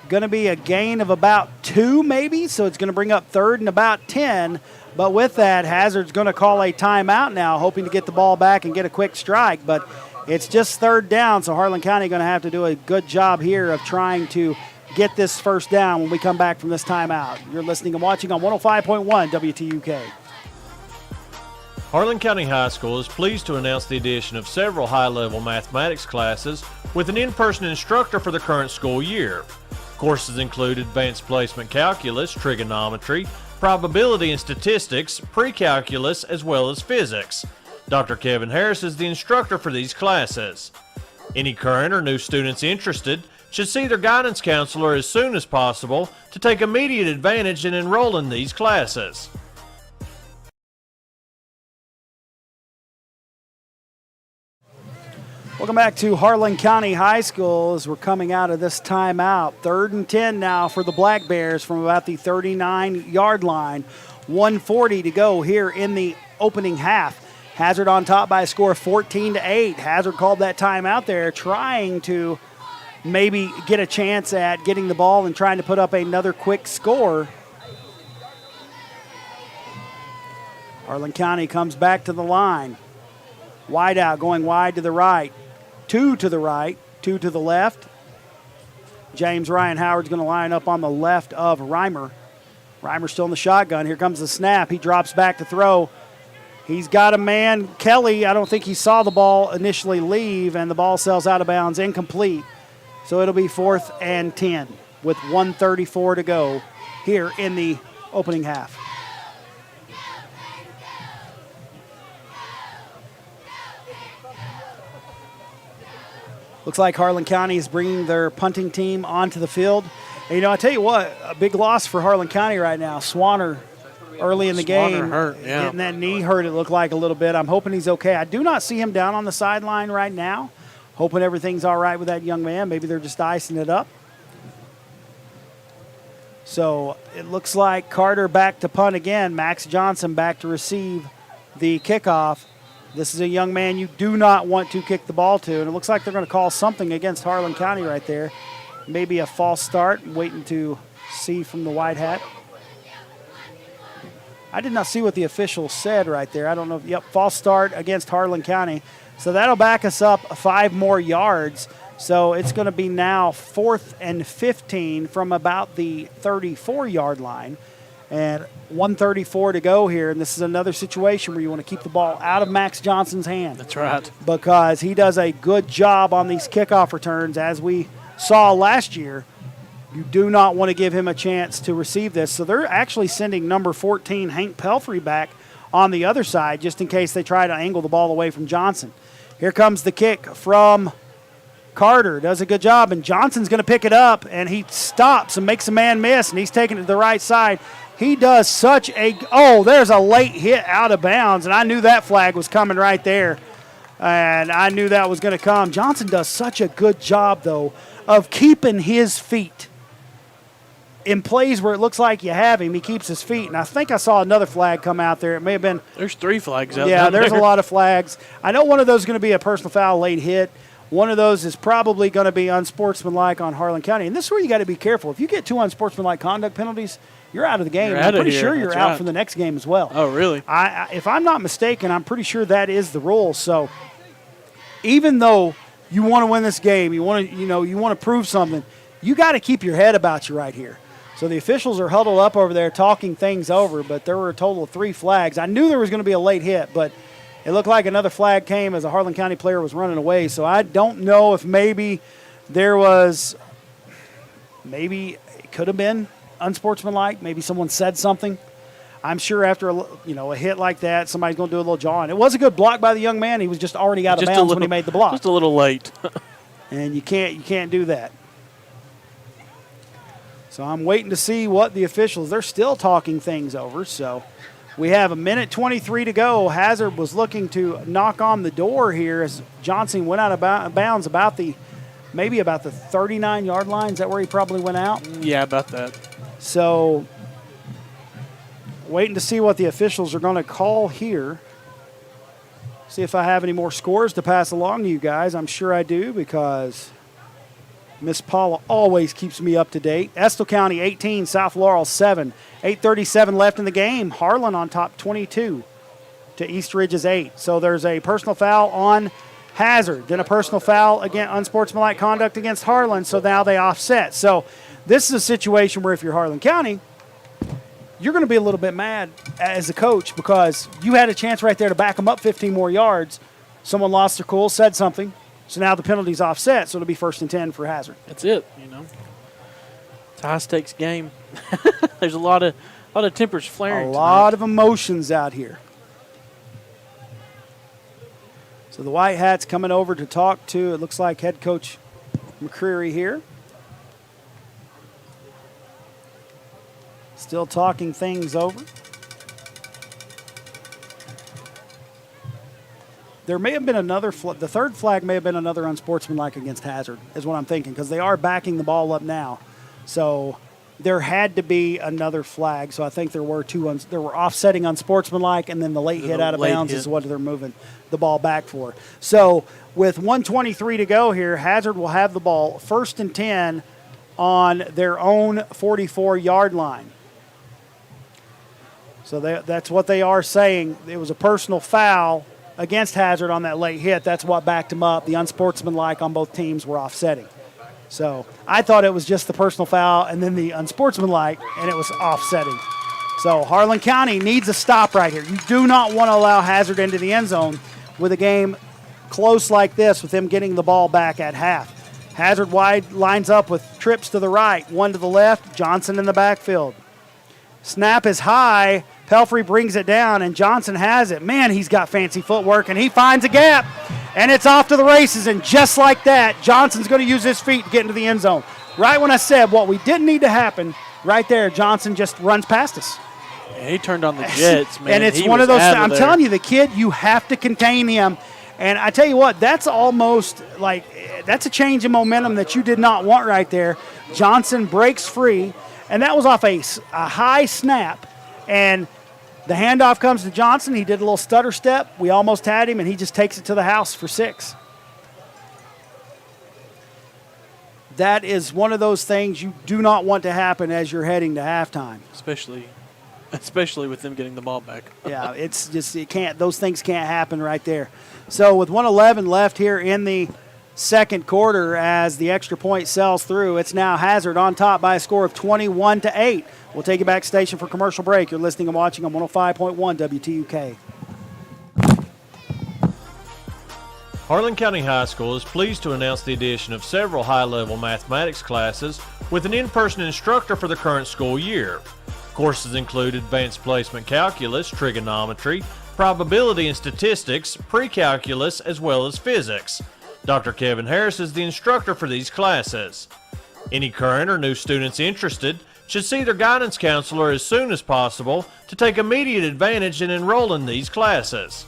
Going to be a gain of about 2 maybe, so it's going to bring up 3rd and about 10. But with that, Hazard's going to call a timeout now, hoping to get the ball back and get a quick strike. But it's just 3rd down, so Harlan County going to have to do a good job here of trying to get this first down when we come back from this timeout. You're listening and watching on 105.1 WTUK. Harlan County High School is pleased to announce the addition of several high-level mathematics classes with an in-person instructor for the current school year. Courses include advanced placement calculus, trigonometry, probability and statistics, pre-calculus, as well as physics. Dr. Kevin Harris is the instructor for these classes. Any current or new students interested should see their guidance counselor as soon as possible to take immediate advantage and enroll in these classes. Welcome back to Harlan County High School as we're coming out of this timeout. 3rd and 10 now for the Black Bears from about the 39-yard line. 1:40 to go here in the opening half. Hazard on top by a score of 14-8. Hazard called that timeout there, trying to maybe get a chance at getting the ball and trying to put up another quick score. Harlan County comes back to the line. Wide out, going wide to the right. 2 to the right, 2 to the left. James Ryan Howard's going to line up on the left of Reimer. Reimer still in the shotgun. Here comes the snap. He drops back to throw. He's got a man, Kelly. I don't think he saw the ball initially leave, and the ball sails out of bounds, incomplete. So it'll be 4th and 10 with 1:34 to go here in the opening half. Looks like Harlan County is bringing their punting team onto the field. And, I tell you what, a big loss for Harlan County right now. Swanner early in the game. Hurt, yeah. Getting that knee hurt, it looked like a little bit. I'm hoping he's okay. I do not see him down on the sideline right now. Hoping everything's all right with that young man. Maybe they're just icing it up. So it looks like Carter back to punt again. Max Johnson back to receive the kickoff. This is a young man you do not want to kick the ball to, and it looks like they're going to call something against Harlan County right there. Maybe a false start. I'm waiting to see from the white hat. I did not see what the official said right there. I don't know. Yep, false start against Harlan County. So that'll back us up 5 more yards. So it's going to be now 4th and 15 from about the 34-yard line. And 1:34 to go here, and this is another situation where you want to keep the ball out of Max Johnson's hand. That's right. Because he does a good job on these kickoff returns, as we saw last year. You do not want to give him a chance to receive this. So they're actually sending number 14, Hank Pelfrey, back on the other side just in case they try to angle the ball away from Johnson. Here comes the kick from Carter. Does a good job, and Johnson's going to pick it up, and he stops and makes a man miss, and he's taking it to the right side. He does such a – there's a late hit out of bounds, and I knew that flag was coming right there, and I knew that was going to come. Johnson does such a good job, though, of keeping his feet. In plays where it looks like you have him, he keeps his feet, and I think I saw another flag come out there. It may have been – There's 3 flags out there. Yeah, there's a lot of flags. I know one of those is going to be a personal foul, late hit. One of those is probably going to be unsportsmanlike on Harlan County, and this is where you got to be careful. If you get 2 unsportsmanlike conduct penalties – you're out of the game. I'm pretty sure you're out for the next game as well. Oh, really? If I'm not mistaken, I'm pretty sure that is the rule. So even though you want to win this game, you want to prove something, you got to keep your head about you right here. So the officials are huddled up over there talking things over, but there were a total of 3 flags. I knew there was going to be a late hit, but it looked like another flag came as a Harlan County player was running away. So I don't know if maybe there was – maybe it could have been – unsportsmanlike. Maybe someone said something. I'm sure after a hit like that, somebody's going to do a little jawing. It was a good block by the young man. He was just already out of bounds when he made the block. Just a little late. And you can't do that. So I'm waiting to see what the officials. They're still talking things over. So we have 1:23 to go. Hazard was looking to knock on the door here as Johnson went out of bounds about the maybe about the 39-yard line. Is that where he probably went out? Yeah, about that. So waiting to see what the officials are going to call here. See if I have any more scores to pass along to you guys. I'm sure I do because Miss Paula always keeps me up to date. Estill County 18, South Laurel 7. 8:37 left in the game. Harlan on top 22 to East Ridge's 8. So there's a personal foul on Hazard, then a personal foul against unsportsmanlike conduct against Harlan, so now they offset. So this is a situation where if you're Harlan County, you're going to be a little bit mad as a coach because you had a chance right there to back them up 15 more yards. Someone lost their cool, said something, so now the penalty's offset, so it'll be 1st and 10 for Hazard. That's it, It's a high-stakes game. There's a lot of tempers flaring. A lot of emotions out here. So the White Hats coming over to talk to, it looks like, head coach McCreary here. Still talking things over. There may have been another, the third flag may have been another unsportsmanlike against Hazard, is what I'm thinking, because they are backing the ball up now. So there had to be another flag. So I think there were there were offsetting unsportsmanlike, and then the late hit out of bounds is what they're moving the ball back for. So with 1:23 to go here, Hazard will have the ball 1st and 10 on their own 44-yard line. So that's what they are saying. It was a personal foul against Hazard on that late hit. That's what backed him up. The unsportsmanlike on both teams were offsetting. So I thought it was just the personal foul and then the unsportsmanlike, and it was offsetting. So Harlan County needs a stop right here. You do not want to allow Hazard into the end zone with a game close like this with them getting the ball back at half. Hazard wide lines up with trips to the right, one to the left, Johnson in the backfield. Snap is high. Pelfrey brings it down, and Johnson has it. Man, he's got fancy footwork, and he finds a gap, and it's off to the races. And just like that, Johnson's going to use his feet to get into the end zone. Right when I said what we didn't need to happen, right there, Johnson just runs past us. Yeah, he turned on the jets, man. And it's one of those, I'm telling you, the kid, you have to contain him. And I tell you what, that's almost like, that's a change in momentum that you did not want right there. Johnson breaks free, and that was off a high snap. And the handoff comes to Johnson. He did a little stutter step. We almost had him, and he just takes it to the house for 6. That is one of those things you do not want to happen as you're heading to halftime. Especially with them getting the ball back. Yeah, it's just, those things can't happen right there. So with 1:11 left here in the second quarter, as the extra point sells through, it's now Hazard on top by a score of 21-8. We'll take you back station for commercial break. You're listening and watching on 105.1 WTUK. Harlan County High School is pleased to announce the addition of several high-level mathematics classes with an in-person instructor for the current school year. Courses include advanced placement calculus, trigonometry, probability and statistics, pre-calculus, as well as physics. Dr. Kevin Harris is the instructor for these classes. Any current or new students interested should see their guidance counselor as soon as possible to take immediate advantage and enroll in these classes.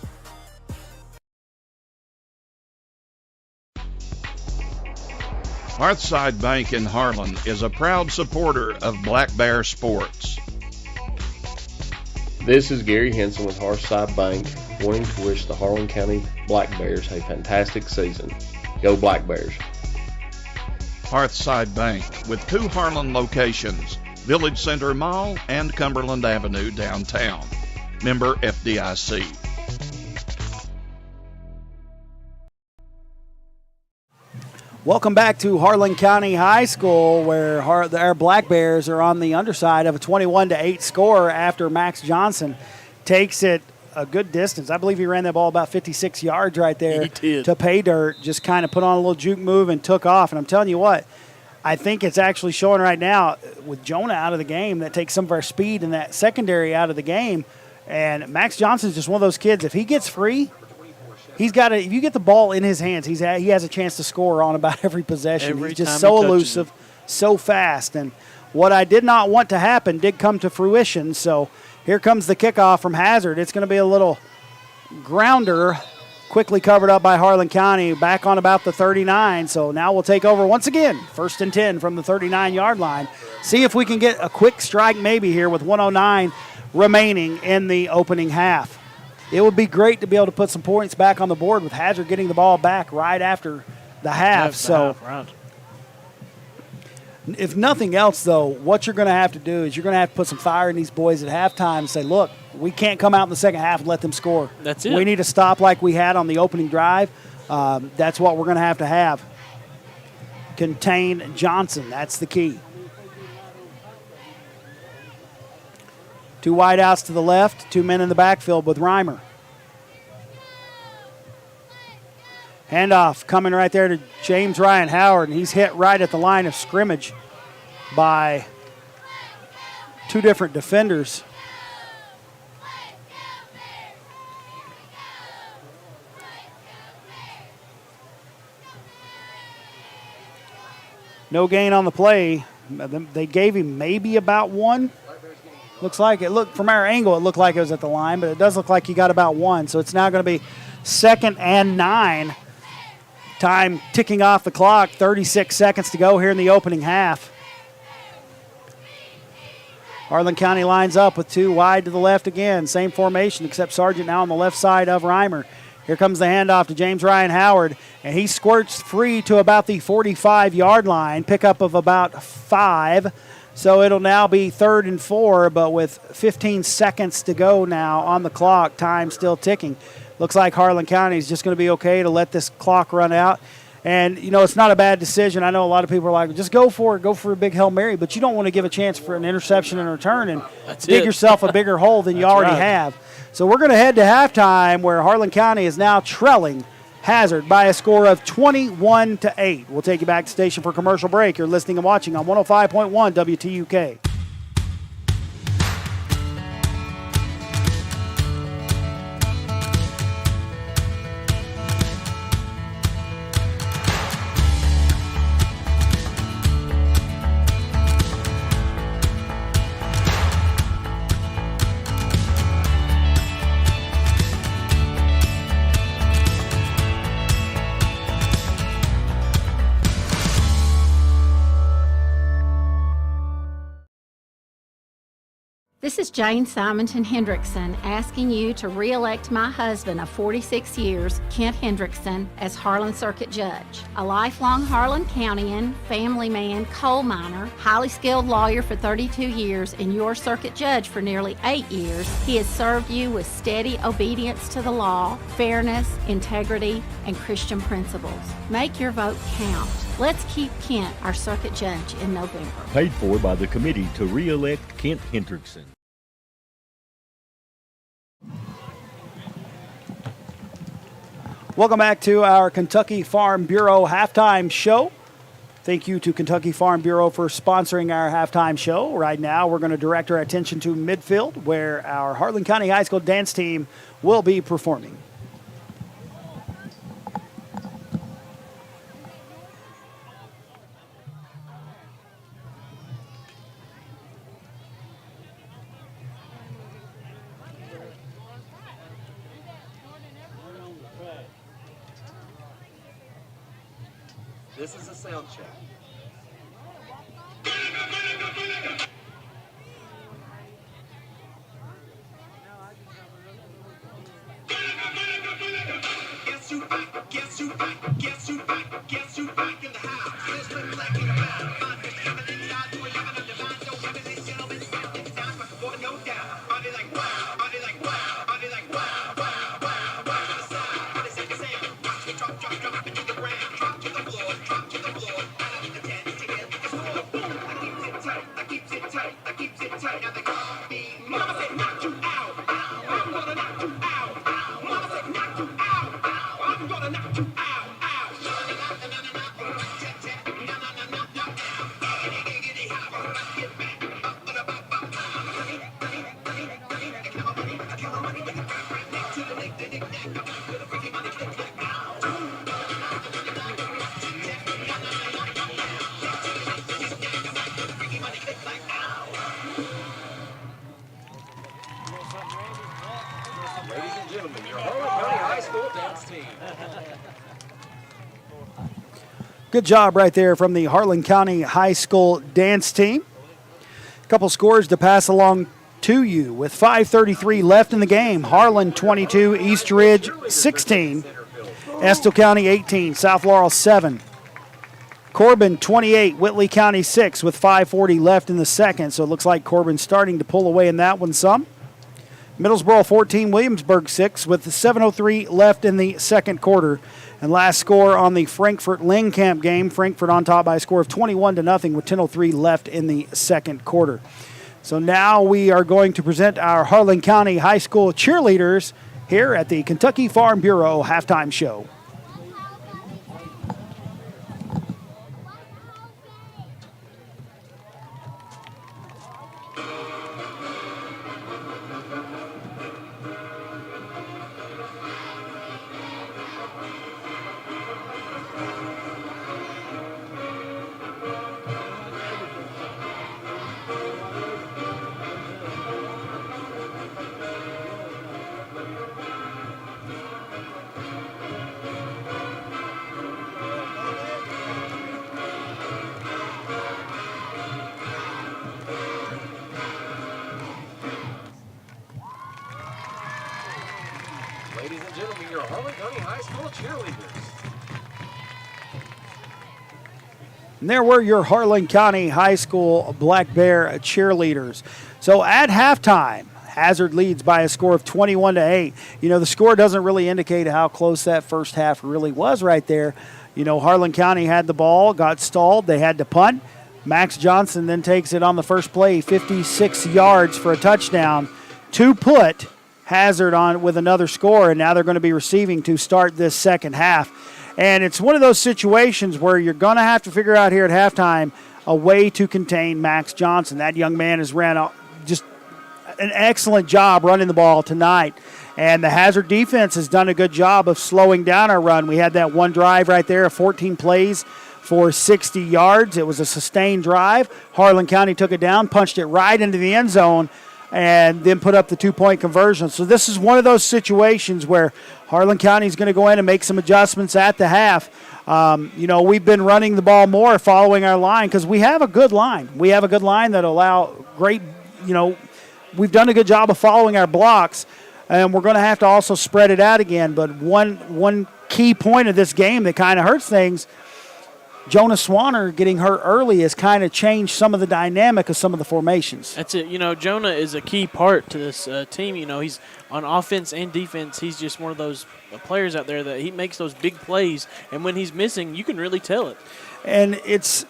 Hearthside Bank in Harlan is a proud supporter of Black Bear sports. This is Gary Henson with Hearthside Bank, wanting to wish the Harlan County Black Bears a fantastic season. Go Black Bears. Hearthside Bank, with 2 Harlan locations, Village Center Mall and Cumberland Avenue downtown. Member FDIC. Welcome back to Harlan County High School, where our Black Bears are on the underside of a 21-8 score after Max Johnson takes it a good distance. I believe he ran that ball about 56 yards right there to pay dirt, just kind of put on a little juke move and took off. And I'm telling you what, I think it's actually showing right now with Jonah out of the game that takes some of our speed and that secondary out of the game. And Max Johnson's just one of those kids, if he gets free, he's got if you get the ball in his hands, he has a chance to score on about every possession. He's just so elusive, so fast. And what I did not want to happen did come to fruition. So here comes the kickoff from Hazard. It's going to be a little grounder, quickly covered up by Harlan County, back on about the 39. So now we'll take over once again, 1st and 10 from the 39-yard line. See if we can get a quick strike maybe here with 1:09 remaining in the opening half. It would be great to be able to put some points back on the board with Hazard getting the ball back right after the half. Right. If nothing else, though, what you're going to have to do is you're going to have to put some fire in these boys at halftime and say, look, we can't come out in the second half and let them score. That's it. We need to stop like we had on the opening drive. That's what we're going to have. Contain Johnson. That's the key. 2 wideouts to the left, 2 men in the backfield with Reimer. Handoff coming right there to James Ryan Howard, and he's hit right at the line of scrimmage by 2 different defenders. No gain on the play. They gave him maybe about 1. Looks like it. Looked from our angle, it looked like it was at the line, but it does look like he got about 1. So it's now going to be 2nd and 9. Time ticking off the clock, 36 seconds to go here in the opening half. Harlan County lines up with 2 wide to the left again. Same formation, except Sargent now on the left side of Reimer. Here comes the handoff to James Ryan Howard, and he squirts free to about the 45-yard line, pickup of about 5. So it'll now be 3rd and 4, but with 15 seconds to go now on the clock, time still ticking. Looks like Harlan County is just going to be okay to let this clock run out. And, you know, it's not a bad decision. I know a lot of people are like, just go for it, go for a big Hail Mary, but you don't want to give a chance for an interception and return and dig yourself a bigger hole than you already have. So we're going to head to halftime where Harlan County is now trailing Hazard by a score of 21-8. We'll take you back to station for commercial break. You're listening and watching on 105.1 WTUK. This is Jane Simonton Hendrickson asking you to re-elect my husband of 46 years, Kent Hendrickson, as Harlan Circuit Judge. A lifelong Harlan Countyan, family man, coal miner, highly skilled lawyer for 32 years, and your circuit judge for nearly 8 years, he has served you with steady obedience to the law, fairness, integrity, and Christian principles. Make your vote count. Let's keep Kent our circuit judge in November. Paid for by the committee to re-elect Kent Hendrickson. Welcome back to our Kentucky Farm Bureau halftime show. Thank you to Kentucky Farm Bureau for sponsoring our halftime show. Right now, we're going to direct our attention to midfield, where our Harlan County High School dance team will be performing. This is a sound check. Guess who back? Guess who back? Guess who back? Guess who back in the house? Let's play black in the mouth. 5, 6, 7, 8, 9, 2, 11 on the line. So women, ladies, gentlemen, it's time for boy, no doubt. Body like wow, body like wow, body like wow, wow, wow, wow. To the side, body second sound. Watch me drop, drop, drop into the ground. Drop to the floor, drop to the floor. Out of the dance to get the score. Boom, I keeps it tight, I keeps it tight, I keeps it tight. Now they call me Mama said knock you out. I'm gonna knock you out. Mama said knock you out. I'm gonna knock you out. Ladies and gentlemen, your Harlan County High School dance team. Good job right there from the Harlan County High School dance team. A couple scores to pass along to you. With 5:33 left in the game, Harlan 22, East Ridge 16, Estill County 18, South Laurel 7. Corbin 28, Whitley County 6 with 5:40 left in the second, so it looks like Corbin's starting to pull away in that one some. Middlesboro 14, Williamsburg 6 with 7:03 left in the second quarter. And last score on the Frankfort-Lingkamp game, Frankfort on top by a score of 21-0 with 10:03 left in the second quarter. So now we are going to present our Harlan County High School cheerleaders here at the Kentucky Farm Bureau halftime show. Ladies and gentlemen, your Harlan County High School cheerleaders. And there were your Harlan County High School Black Bear cheerleaders. So at halftime, Hazard leads by a score of 21-8. You know, the score doesn't really indicate how close that first half really was right there. You know, Harlan County had the ball, got stalled, they had to punt. Max Johnson then takes it on the first play, 56 yards for a touchdown to put Hazard on with another score, and now they're going to be receiving to start this second half. And it's one of those situations where you're going to have to figure out here at halftime a way to contain Max Johnson. That young man has ran just an excellent job running the ball tonight. And the Hazard defense has done a good job of slowing down our run. We had that one drive right there of 14 plays for 60 yards. It was a sustained drive. Harlan County took it down, punched it right into the end zone, and then put up the 2-point conversion. So this is one of those situations where Harlan County is going to go in and make some adjustments at the half. You know, we've been running the ball more following our line because we have a good line. We have a good line that allow great, you know, we've done a good job of following our blocks, and we're going to have to also spread it out again. But one key point of this game that kind of hurts things, Jonah Swanner getting hurt early has kind of changed some of the dynamic of some of the formations. That's it. You know, Jonah is a key part to this team. You know, he's on offense and defense. He's just one of those players out there that he makes those big plays, and when he's missing, you can really tell it. And it's,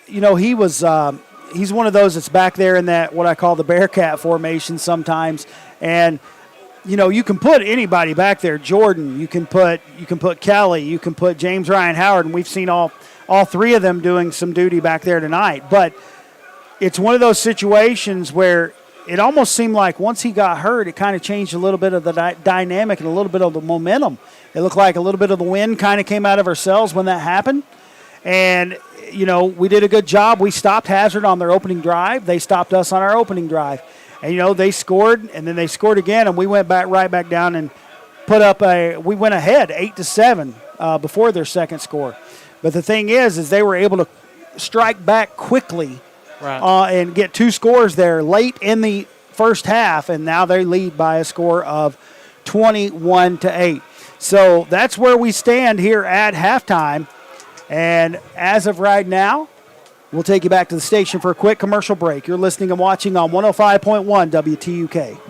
you know, he's one of those that's back there in that what I call the Bearcat formation sometimes, and you know, you can put anybody back there. Jordan, you can put Kelly, you can put James Ryan Howard, and we've seen all three of them doing some duty back there tonight. But it's one of those situations where it almost seemed like once he got hurt, it kind of changed a little bit of the dynamic and a little bit of the momentum. It looked like a little bit of the wind kind of came out of ourselves when that happened. And, you know, we did a good job. We stopped Hazard on their opening drive. They stopped us on our opening drive. And, you know, they scored, and then they scored again, and we went right back down and we went ahead 8-7 before their second score. But the thing is they were able to strike back quickly and get two scores there late in the first half, and now they lead by a score of 21-8. So that's where we stand here at halftime. And as of right now, we'll take you back to the station for a quick commercial break. You're listening and watching on 105.1 WTUK.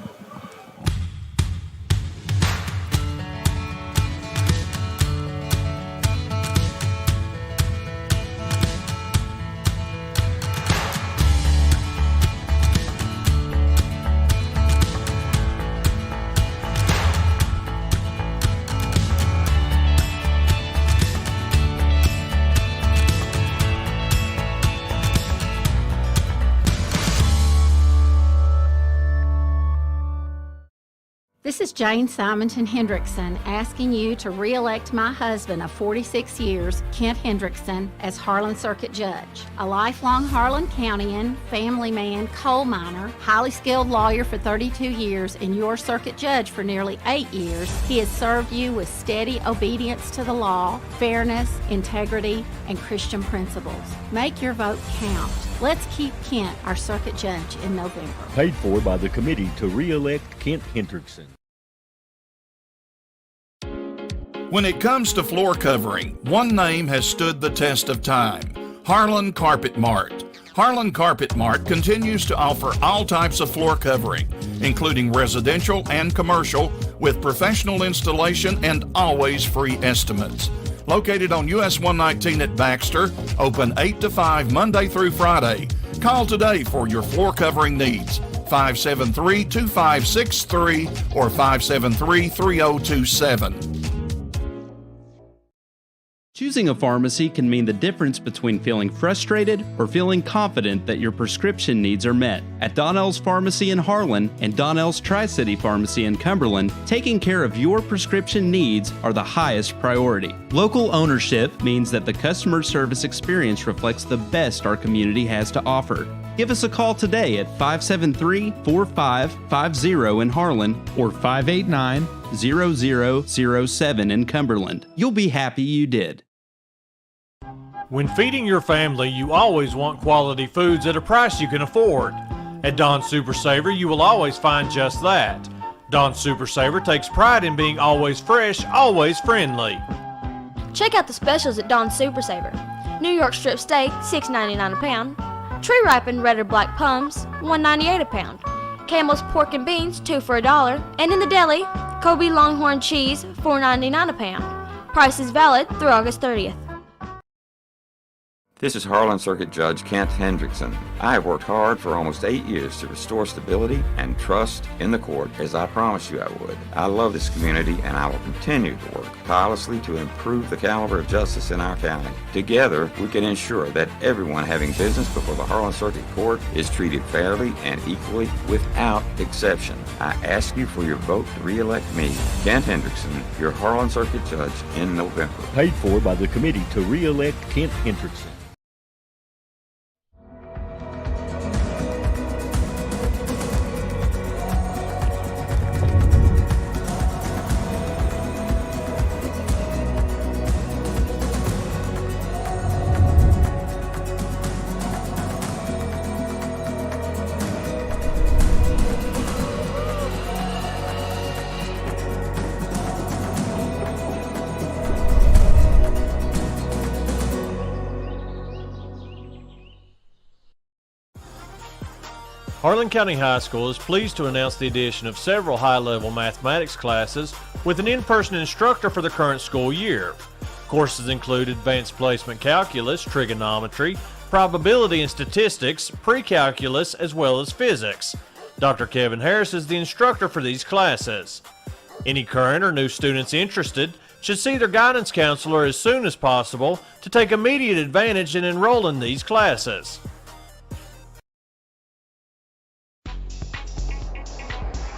This is Jane Simonton Hendrickson asking you to re-elect my husband of 46 years, Kent Hendrickson, as Harlan Circuit Judge. A lifelong Harlan Countyan, family man, coal miner, highly skilled lawyer for 32 years, and your circuit judge for nearly 8 years, he has served you with steady obedience to the law, fairness, integrity, and Christian principles. Make your vote count. Let's keep Kent our circuit judge in November. Paid for by the committee to re-elect Kent Hendrickson. When it comes to floor covering, one name has stood the test of time: Harlan Carpet Mart. Harlan Carpet Mart continues to offer all types of floor covering, including residential and commercial, with professional installation and always free estimates. Located on US 119 at Baxter, open 8 to 5 Monday through Friday. Call today for your floor covering needs. 573-2563 or 573-3027. Choosing a pharmacy can mean the difference between feeling frustrated or feeling confident that your prescription needs are met. At Donnell's Pharmacy in Harlan and Donnell's Tri-City Pharmacy in Cumberland, taking care of your prescription needs are the highest priority. Local ownership means that the customer service experience reflects the best our community has to offer. Give us a call today at 573-4550 in Harlan or 589-0007 in Cumberland. You'll be happy you did. When feeding your family, you always want quality foods at a price you can afford. At Don Super Saver, you will always find just that. Don Super Saver takes pride in being always fresh, always friendly. Check out the specials at Don Super Saver. New York strip steak, $6.99 a pound. Tree ripened red or black plums, $1.98 a pound. Camel's pork and beans, 2 for $1. And in the deli, Kobe Longhorn cheese, $4.99 a pound. Price is valid through August 30th. This is Harlan Circuit Judge Kent Hendrickson. I have worked hard for almost 8 years to restore stability and trust in the court, as I promised you I would. I love this community, and I will continue to work tirelessly to improve the caliber of justice in our county. Together, we can ensure that everyone having business before the Harlan Circuit Court is treated fairly and equally without exception. I ask you for your vote to re-elect me, Kent Hendrickson, your Harlan Circuit Judge, in November. Paid for by the committee to re-elect Kent Hendrickson. Harlan County High School is pleased to announce the addition of several high-level mathematics classes with an in-person instructor for the current school year. Courses include advanced placement calculus, trigonometry, probability and statistics, pre-calculus, as well as physics. Dr. Kevin Harris is the instructor for these classes. Any current or new students interested should see their guidance counselor as soon as possible to take immediate advantage and enroll in these classes.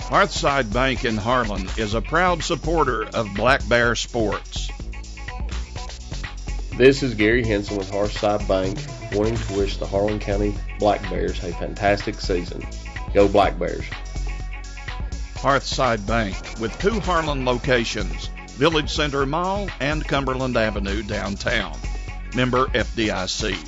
Hearthside Bank in Harlan is a proud supporter of Black Bear sports. This is Gary Henson with Hearthside Bank, wanting to wish the Harlan County Black Bears a fantastic season. Go Black Bears. Hearthside Bank, with 2 Harlan locations, Village Center Mall and Cumberland Avenue downtown. Member FDIC.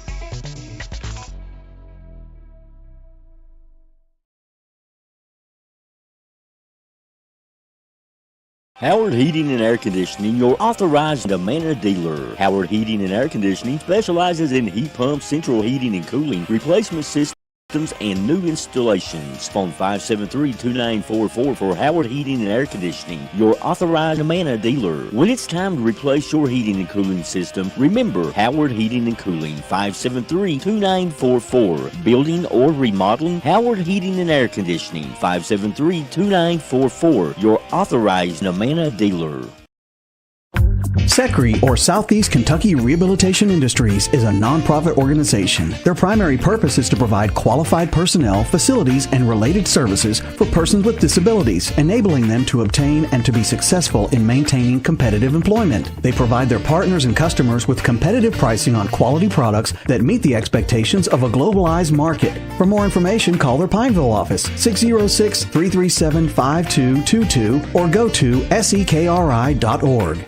Howard Heating and Air Conditioning, your authorized Amana dealer. Howard Heating and Air Conditioning specializes in heat pumps, central heating and cooling, replacement systems, and new installations. Phone 573-2944 for Howard Heating and Air Conditioning, your authorized Amana dealer. When it's time to replace your heating and cooling system, remember Howard Heating and Cooling, 573-2944. Building or remodeling, Howard Heating and Air Conditioning, 573-2944, your authorized Amana dealer. SECRE, or Southeast Kentucky Rehabilitation Industries, is a nonprofit organization. Their primary purpose is to provide qualified personnel, facilities, and related services for persons with disabilities, enabling them to obtain and to be successful in maintaining competitive employment. They provide their partners and customers with competitive pricing on quality products that meet the expectations of a globalized market. For more information, call their Pineville office, 606-337-5222, or go to sekri.org.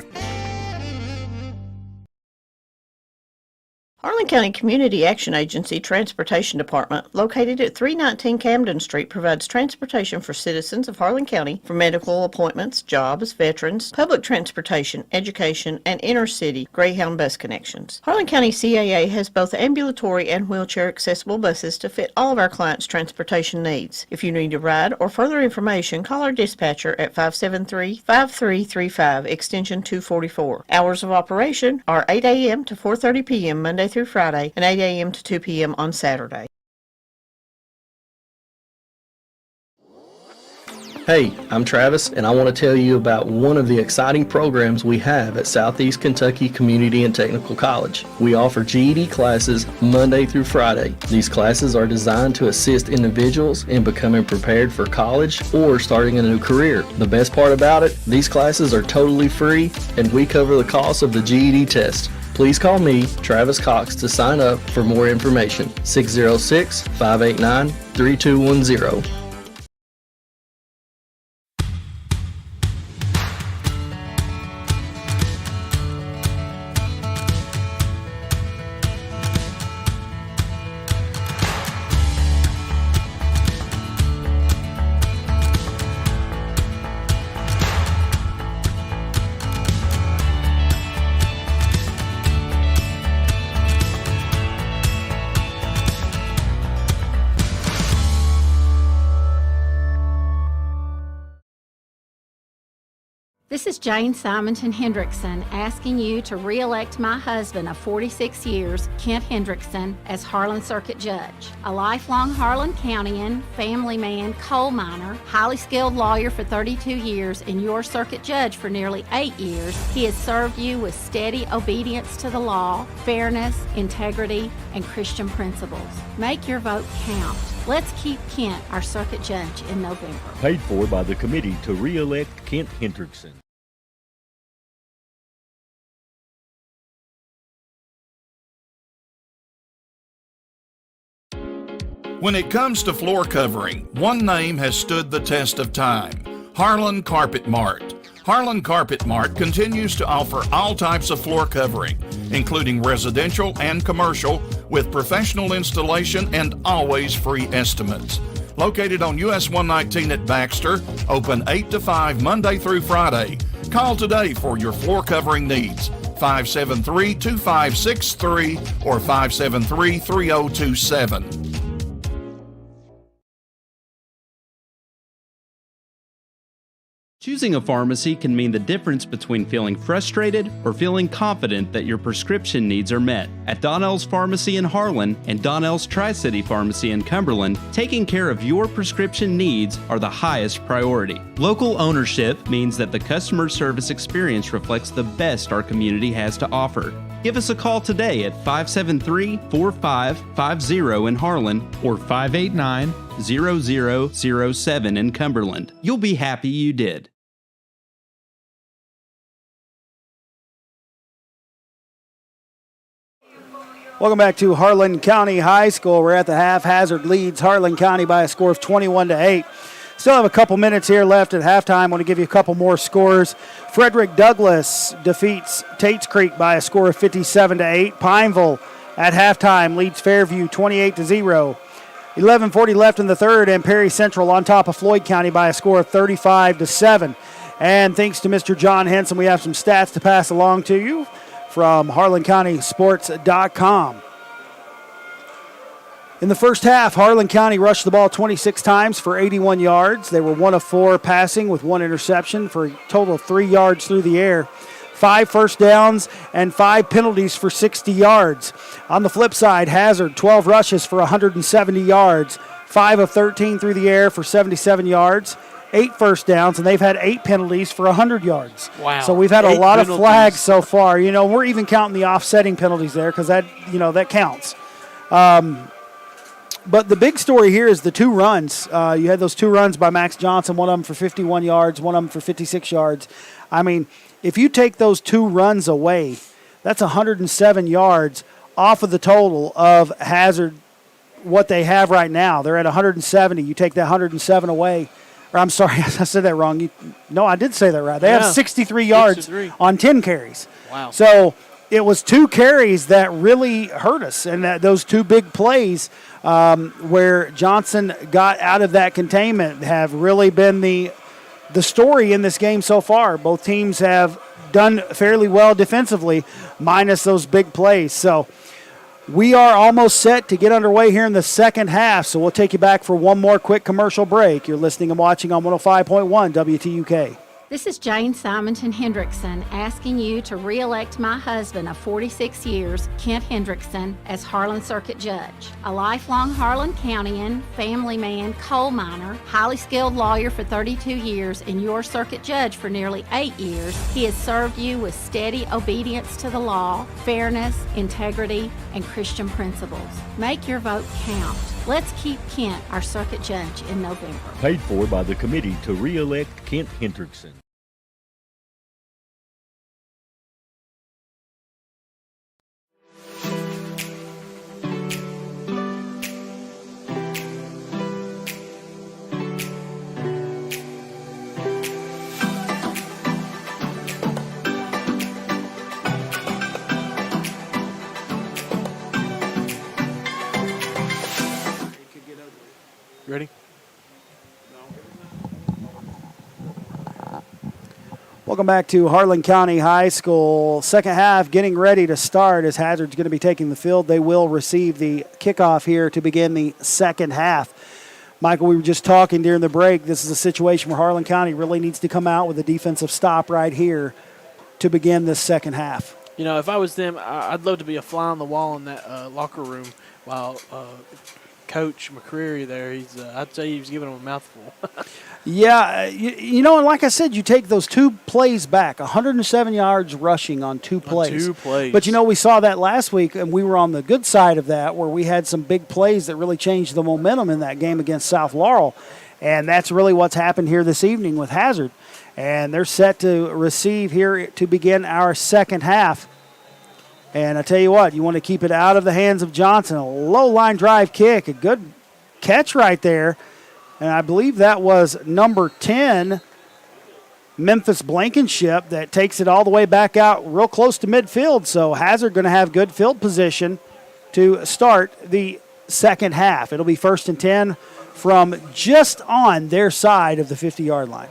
Harlan County Community Action Agency Transportation Department, located at 319 Camden Street, provides transportation for citizens of Harlan County for medical appointments, jobs, veterans, public transportation, education, and inner-city Greyhound bus connections. Harlan County CAA has both ambulatory and wheelchair-accessible buses to fit all of our clients' transportation needs. If you need a ride or further information, call our dispatcher at 573-5335, extension 244. Hours of operation are 8 a.m. to 4:30 p.m. Monday through Friday, and 8 a.m. to 2 p.m. on Saturday. Hey, I'm Travis, and I want to tell you about one of the exciting programs we have at Southeast Kentucky Community and Technical College. We offer GED classes Monday through Friday. These classes are designed to assist individuals in becoming prepared for college or starting a new career. The best part about it, these classes are totally free, and we cover the cost of the GED test. Please call me, Travis Cox, to sign up for more information. 606-589-3210. This is Jane Simonton Hendrickson asking you to re-elect my husband of 46 years, Kent Hendrickson, as Harlan Circuit Judge. A lifelong Harlan Countyan, family man, coal miner, highly skilled lawyer for 32 years, and your circuit judge for nearly 8 years, he has served you with steady obedience to the law, fairness, integrity, and Christian principles. Make your vote count. Let's keep Kent our circuit judge in November. Paid for by the committee to re-elect Kent Hendrickson. When it comes to floor covering, one name has stood the test of time: Harlan Carpet Mart. Harlan Carpet Mart continues to offer all types of floor covering, including residential and commercial, with professional installation and always free estimates. Located on US 119 at Baxter, open 8 to 5 Monday through Friday. Call today for your floor covering needs. 573-2563 or 573-3027. Choosing a pharmacy can mean the difference between feeling frustrated or feeling confident that your prescription needs are met. At Donnell's Pharmacy in Harlan and Donnell's Tri-City Pharmacy in Cumberland, taking care of your prescription needs are the highest priority. Local ownership means that the customer service experience reflects the best our community has to offer. Give us a call today at 573-4550 in Harlan or 589-0007 in Cumberland. You'll be happy you did. Welcome back to Harlan County High School. We're at the half. Hazard leads Harlan County by a score of 21-8. Still have a couple minutes here left at halftime. I want to give you a couple more scores. Frederick Douglass defeats Tates Creek by a score of 57-8. Pineville at halftime leads Fairview 28-0. 11:40 left in the third, and Perry Central on top of Floyd County by a score of 35-7. And thanks to Mr. John Henson, we have some stats to pass along to you from HarlanCountySports.com. In the first half, Harlan County rushed the ball 26 times for 81 yards. They were 1 of 4 passing with 1 interception for a total of 3 yards through the air. 5 first downs and 5 penalties for 60 yards. On the flip side, Hazard, 12 rushes for 170 yards. 5 of 13 through the air for 77 yards. 8 first downs, and they've had 8 penalties for 100 yards. Wow. So we've had a 8 lot of penalties. flags so far. We're even counting the offsetting penalties there because that counts. But the big story here is the 2 runs. You had those 2 runs by Max Johnson, one of them for 51 yards, one of them for 56 yards. I mean, if you take those 2 runs away, that's 107 yards off of the total of Hazard, what they have right now. They're at 170. You take that 107 away. Or I'm sorry, I said that wrong. No, I did say that right. They have 63 yards 63. on 10 carries. Wow. So it was 2 carries that really hurt us, and those 2 big plays where Johnson got out of that containment have really been the story in this game so far. Both teams have done fairly well defensively, minus those big plays. So we are almost set to get underway here in the second half, so we'll take you back for one more quick commercial break. You're listening and watching on 105.1 WTUK. This is Jane Simonton Hendrickson asking you to re-elect my husband of 46 years, Kent Hendrickson, as Harlan Circuit Judge. A lifelong Harlan Countyan, family man, coal miner, highly skilled lawyer for 32 years, and your circuit judge for nearly 8 years, he has served you with steady obedience to the law, fairness, integrity, and Christian principles. Make your vote count. Let's keep Kent our circuit judge in November. Paid for by the committee to re-elect Kent Hendrickson. Ready? Welcome back to Harlan County High School. Second half getting ready to start as Hazard's going to be taking the field. They will receive the kickoff here to begin the second half. Michael, we were just talking during the break. This is a situation where Harlan County really needs to come out with a defensive stop right here to begin this second half. If I was them, I'd love to be a fly on the wall in that locker room while Coach McCreary there, I'd say he was giving them a mouthful. Yeah, and like I said, you take those 2 plays back, 107 yards rushing on 2 plays. 2 plays. But, we saw that last week, and we were on the good side of that where we had some big plays that really changed the momentum in that game against South Laurel. And that's really what's happened here this evening with Hazard. And they're set to receive here to begin our second half. And I tell you what, you want to keep it out of the hands of Johnson. A low line drive kick, a good catch right there. And I believe that was number 10, Memphis Blankenship, that takes it all the way back out real close to midfield. So Hazard going to have good field position to start the second half. It'll be 1st and 10 from just on their side of the 50-yard line.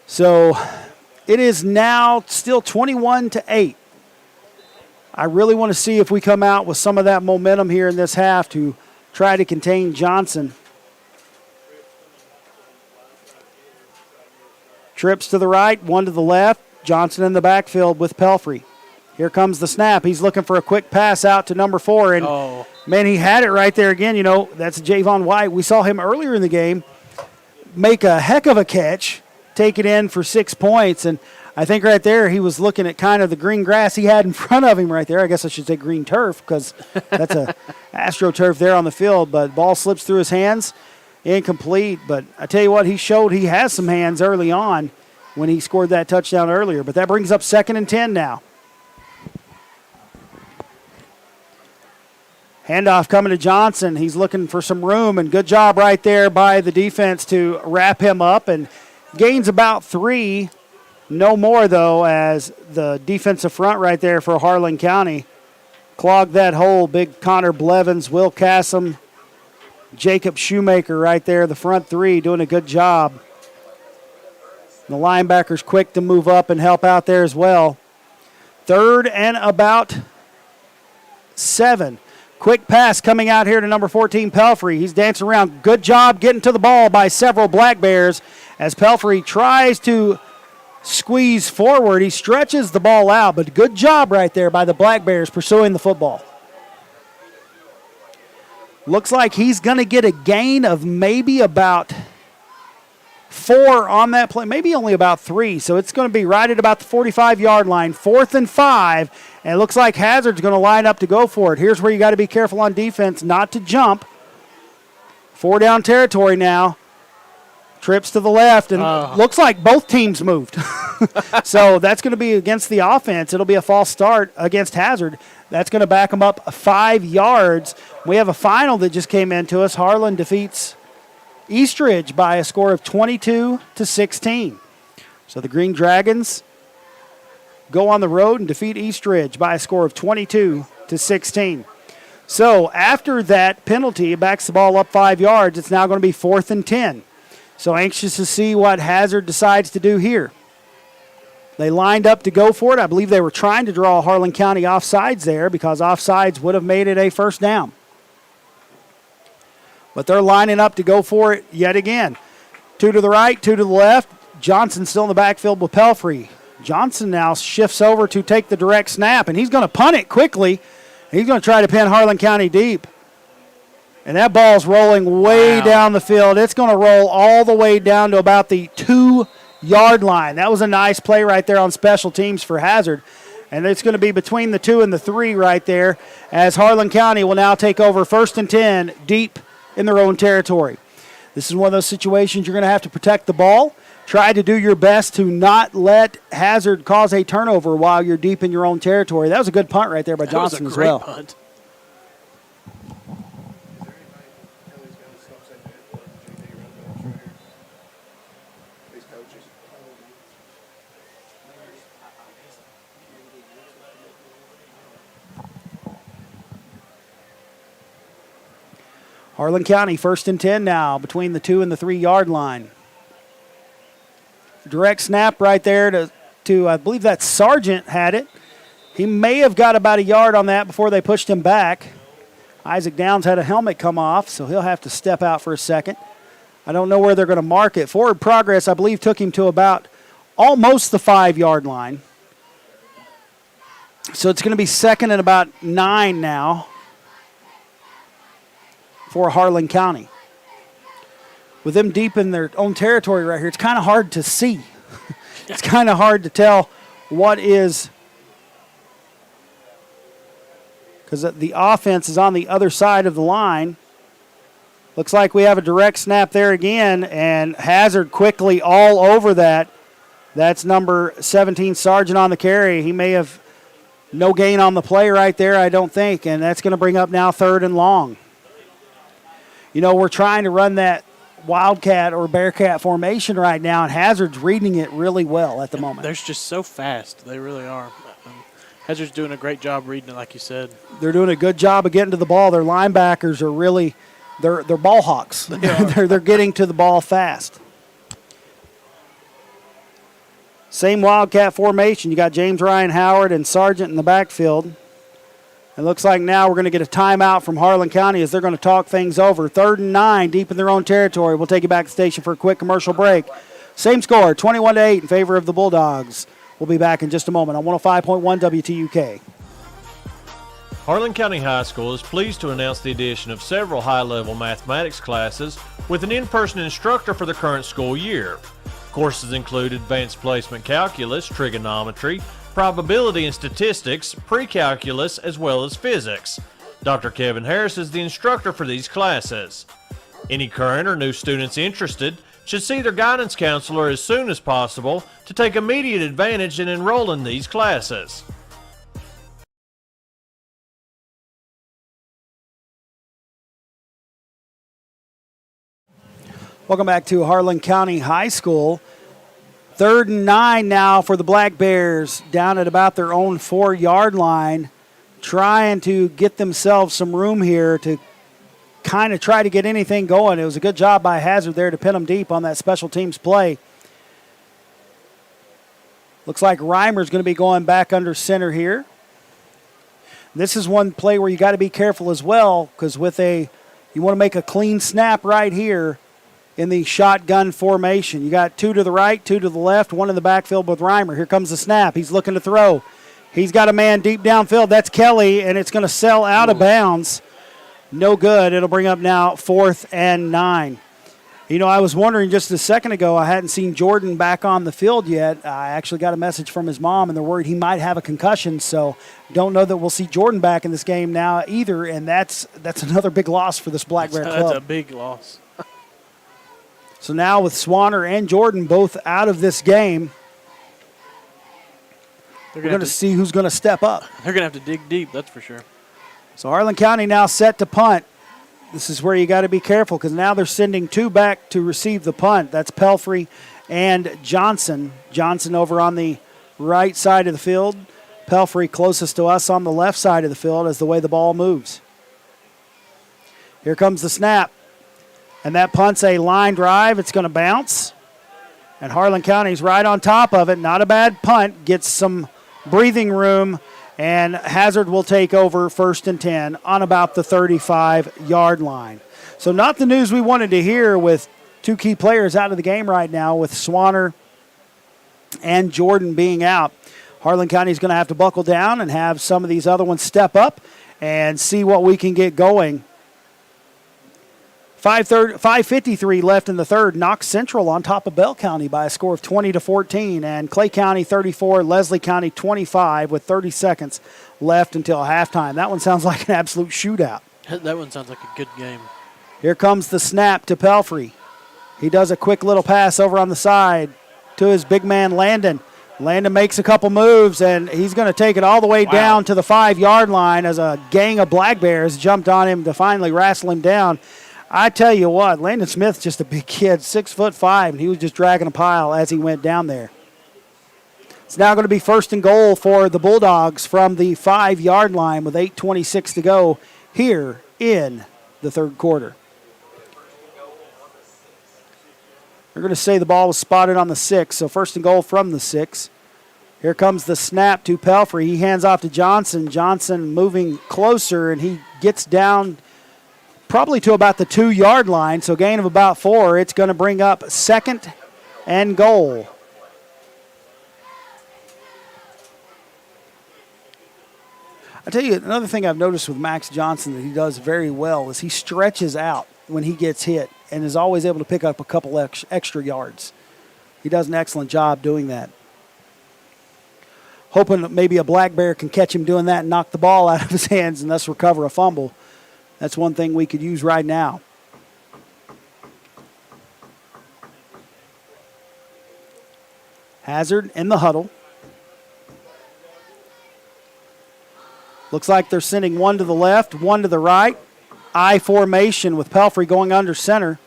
So it is now still 21-8. I really want to see if we come out with some of that momentum here in this half to try to contain Johnson. Trips to the right, one to the left. Johnson in the backfield with Pelfrey. Here comes the snap. He's looking for a quick pass out to number 4. And, man, he had it right there again. That's Javon White. We saw him earlier in the game make a heck of a catch, take it in for 6 points. And I think right there he was looking at kind of the green grass he had in front of him right there. I guess I should say green turf because that's a AstroTurf there on the field. But ball slips through his hands, incomplete. But I tell you what, he showed he has some hands early on when he scored that touchdown earlier. But that brings up 2nd and 10 now. Handoff coming to Johnson. He's looking for some room, and good job right there by the defense to wrap him up, and gains about 3. No more, though, as the defensive front right there for Harlan County clogged that hole. Big Connor Blevins, Will Cassom, Jacob Shoemaker right there, the front 3 doing a good job. The linebackers quick to move up and help out there as well. 3rd and about 7. Quick pass coming out here to number 14, Pelfrey. He's dancing around. Good job getting to the ball by several Black Bears as Pelfrey tries to squeeze forward. He stretches the ball out, but good job right there by the Black Bears pursuing the football. Looks like he's going to get a gain of maybe about 4 on that play, maybe only about 3. So it's going to be right at about the 45-yard line, 4th and 5. And it looks like Hazard's going to line up to go for it. Here's where you got to be careful on defense not to jump. 4 down territory now. Trips to the left, and looks like both teams moved. So that's going to be against the offense. It'll be a false start against Hazard. That's going to back them up 5 yards. We have a final that just came into us. Harlan defeats Eastridge by a score of 22-16. So the Green Dragons go on the road and defeat Eastridge by a score of 22-16. So after that penalty, it backs the ball up 5 yards. It's now going to be 4th and 10. So anxious to see what Hazard decides to do here. They lined up to go for it. I believe they were trying to draw Harlan County offsides there because offsides would have made it a first down. But they're lining up to go for it yet again. 2 to the right, 2 to the left. Johnson still in the backfield with Pelfrey. Johnson now shifts over to take the direct snap, and he's going to punt it quickly. He's going to try to pin Harlan County deep. And that ball's rolling way down the field. It's going to roll all the way down to about the 2-yard line. That was a nice play right there on special teams for Hazard. And it's going to be between the 2 and the 3 right there as Harlan County will now take over 1st and 10 deep in their own territory. This is one of those situations you're going to have to protect the ball. Try to do your best to not let Hazard cause a turnover while you're deep in your own territory. That was a good punt right there by Johnson as well. Punt. Harlan County 1st and 10 now between the 2 and the 3-yard line. Direct snap right there to I believe that Sargent had it. He may have got about a yard on that before they pushed him back. Isaac Downs had a helmet come off, so he'll have to step out for a second. I don't know where they're going to mark it. Forward progress, I believe, took him to about almost the 5-yard line. So it's going to be 2nd and about 9 now for Harlan County. With them deep in their own territory right here, it's kind of hard to see. It's kind of hard to tell what is, because the offense is on the other side of the line. Looks like we have a direct snap there again, and Hazard quickly all over that. That's number 17, Sargent, on the carry. He may have no gain on the play right there, I don't think, and that's going to bring up now 3rd and long. You know, we're trying to run that Wildcat or Bearcat formation right now, and Hazard's reading it really well at the moment. They're just so fast. They really are. Hazard's doing a great job reading it, like you said. They're doing a good job of getting to the ball. Their linebackers are really, they're ball hawks. They're getting to the ball fast. Same Wildcat formation. You got James Ryan Howard and Sargent in the backfield. It looks like now we're going to get a timeout from Harlan County as they're going to talk things over. 3rd and 9, deep in their own territory. We'll take you back to the station for a quick commercial break. Same score, 21-8 in favor of the Bulldogs. We'll be back in just a moment on 105.1 WTUK. Harlan County High School is pleased to announce the addition of several high-level mathematics classes with an in-person instructor for the current school year. Courses include advanced placement calculus, trigonometry, probability and statistics, pre-calculus, as well as physics. Dr. Kevin Harris is the instructor for these classes. Any current or new students interested should see their guidance counselor as soon as possible to take immediate advantage and enroll in these classes. Welcome back to Harlan County High School. 3rd and 9 now for the Black Bears, down at about their own 4-yard line, trying to get themselves some room here to kind of try to get anything going. It was a good job by Hazard there to pin them deep on that special teams play. Looks like Reimer's going to be going back under center here. This is one play where you got to be careful as well, because you want to make a clean snap right here in the shotgun formation. You got 2 to the right, 2 to the left, 1 in the backfield with Reimer. Here comes the snap. He's looking to throw. He's got a man deep downfield. That's Kelly, and it's going to sell out of bounds. No good. It'll bring up now 4th and 9. You know, I was wondering just a second ago, I hadn't seen Jordan back on the field yet. I actually got a message from his mom, and they're worried he might have a concussion, so don't know that we'll see Jordan back in this game now either, and that's another big loss for this Black Bear club. That's a big loss. So now with Swanner and Jordan both out of this game, we're going to see who's going to step up. They're going to have to dig deep, that's for sure. So Harlan County now set to punt. This is where you got to be careful because now they're sending 2 back to receive the punt. That's Pelfrey and Johnson. Johnson over on the right side of the field. Pelfrey closest to us on the left side of the field as the way the ball moves. Here comes the snap. And that punt's a line drive. It's going to bounce. And Harlan County's right on top of it. Not a bad punt. Gets some breathing room. And Hazard will take over 1st and 10 on about the 35-yard line. So not the news we wanted to hear with 2 key players out of the game right now with Swanner and Jordan being out. Harlan County is going to have to buckle down and have some of these other ones step up and see what we can get going. 5:53 left in the third. Knox Central on top of Bell County by a score of 20-14, and Clay County 34, Leslie County 25 with 30 seconds left until halftime. That one sounds like an absolute shootout. That one sounds like a good game. Here comes the snap to Pelfrey. He does a quick little pass over on the side to his big man Landon. Landon makes a couple moves, and he's going to take it all the way down to the 5-yard line as a gang of Black Bears jumped on him to finally wrestle him down. I tell you what, Landon Smith's just a big kid, 6'5", and he was just dragging a pile as he went down there. It's now going to be 1st and goal for the Bulldogs from the 5-yard line with 8:26 to go here in the third quarter. They're going to say the ball was spotted on the 6, so 1st and goal from the 6. Here comes the snap to Pelfrey. He hands off to Johnson. Johnson moving closer, and he gets down probably to about the 2-yard line, so gain of about 4. It's going to bring up 2nd and goal. I tell you, another thing I've noticed with Max Johnson that he does very well is he stretches out when he gets hit and is always able to pick up a couple extra yards. He does an excellent job doing that. Hoping that maybe a Black Bear can catch him doing that and knock the ball out of his hands and thus recover a fumble. That's one thing we could use right now. Hazard in the huddle. Looks like they're sending one to the left, one to the right. I formation with Pelfrey going under center.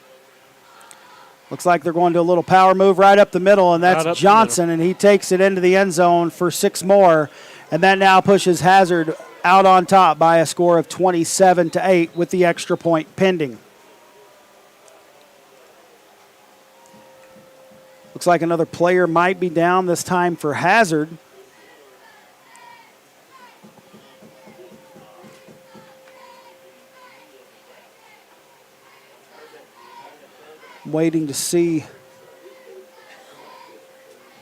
Looks like they're going to a little power move right up the middle, and that's Johnson, and he takes it into the end zone for 6 more. And that now pushes Hazard out on top by a score of 27-8 with the extra point pending. Looks like another player might be down this time for Hazard. Waiting to see.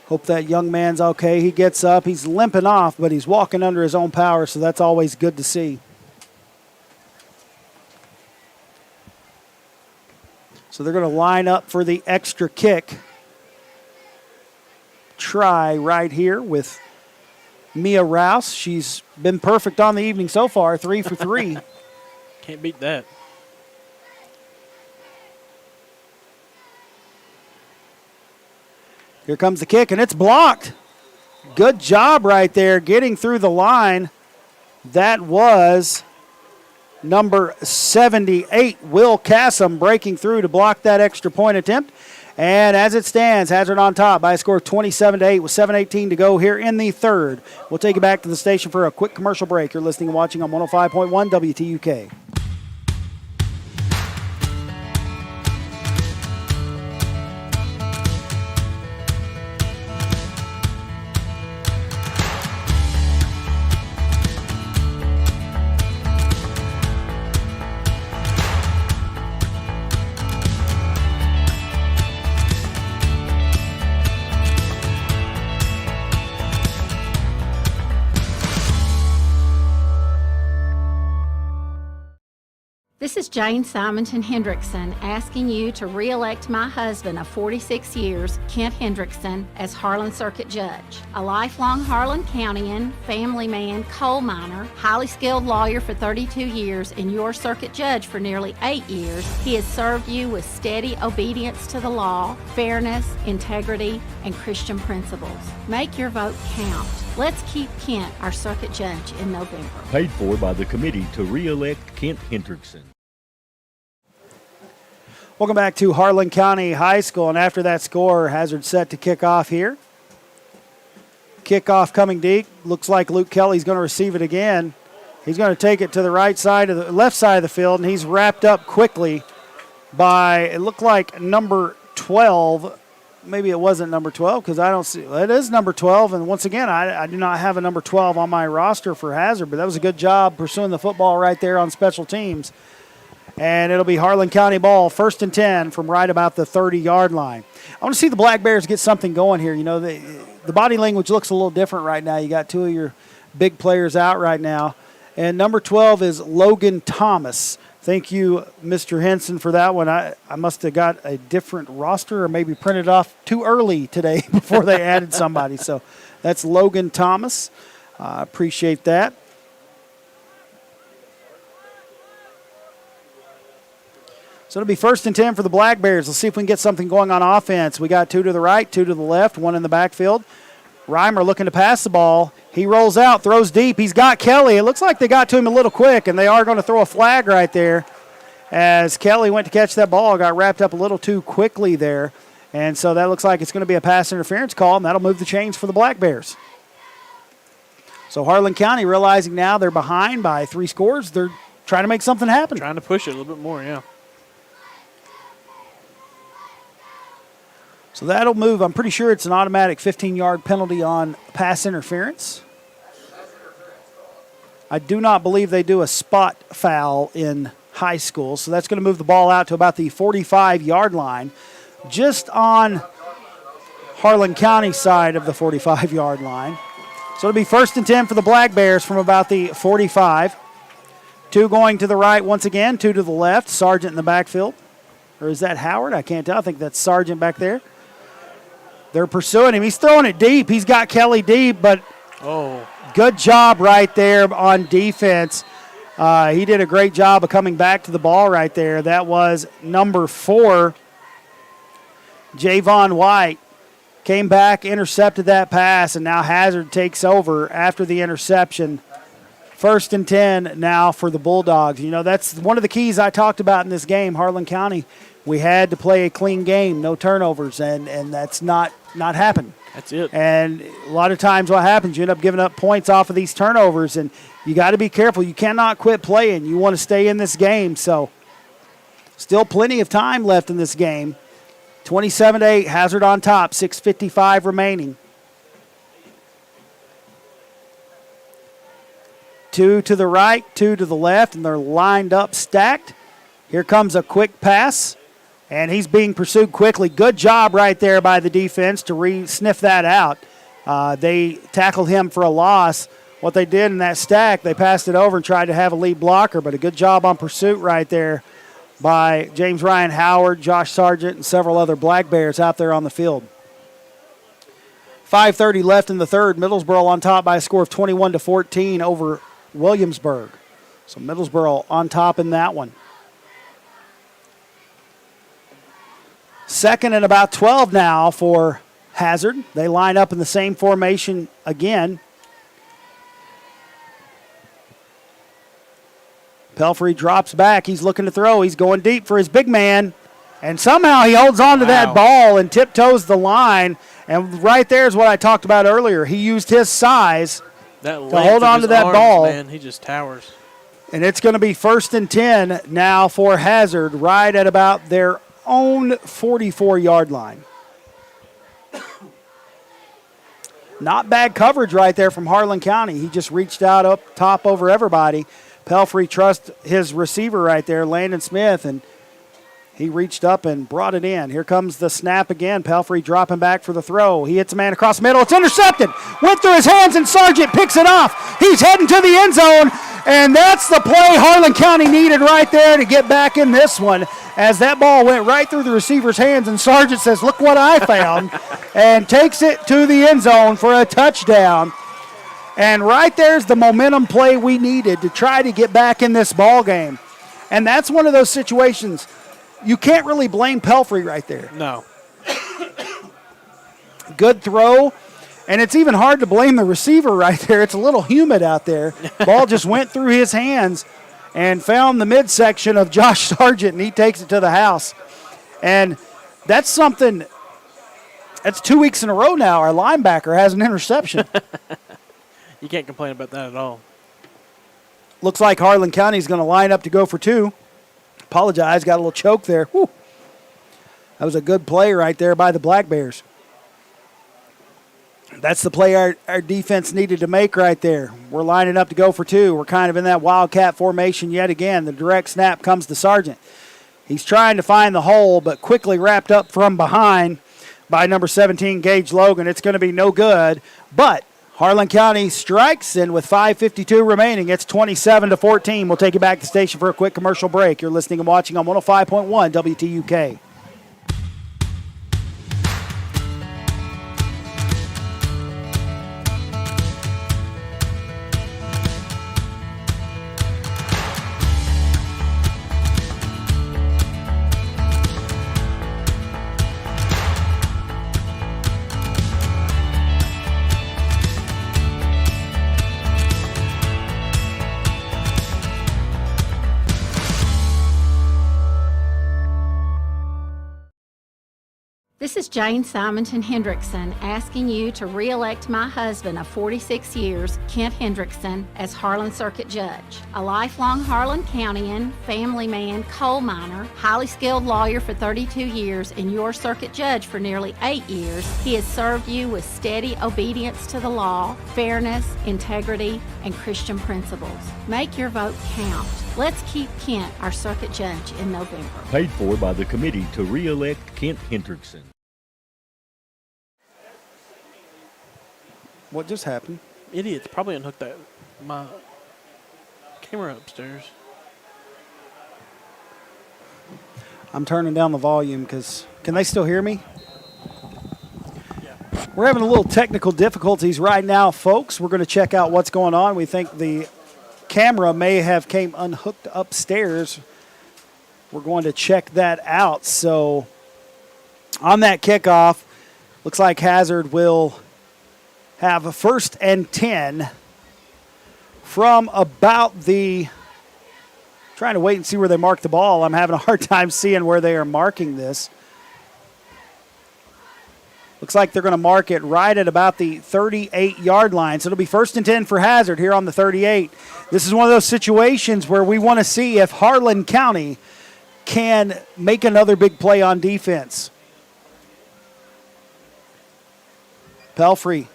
Hope that young man's okay. He gets up. He's limping off, but he's walking under his own power, so that's always good to see. So they're going to line up for the extra kick. Try right here with Mia Rouse. She's been perfect on the evening so far, 3 for 3. Can't beat that. Here comes the kick, and it's blocked. Good job right there getting through the line. That was number 78, Will Cassom, breaking through to block that extra point attempt. And as it stands, Hazard on top by a score of 27-8 with 7:18 to go here in the third. We'll take you back to the station for a quick commercial break. You're listening and watching on 105.1 WTUK. This is Jane Simonton Hendrickson asking you to re-elect my husband of 46 years, Kent Hendrickson, as Harlan Circuit Judge. A lifelong Harlan Countyan, family man, coal miner, highly skilled lawyer for 32 years, and your circuit judge for nearly 8 years, he has served you with steady obedience to the law, fairness, integrity, and Christian principles. Make your vote count. Let's keep Kent our circuit judge in November. Paid for by the committee to re-elect Kent Hendrickson. Welcome back to Harlan County High School, and after that score, Hazard set to kick off here. Kickoff coming deep. Looks like Luke Kelly's going to receive it again. He's going to take it to the left side of the field, and he's wrapped up quickly by, it looked like number 12. Maybe it wasn't number 12 because I don't see, it is number 12, and once again, I do not have a number 12 on my roster for Hazard, but that was a good job pursuing the football right there on special teams. And it'll be Harlan County ball, 1st and 10 from right about the 30-yard line. I want to see the Black Bears get something going here. You know, the body language looks a little different right now. You got two of your big players out right now. And number 12 is Logan Thomas. Thank you, Mr. Henson, for that one. I must have got a different roster or maybe printed off too early today before they added somebody. So that's Logan Thomas. Appreciate that. So it'll be 1st and 10 for the Black Bears. Let's see if we can get something going on offense. We got 2 to the right, 2 to the left, 1 in the backfield. Reimer looking to pass the ball. He rolls out, throws deep. He's got Kelly. It looks like they got to him a little quick, and they are going to throw a flag right there as Kelly went to catch that ball, got wrapped up a little too quickly there. And so that looks like it's going to be a pass interference call, and that'll move the chains for the Black Bears. So Harlan County realizing now they're behind by 3 scores. They're trying to make something happen. Trying to push it a little bit more, yeah. So that'll move. I'm pretty sure it's an automatic 15-yard penalty on pass interference. I do not believe they do a spot foul in high school. So that's going to move the ball out to about the 45-yard line, just on Harlan County side of the 45-yard line. So it'll be 1st and 10 for the Black Bears from about the 45. 2 going to the right once again, 2 to the left. Sargent in the backfield. Or is that Howard? I can't tell. I think that's Sargent back there. They're pursuing him. He's throwing it deep. He's got Kelly deep, but good job right there on defense. He did a great job of coming back to the ball right there. That was number 4, Javon White. Came back, intercepted that pass, and now Hazard takes over after the interception. 1st and 10 now for the Bulldogs. You know, that's one of the keys I talked about in this game, Harlan County. We had to play a clean game, no turnovers, and that's not happened. That's it. And a lot of times what happens, you end up giving up points off of these turnovers, and you got to be careful. You cannot quit playing. You want to stay in this game. So still plenty of time left in this game. 27-8, Hazard on top, 6:55 remaining. 2 to the right, 2 to the left, and they're lined up, stacked. Here comes a quick pass, and he's being pursued quickly. Good job right there by the defense to sniff that out. They tackled him for a loss. What they did in that stack, they passed it over and tried to have a lead blocker, but a good job on pursuit right there by James Ryan Howard, Josh Sargent, and several other Black Bears out there on the field. 5:30 left in the third. Middlesboro on top by a score of 21-14 over Williamsburg. So Middlesboro on top in that one. 2nd and about 12 now for Hazard. They line up in the same formation again. Pelfrey drops back. He's looking to throw. He's going deep for his big man. And somehow he holds on to that ball and tiptoes the line. And right there is what I talked about earlier. He used his size to hold on to that ball. Man, he just towers. And it's going to be 1st and 10 now for Hazard, right at about their own 44-yard line. Not bad coverage right there from Harlan County. He just reached out up top over everybody. Pelfrey trusts his receiver right there, Landon Smith, and he reached up and brought it in. Here comes the snap again. Pelfrey dropping back for the throw. He hits a man across the middle. It's intercepted. Went through his hands, and Sargent picks it off. He's heading to the end zone. And that's the play Harlan County needed right there to get back in this one, as that ball went right through the receiver's hands, and Sargent says, look what I found, and takes it to the end zone for a touchdown. And right there's the momentum play we needed to try to get back in this ball game. And that's one of those situations you can't really blame Pelfrey right there. No. Good throw. And it's even hard to blame the receiver right there. It's a little humid out there. Ball just went through his hands and found the midsection of Josh Sargent, and he takes it to the house. And that's something, that's 2 weeks in a row now. Our linebacker has an interception. You can't complain about that at all. Looks like Harlan County is going to line up to go for two. Apologize, got a little choke there. Whew. That was a good play right there by the Black Bears. That's the play our defense needed to make right there. We're lining up to go for two. We're kind of in that wildcat formation yet again. The direct snap comes to Sargent. He's trying to find the hole, but quickly wrapped up from behind by number 17, Gage Logan. It's going to be no good, but Harlan County strikes, and with 5:52 remaining, it's 27-14. We'll take you back to the station for a quick commercial break. You're listening and watching on 105.1 WTUK. This is Jane Simonton Hendrickson asking you to re-elect my husband of 46 years, Kent Hendrickson, as Harlan Circuit Judge. A lifelong Harlan Countyan, family man, coal miner, highly skilled lawyer for 32 years, and your circuit judge for nearly 8 years, he has served you with steady obedience to the law, fairness, integrity, and Christian principles. Make your vote count. Let's keep Kent our circuit judge in November. Paid for by the committee to re-elect Kent Hendrickson. What just happened? Idiots probably unhooked my camera upstairs. I'm turning down the volume because, can they still hear me? Yeah. We're having a little technical difficulties right now, folks. We're going to check out what's going on. We think the camera may have came unhooked upstairs. We're going to check that out. So on that kickoff, looks like Hazard will have a 1st and 10 from about the, trying to wait and see where they mark the ball. I'm having a hard time seeing where they are marking this. Looks like they're going to mark it right at about the 38-yard line. So it'll be 1st and 10 for Hazard here on the 38. This is one of those situations where we want to see if Harlan County can make another big play on defense. Pelfrey,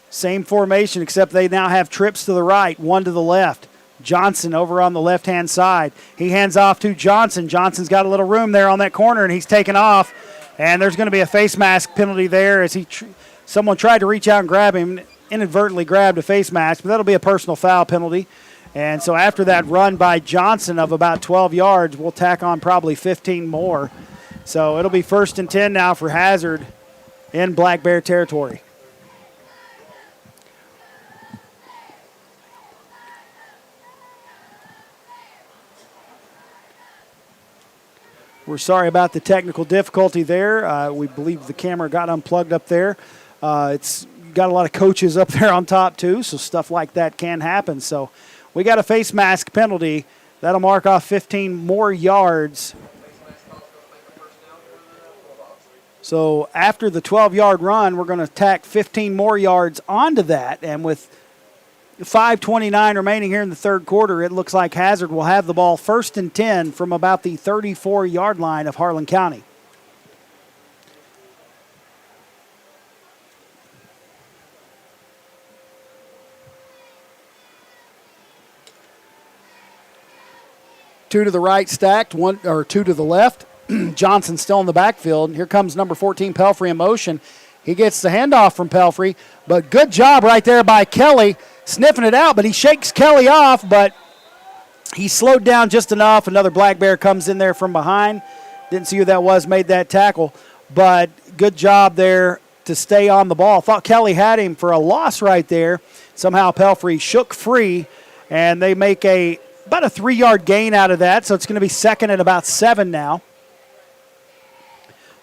same formation, except they now have trips to the right, one to the left. Johnson over on the left-hand side. He hands off to Johnson. Johnson's got a little room there on that corner, and he's taken off. And there's going to be a face mask penalty there as someone tried to reach out and grab him, inadvertently grabbed a face mask, but that'll be a personal foul penalty. And so after that run by Johnson of about 12 yards, we'll tack on probably 15 more. So it'll be 1st and 10 now for Hazard in Black Bear territory. We're sorry about the technical difficulty there. We believe the camera got unplugged up there. It's got a lot of coaches up there on top too, so stuff like that can happen. So we got a face mask penalty. That'll mark off 15 more yards. So after the 12-yard run, we're going to tack 15 more yards onto that. And with 5:29 remaining here in the third quarter, it looks like Hazard will have the ball 1st and 10 from about the 34-yard line of Harlan County. Two to the right stacked, two to the left. Johnson still in the backfield. Here comes number 14, Pelfrey, in motion. He gets the handoff from Pelfrey, but good job right there by Kelly. sniffing it out, but he shakes Kelly off, but he slowed down just enough. Another Black Bear comes in there from behind. Didn't see who that was, made that tackle, but good job there to stay on the ball. Thought Kelly had him for a loss right there. Somehow Pelfrey shook free, and they make about a 3-yard gain out of that, so it's going to be second and about 7 now.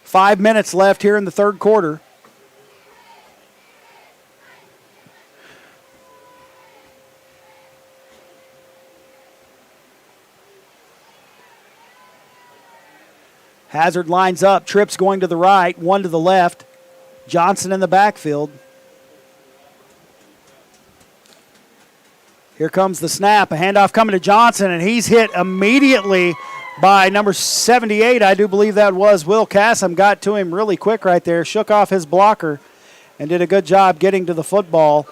5 minutes left here in the third quarter. Hazard lines up. Trips going to the right, one to the left. Johnson in the backfield. Here comes the snap. A handoff coming to Johnson, and he's hit immediately by number 78. I do believe that was Will Cassim. Got to him really quick right there. Shook off his blocker and did a good job getting to the football.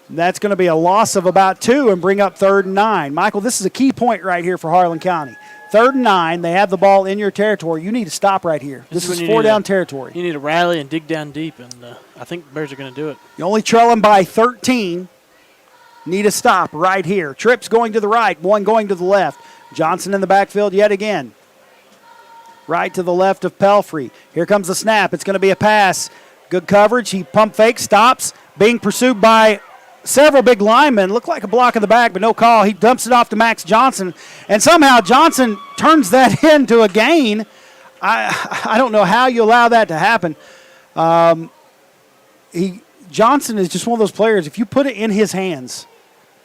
That's going to be a loss of about 2 and bring up 3rd and 9. Michael, this is a key point right here for Harlan County. 3rd and 9, they have the ball in your territory. You need to stop right here. This is 4-down territory. You need to rally and dig down deep, and I think the Bears are going to do it. You only trailing by 13. Need a stop right here. Trips going to the right, one going to the left. Johnson in the backfield yet again. Right to the left of Pelfrey. Here comes the snap. It's going to be a pass. Good coverage. He pump fake, stops. Being pursued by several big linemen. Looked like a block in the back, but no call. He dumps it off to Max Johnson, and somehow Johnson turns that into a gain. I don't know how you allow that to happen. Johnson is just one of those players, if you put it in his hands,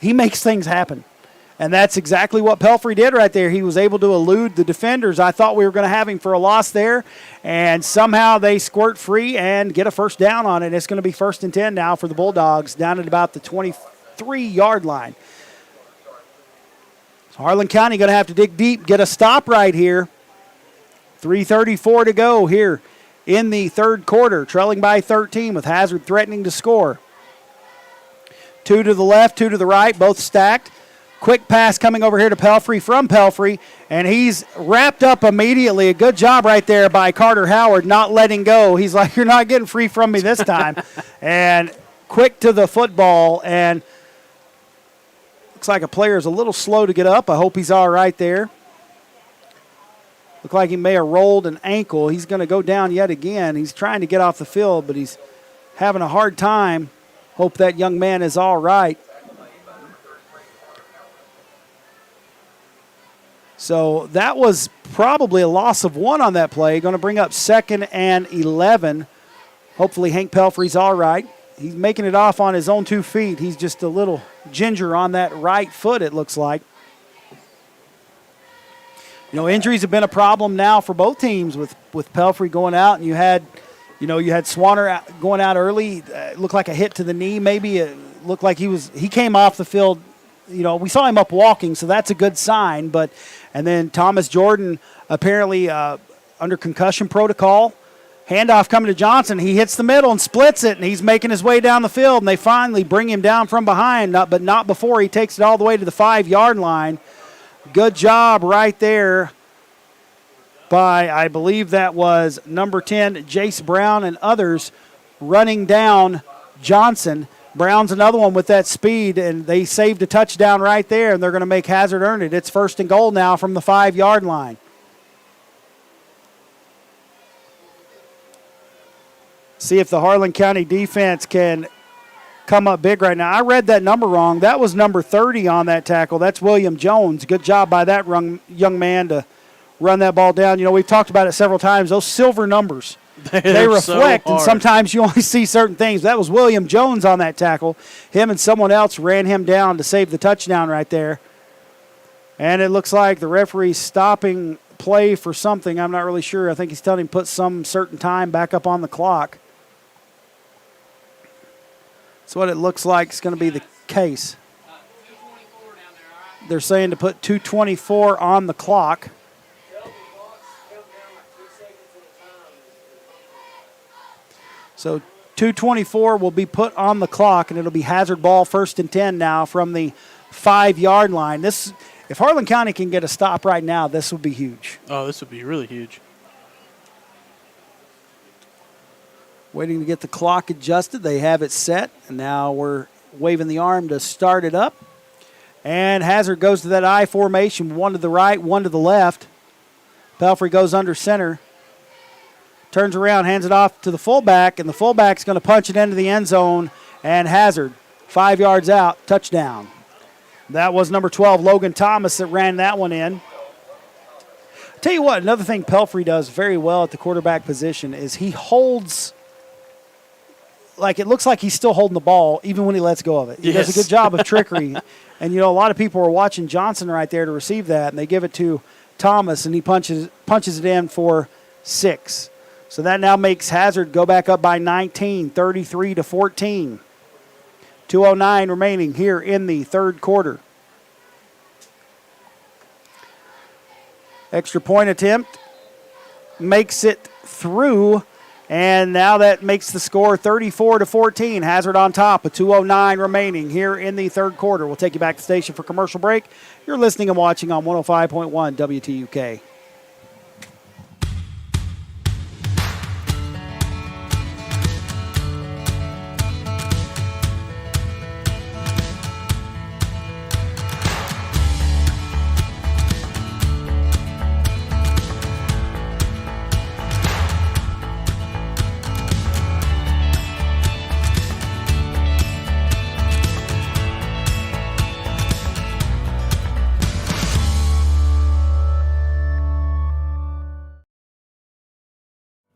he makes things happen. And that's exactly what Pelfrey did right there. He was able to elude the defenders. I thought we were going to have him for a loss there, and somehow they squirt free and get a first down on it. It's going to be 1st and 10 now for the Bulldogs down at about the 23-yard line. So Harlan County going to have to dig deep, get a stop right here. 3:34 to go here in the third quarter, trailing by 13 with Hazard threatening to score. 2 to the left, 2 to the right, both stacked. Quick pass coming over here to Pelfrey from Pelfrey, and he's wrapped up immediately. A good job right there by Carter Howard not letting go. He's like, you're not getting free from me this time. And quick to the football, and looks like a player is a little slow to get up. I hope he's all right there. Looked like he may have rolled an ankle. He's going to go down yet again. He's trying to get off the field, but he's having a hard time. Hope that young man is all right. So that was probably a loss of 1 on that play. Going to bring up 2nd and 11. Hopefully Hank Pelfrey's all right. He's making it off on his own 2 feet. He's just a little ginger on that right foot, it looks like. You know, injuries have been a problem now for both teams with Pelfrey going out, and you had Swanner going out early. It looked like a hit to the knee. Maybe it looked like he came off the field. You know, we saw him up walking, so that's a good sign. And then Thomas Jordan apparently under concussion protocol. Handoff coming to Johnson. He hits the middle and splits it, and he's making his way down the field, and they finally bring him down from behind, but not before he takes it all the way to the 5-yard line. Good job right there by, I believe that was number 10, Jace Brown, and others running down Johnson. Brown's another one with that speed, and they saved a touchdown right there, and they're going to make Hazard earn it. It's 1st and goal now from the 5-yard line. See if the Harlan County defense can come up big right now. I read that number wrong. That was number 30 on that tackle. That's William Jones. Good job by that young man to run that ball down. You know, we've talked about it several times. Those silver numbers, they reflect, and sometimes you only see certain things. That was William Jones on that tackle. Him and someone else ran him down to save the touchdown right there. And it looks like the referee's stopping play for something. I'm not really sure. I think he's telling him to put some certain time back up on the clock. That's what it looks like is going to be the case. They're saying to put 2:24 on the clock. So 2:24 will be put on the clock, and it'll be Hazard ball 1st and 10 now from the 5-yard line. If Harlan County can get a stop right now, this would be huge. Oh, this would be really huge. Waiting to get the clock adjusted. They have it set, and now we're waving the arm to start it up. And Hazard goes to that I formation, one to the right, one to the left. Pelfrey goes under center. Turns around, hands it off to the fullback, and the fullback's going to punch it into the end zone. And Hazard, 5 yards out, touchdown. That was number 12, Logan Thomas, that ran that one in. Tell you what, another thing Pelfrey does very well at the quarterback position is he holds, like it looks like he's still holding the ball even when he lets go of it. He does a good job of trickery. And, you know, a lot of people are watching Johnson right there to receive that, and they give it to Thomas, and he punches it in for 6. So that now makes Hazard go back up by 19, 33-14. 2:09 remaining here in the third quarter. Extra point attempt makes it through, and now that makes the score 34-14. Hazard on top with 2:09 remaining here in the third quarter. We'll take you back to the station for commercial break. You're listening and watching on 105.1 WTUK.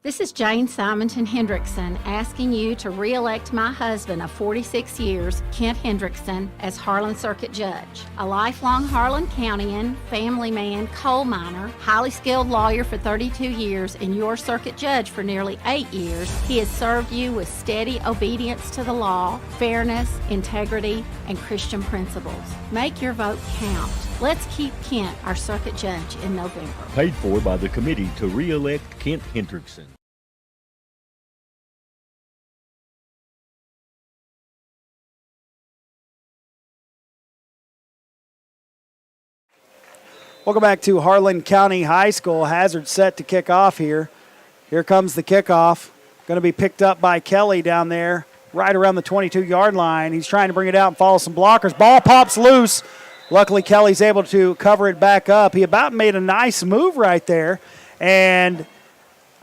This is Jane Simonton Hendrickson asking you to re-elect my husband of 46 years, Kent Hendrickson, as Harlan Circuit Judge. A lifelong Harlan Countyan, family man, coal miner, highly skilled lawyer for 32 years, and your circuit judge for nearly 8 years, he has served you with steady obedience to the law, fairness, integrity, and Christian principles. Make your vote count. Let's keep Kent our circuit judge in November. Paid for by the committee to re-elect Kent Hendrickson. Welcome back to Harlan County High School. Hazard set to kick off here. Here comes the kickoff. Going to be picked up by Kelly down there right around the 22-yard line. He's trying to bring it out and follow some blockers. Ball pops loose. Luckily, Kelly's able to cover it back up. He about made a nice move right there, and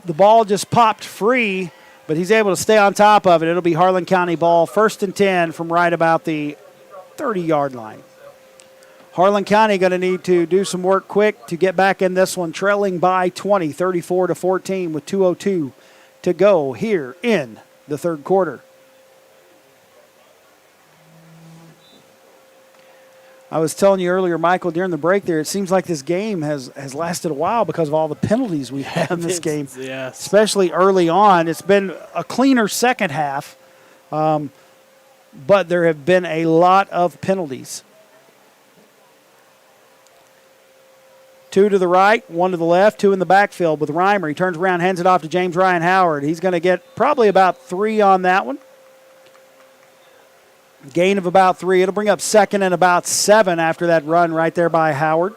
the ball just popped free, but he's able to stay on top of it. It'll be Harlan County ball, 1st and 10 from right about the 30-yard line. Harlan County going to need to do some work quick to get back in this one, trailing by 20, 34-14 with 2:02 to go here in the third quarter. I was telling you earlier, Michael, during the break there, it seems like this game has lasted a while because of all the penalties we've had in this game, especially early on. It's been a cleaner second half, but there have been a lot of penalties. 2 to the right, 1 to the left, 2 in the backfield with Reimer. He turns around, hands it off to James Ryan Howard. He's going to get probably about 3 on that one. Gain of about 3. It'll bring up 2nd and about 7 after that run right there by Howard.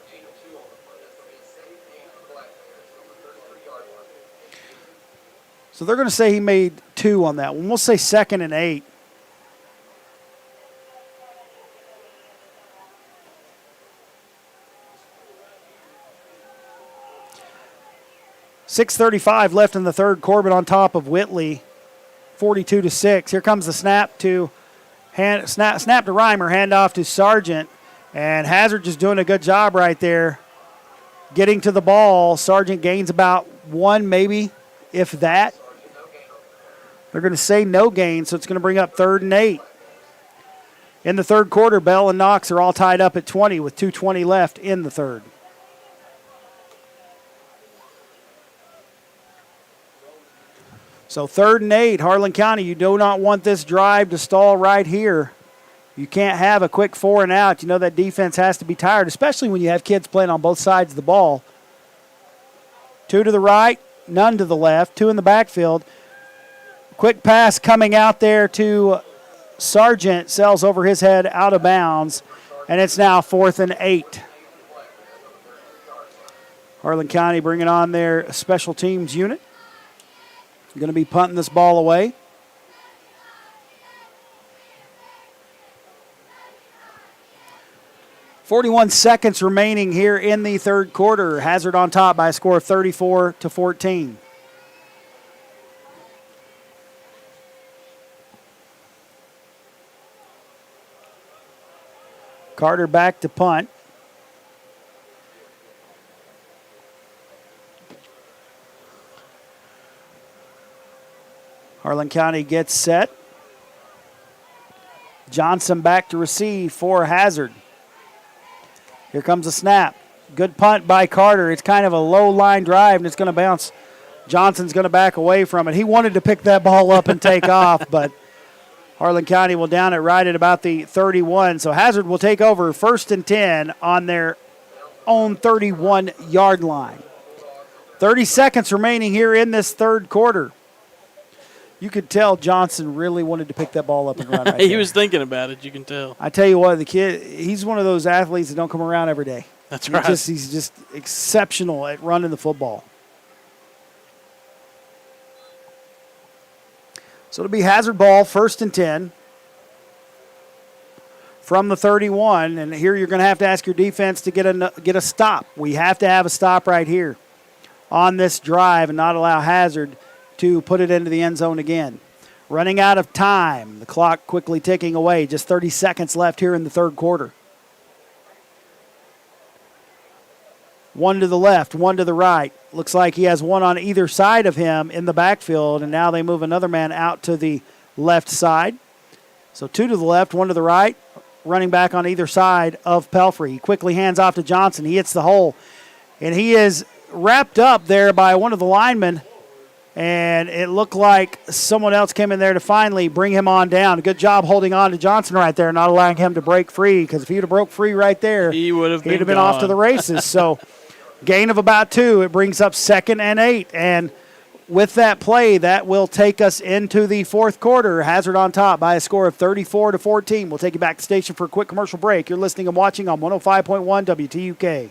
So they're going to say he made 2 on that one. We'll say 2nd and 8. .6:35 left in the third. Corbett on top of Whitley, 42-6. Here comes the snap to snap to Reimer, handoff to Sargent, and Hazard just doing a good job right there, getting to the ball. Sargent gains about 1, maybe, if that. They're going to say no gain, so it's going to bring up 3rd and 8. In the third quarter, Bell and Knox are all tied up at 20 with 2:20 left in the third. So 3rd and 8, Harlan County, you do not want this drive to stall right here. You can't have a quick 4 and out. You know that defense has to be tired, especially when you have kids playing on both sides of the ball. 2 to the right, none to the left, 2 in the backfield. Quick pass coming out there to Sargent, sails over his head out of bounds, and it's now 4th and 8. Harlan County bringing on their special teams unit. Going to be punting this ball away. 41 seconds remaining here in the third quarter. Hazard on top by a score of 34-14. Carter back to punt. Harlan County gets set. Johnson back to receive for Hazard. Here comes a snap. Good punt by Carter. It's kind of a low line drive, and it's going to bounce. Johnson's going to back away from it. He wanted to pick that ball up and take off, but Harlan County will down it right at about the 31. So Hazard will take over 1st and 10 on their own 31-yard line. 30 seconds remaining here in this third quarter. You could tell Johnson really wanted to pick that ball up and run right He there. was thinking about it, you can tell. I tell you what, the kid, he's one of those athletes that don't come around every day. That's right. He's just exceptional at running the football. So it'll be Hazard ball, 1st and 10 from the 31. And here you're going to have to ask your defense to get a stop. We have to have a stop right here on this drive and not allow Hazard to put it into the end zone again. Running out of time. The clock quickly ticking away. Just 30 seconds left here in the third quarter. One to the left, one to the right. Looks like he has one on either side of him in the backfield, and now they move another man out to the left side. So 2 to the left, 1 to the right. Running back on either side of Pelfrey. He quickly hands off to Johnson. He hits the hole, and he is wrapped up there by one of the linemen. And it looked like someone else came in there to finally bring him on down. Good job holding on to Johnson right there, not allowing him to break free, because if he'd have broke free right there, he'd have been off to the races. So gain of about 2. It brings up 2nd and 8. And with that play, that will take us into the fourth quarter. Hazard on top by a score of 34-14. We'll take you back to the station for a quick commercial break. You're listening and watching on 105.1 WTUK.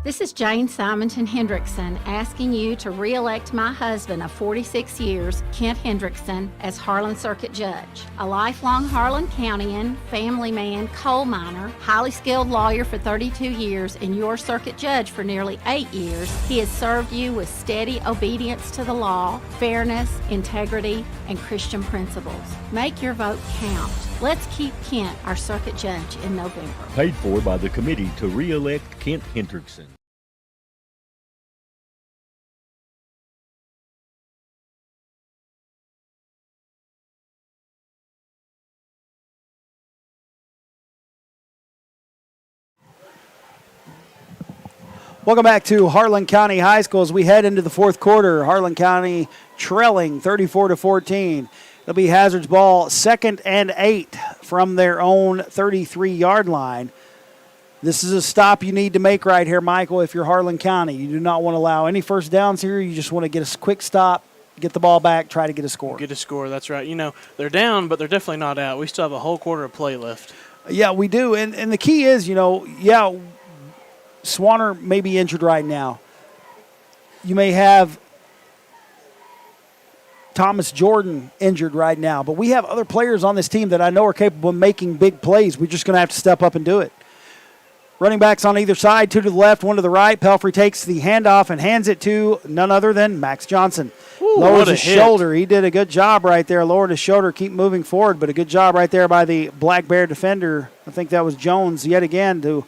This is Jane Simonton Hendrickson asking you to re-elect my husband of 46 years, Kent Hendrickson, as Harlan Circuit Judge. A lifelong Harlan Countyan, family man, coal miner, highly skilled lawyer for 32 years, and your circuit judge for nearly 8 years, he has served you with steady obedience to the law, fairness, integrity, and Christian principles. Make your vote count. Let's keep Kent our circuit judge in November. Paid for by the committee to re-elect Kent Hendrickson. Welcome back to Harlan County High School as we head into the fourth quarter. Harlan County trailing 34-14. It'll be Hazard's ball, 2nd and 8 from their own 33-yard line. This is a stop you need to make right here, Michael, if you're Harlan County. You do not want to allow any first downs here. You just want to get a quick stop, get the ball back, try to get a score. Get a score, that's right. You know, they're down, but they're definitely not out. We still have a whole quarter of play left. Yeah, we do. And the key is, Swanner may be injured right now. You may have Thomas Jordan injured right now, but we have other players on this team that I know are capable of making big plays. We're just going to have to step up and do it. Running backs on either side, 2 to the left, 1 to the right. Pelfrey takes the handoff and hands it to none other than Max Johnson. Lowers his shoulder. He did a good job right there. Lowered his shoulder, keep moving forward, but a good job right there by the Black Bear defender. I think that was Jones yet again to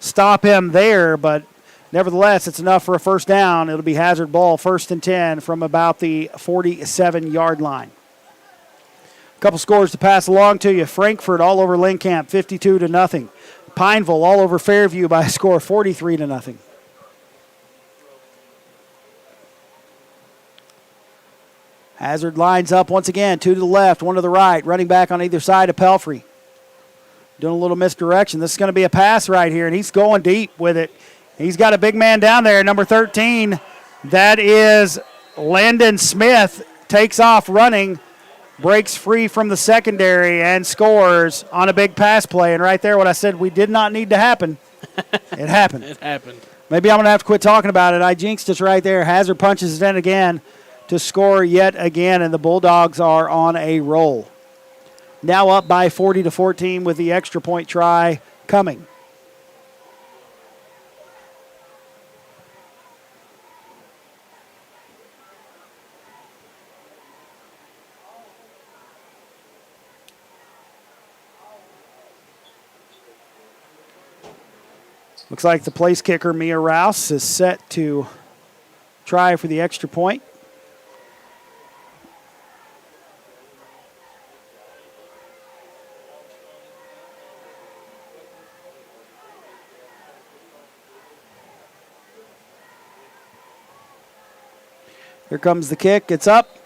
stop him there, but nevertheless, it's enough for a first down. It'll be Hazard ball, 1st and 10 from about the 47-yard line. A couple scores to pass along to you. Frankfort all over Linkamp, 52-0. Pineville all over Fairview by a score of 43-0. Hazard lines up once again, 2 to the left, 1 to the right. Running back on either side of Pelfrey. doing a little misdirection. This is going to be a pass right here, and he's going deep with it. He's got a big man down there, number 13. That is Landon Smith. Takes off running, breaks free from the secondary, and scores on a big pass play. And right there, what I said we did not need to happen, it happened. It happened. Maybe I'm going to have to quit talking about it. I jinxed us right there. Hazard punches it in again to score yet again, and the Bulldogs are on a roll. Now up by 40-14 with the extra point try coming. Looks like the place kicker, Mia Rouse, is set to try for the extra point. Here comes the kick. It's up.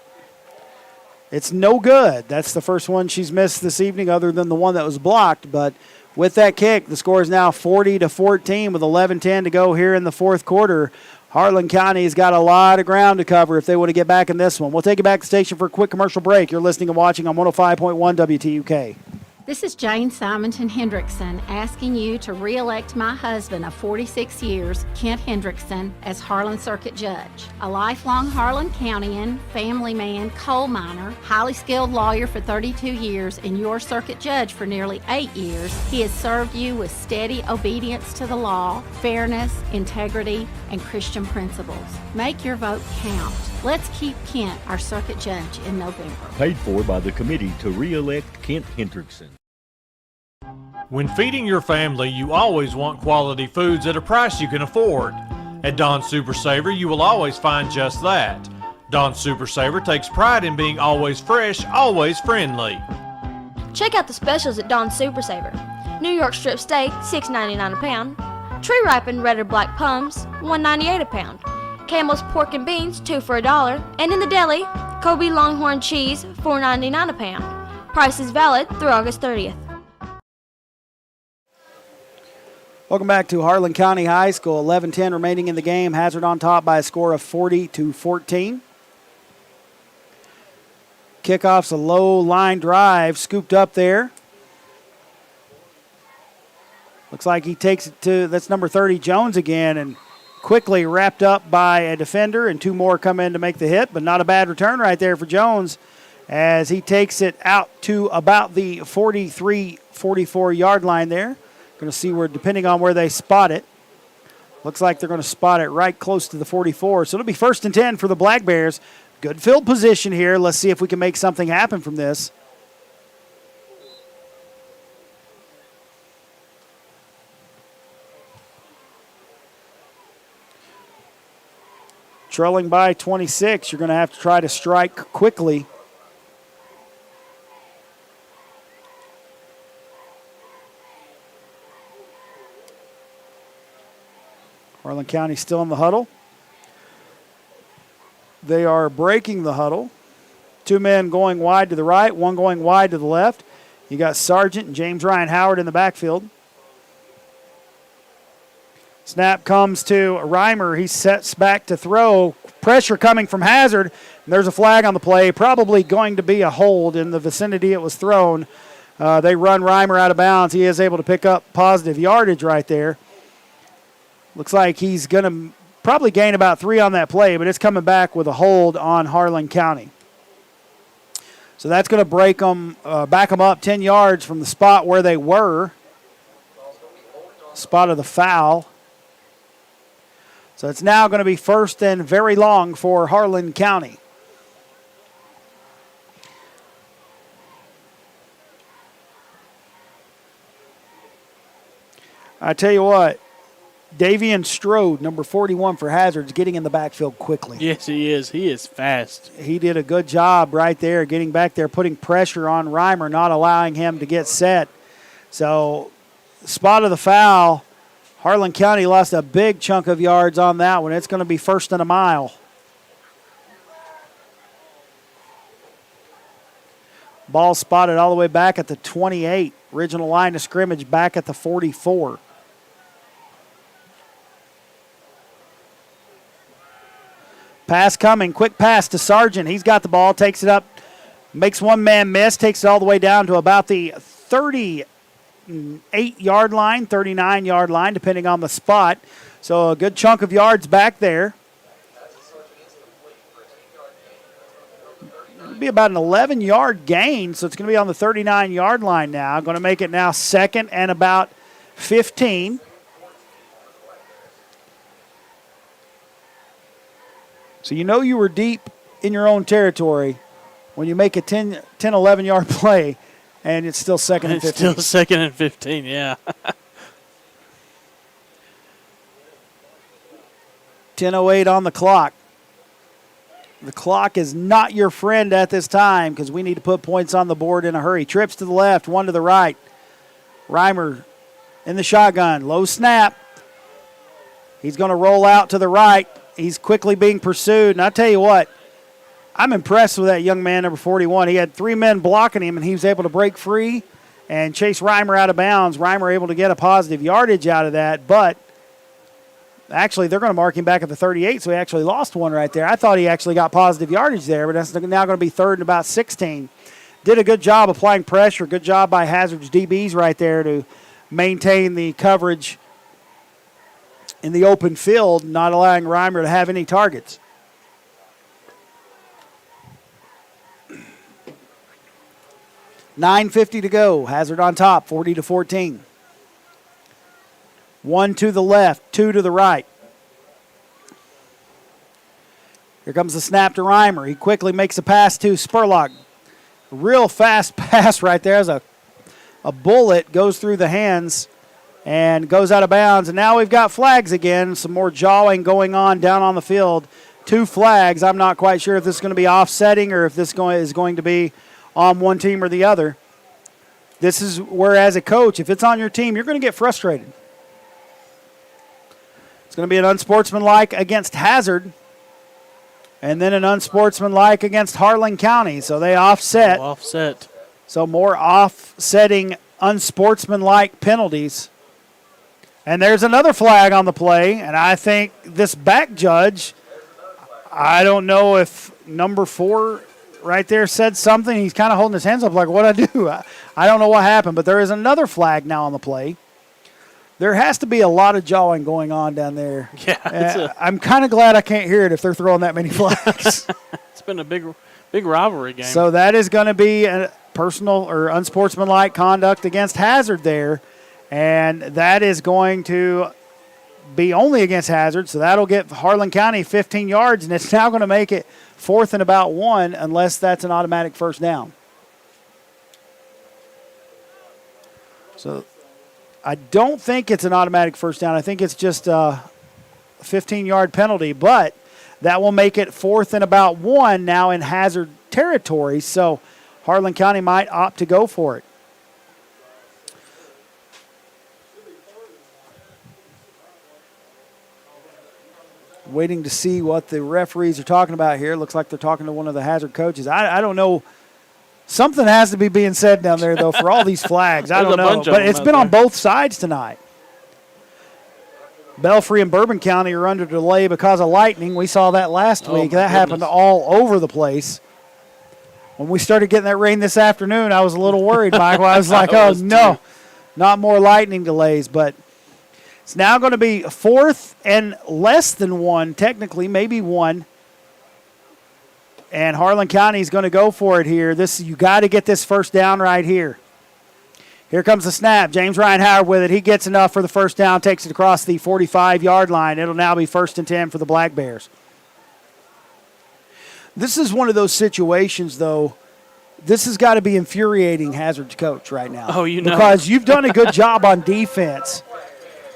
It's no good. That's the first one she's missed this evening other than the one that was blocked. But with that kick, the score is now 40-14 with 11:10 to go here in the fourth quarter. Harlan County's got a lot of ground to cover if they want to get back in this one. We'll take you back to the station for a quick commercial break. You're listening and watching on 105.1 WTUK. This is Jane Simonton Hendrickson asking you to re-elect my husband of 46 years, Kent Hendrickson, as Harlan Circuit Judge. A lifelong Harlan Countyan, family man, coal miner, highly skilled lawyer for 32 years, and your circuit judge for nearly 8 years, he has served you with steady obedience to the law, fairness, integrity, and Christian principles. Make your vote count. Let's keep Kent our circuit judge in November. Paid for by the committee to re-elect Kent Hendrickson. When feeding your family, you always want quality foods at a price you can afford. At Don Super Saver, you will always find just that. Don Super Saver takes pride in being always fresh, always friendly. Check out the specials at Don Super Saver. New York strip steak, $6.99 a pound. Tree ripened red or black plums, $1.98 a pound. Camel's pork and beans, 2 for $1. And in the deli, Kobe Longhorn cheese, $4.99 a pound. Price is valid through August 30th. Welcome back to Harlan County High School. 11:10 remaining in the game. Hazard on top by a score of 40-14. Kickoff's a low line drive, scooped up there. Looks like he takes it to, that's number 30, Jones again, and quickly wrapped up by a defender, and 2 more come in to make the hit, but not a bad return right there for Jones as he takes it out to about the 43-44 yard line there. Going to see where, depending on where they spot it. Looks like they're going to spot it right close to the 44. So it'll be 1st and 10 for the Black Bears. Good field position here. Let's see if we can make something happen from this. Trailing by 26, you're going to have to try to strike quickly. Harlan County still in the huddle. They are breaking the huddle. 2 men going wide to the right, 1 going wide to the left. You got Sargent and James Ryan Howard in the backfield. Snap comes to Reimer. He sets back to throw. Pressure coming from Hazard. And there's a flag on the play. Probably going to be a hold in the vicinity it was thrown. They run Reimer out of bounds. He is able to pick up positive yardage right there. Looks like he's going to probably gain about 3 on that play, but it's coming back with a hold on Harlan County. So that's going to break them, back them up 10 yards from the spot where they were. Spot of the foul. So it's now going to be 1st and very long for Harlan County. I tell you what, Davian Strode, number 41 for Hazard, is getting in the backfield quickly. Yes, he is. He is fast. He did a good job right there, getting back there, putting pressure on Reimer, not allowing him to get set. So, spot of the foul. Harlan County lost a big chunk of yards on that one. It's going to be 1st and a mile. Ball spotted all the way back at the 28. Original line of scrimmage back at the 44. Pass coming, quick pass to Sargent. He's got the ball, takes it up, makes one man miss, takes it all the way down to about the 38-yard line, 39-yard line, depending on the spot. So a good chunk of yards back there. It'll be about an 11-yard gain, so it's going to be on the 39-yard line now. Going to make it now second and about 15. So you know you were deep in your own territory when you make a 10, 11-yard play, and it's still second and 15. It's still second and 15, yeah. 10:08 on the clock. The clock is not your friend at this time because we need to put points on the board in a hurry. Trips to the left, one to the right. Reimer in the shotgun. Low snap. He's going to roll out to the right. He's quickly being pursued. And I tell you what, I'm impressed with that young man, number 41. He had 3 men blocking him, and he was able to break free and chase Reimer out of bounds. Reimer able to get a positive yardage out of that, but actually they're going to mark him back at the 38, so he actually lost one right there. I thought he actually got positive yardage there, but that's now going to be third and about 16. Did a good job applying pressure. Good job by Hazard's DBs right there to maintain the coverage in the open field, not allowing Reimer to have any targets. $9:50 to go. Hazard on top, 40-14. 1 to the left, 2 to the right. Here comes the snap to Reimer. He quickly makes a pass to Spurlock. Real fast pass right there as a bullet goes through the hands and goes out of bounds. And now we've got flags again. Some more jawing going on down on the field. 2 flags. I'm not quite sure if this is going to be offsetting or if this is going to be on one team or the other. This is where, as a coach, if it's on your team, you're going to get frustrated. It's going to be an unsportsmanlike against Hazard and then an unsportsmanlike against Harlan County. So they offset. Offset. So more offsetting unsportsmanlike penalties. And there's another flag on the play, and I think this back judge, I don't know if number 4 right there said something. He's kind of holding his hands up like, what I do? I don't know what happened, but there is another flag now on the play. There has to be a lot of jawing going on down there. Yeah, I'm kind of glad I can't hear it if they're throwing that many flags. It's been a big rivalry game. So that is going to be a personal or unsportsmanlike conduct against Hazard there. And that is going to be only against Hazard, so that'll get Harlan County 15 yards, and it's now going to make it 4th and about 1 unless that's an automatic first down. So I don't think it's an automatic first down. I think it's just a 15-yard penalty, but that will make it 4th and about 1 now in Hazard territory, so Harlan County might opt to go for it. Waiting to see what the referees are talking about here. Looks like they're talking to one of the Hazard coaches. I don't know. Something has to be being said down there, though, for all these flags. I don't know. But it's been on both sides tonight. Belfry and Bourbon County are under delay because of lightning. We saw that last week. That happened all over the place. When we started getting that rain this afternoon, I was a little worried, Michael. I was like, oh, no, not more lightning delays. But it's now going to be 4th and less than 1, technically, maybe 1. And Harlan County is going to go for it here. You got to get this first down right here. Here comes the snap. James Ryan Howard with it. He gets enough for the first down, takes it across the 45-yard line. It'll now be 1st and 10 for the Black Bears. This is one of those situations, though. This has got to be infuriating Hazard's coach right now. Oh, you know. Because you've done a good job on defense.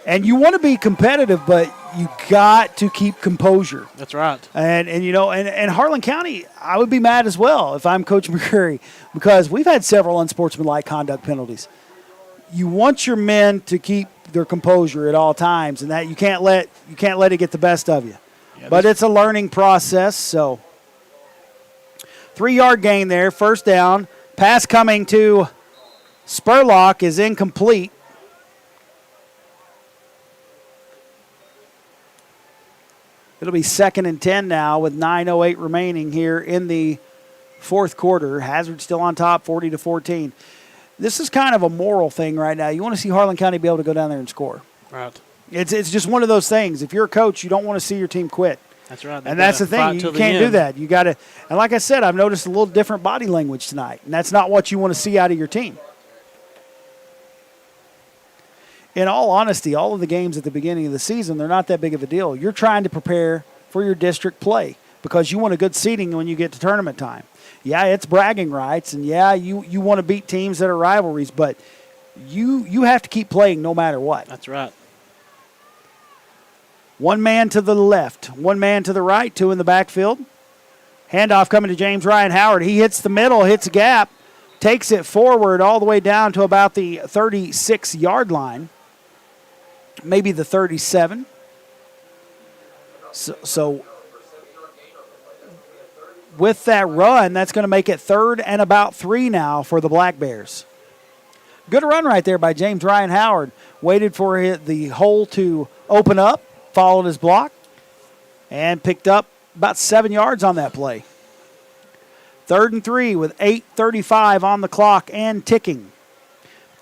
And you want to be competitive, but you got to keep composure. That's right. And you know, and Harlan County, I would be mad as well if I'm Coach McCurry, because we've had several unsportsmanlike conduct penalties. You want your men to keep their composure at all times, and that you can't let it get the best of you. Yeah, but it's a learning process. So 3-yard gain there, first down. Pass coming to Spurlock is incomplete. It'll be 2nd and 10 now with 9:08 remaining here in the fourth quarter. Hazard still on top, 40-14. This is kind of a moral thing right now. You want to see Harlan County be able to go down there and score. Right. It's just one of those things. If you're a coach, you don't want to see your team quit. That's right. And that's the thing. You can't do that. You got to. And like I said, I've noticed a little different body language tonight, and that's not what you want to see out of your team. In all honesty, all of the games at the beginning of the season, they're not that big of a deal. You're trying to prepare for your district play because you want a good seeding when you get to tournament time. Yeah, it's bragging rights, and yeah, you want to beat teams that are rivalries, but you have to keep playing no matter what. That's right. One man to the left, one man to the right, two in the backfield. Handoff coming to James Ryan Howard. He hits the middle, hits a gap, takes it forward all the way down to about the 36-yard line, maybe the 37. So with that run, that's going to make it 3rd and about 3 now for the Black Bears. Good run right there by James Ryan Howard. Waited for the hole to open up, followed his block, and picked up about 7 yards on that play. 3rd and 3 with 8:35 on the clock and ticking.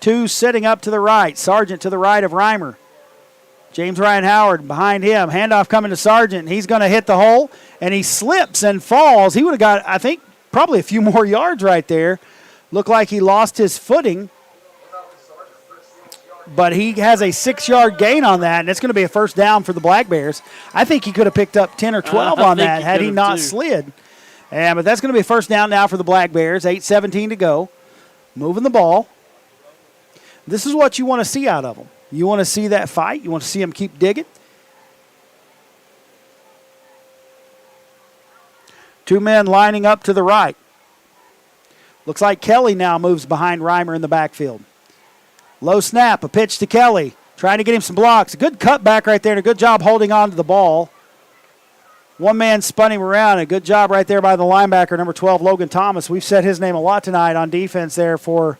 2 sitting up to the right. Sargent to the right of Reimer. James Ryan Howard behind him. Handoff coming to Sargent. He's going to hit the hole, and he slips and falls. He would have got, I think, probably a few more yards right there. Looked like he lost his footing. But he has a 6-yard gain on that, and it's going to be a first down for the Black Bears. I think he could have picked up 10 or 12 on that had he not slid. But that's going to be a first down now for the Black Bears. 8:17 to go. Moving the ball. This is what you want to see out of them. You want to see that fight. You want to see them keep digging. 2 men lining up to the right. Looks like Kelly now moves behind Reimer in the backfield. Low snap, a pitch to Kelly. Trying to get him some blocks. A good cutback right there and a good job holding on to the ball. One man spun him around. A good job right there by the linebacker, number 12, Logan Thomas. We've said his name a lot tonight on defense there for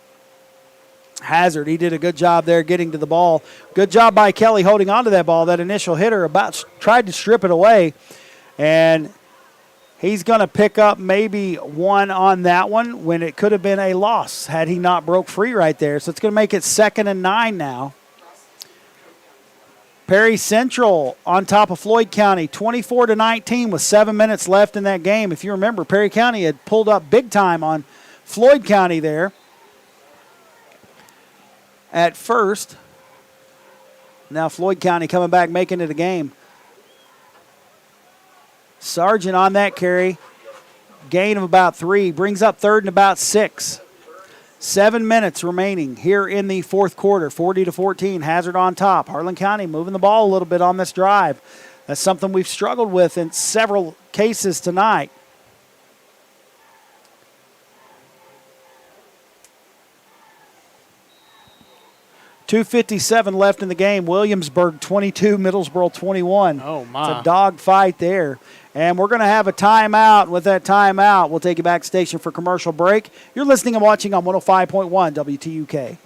Hazard. He did a good job there getting to the ball. Good job by Kelly holding on to that ball. That initial hitter tried to strip it away. And he's going to pick up maybe 1 on that one when it could have been a loss had he not broke free right there. So it's going to make it 2nd and 9 now. Perry Central on top of Floyd County, 24-19 with 7 minutes left in that game. If you remember, Perry County had pulled up big time on Floyd County there at first. Now Floyd County coming back, making it a game. Sargent on that carry. Gain of about 3. Brings up 3rd and about 6. 7 minutes remaining here in the fourth quarter. 40-14. Hazard on top. Harlan County moving the ball a little bit on this drive. That's something we've struggled with in several cases tonight. .257 left in the game. Williamsburg 22, Middlesboro 21. Oh, my. It's a dog fight there. And we're going to have a timeout. With that timeout, we'll take you back station for commercial break. You're listening and watching on 105.1 WTUK.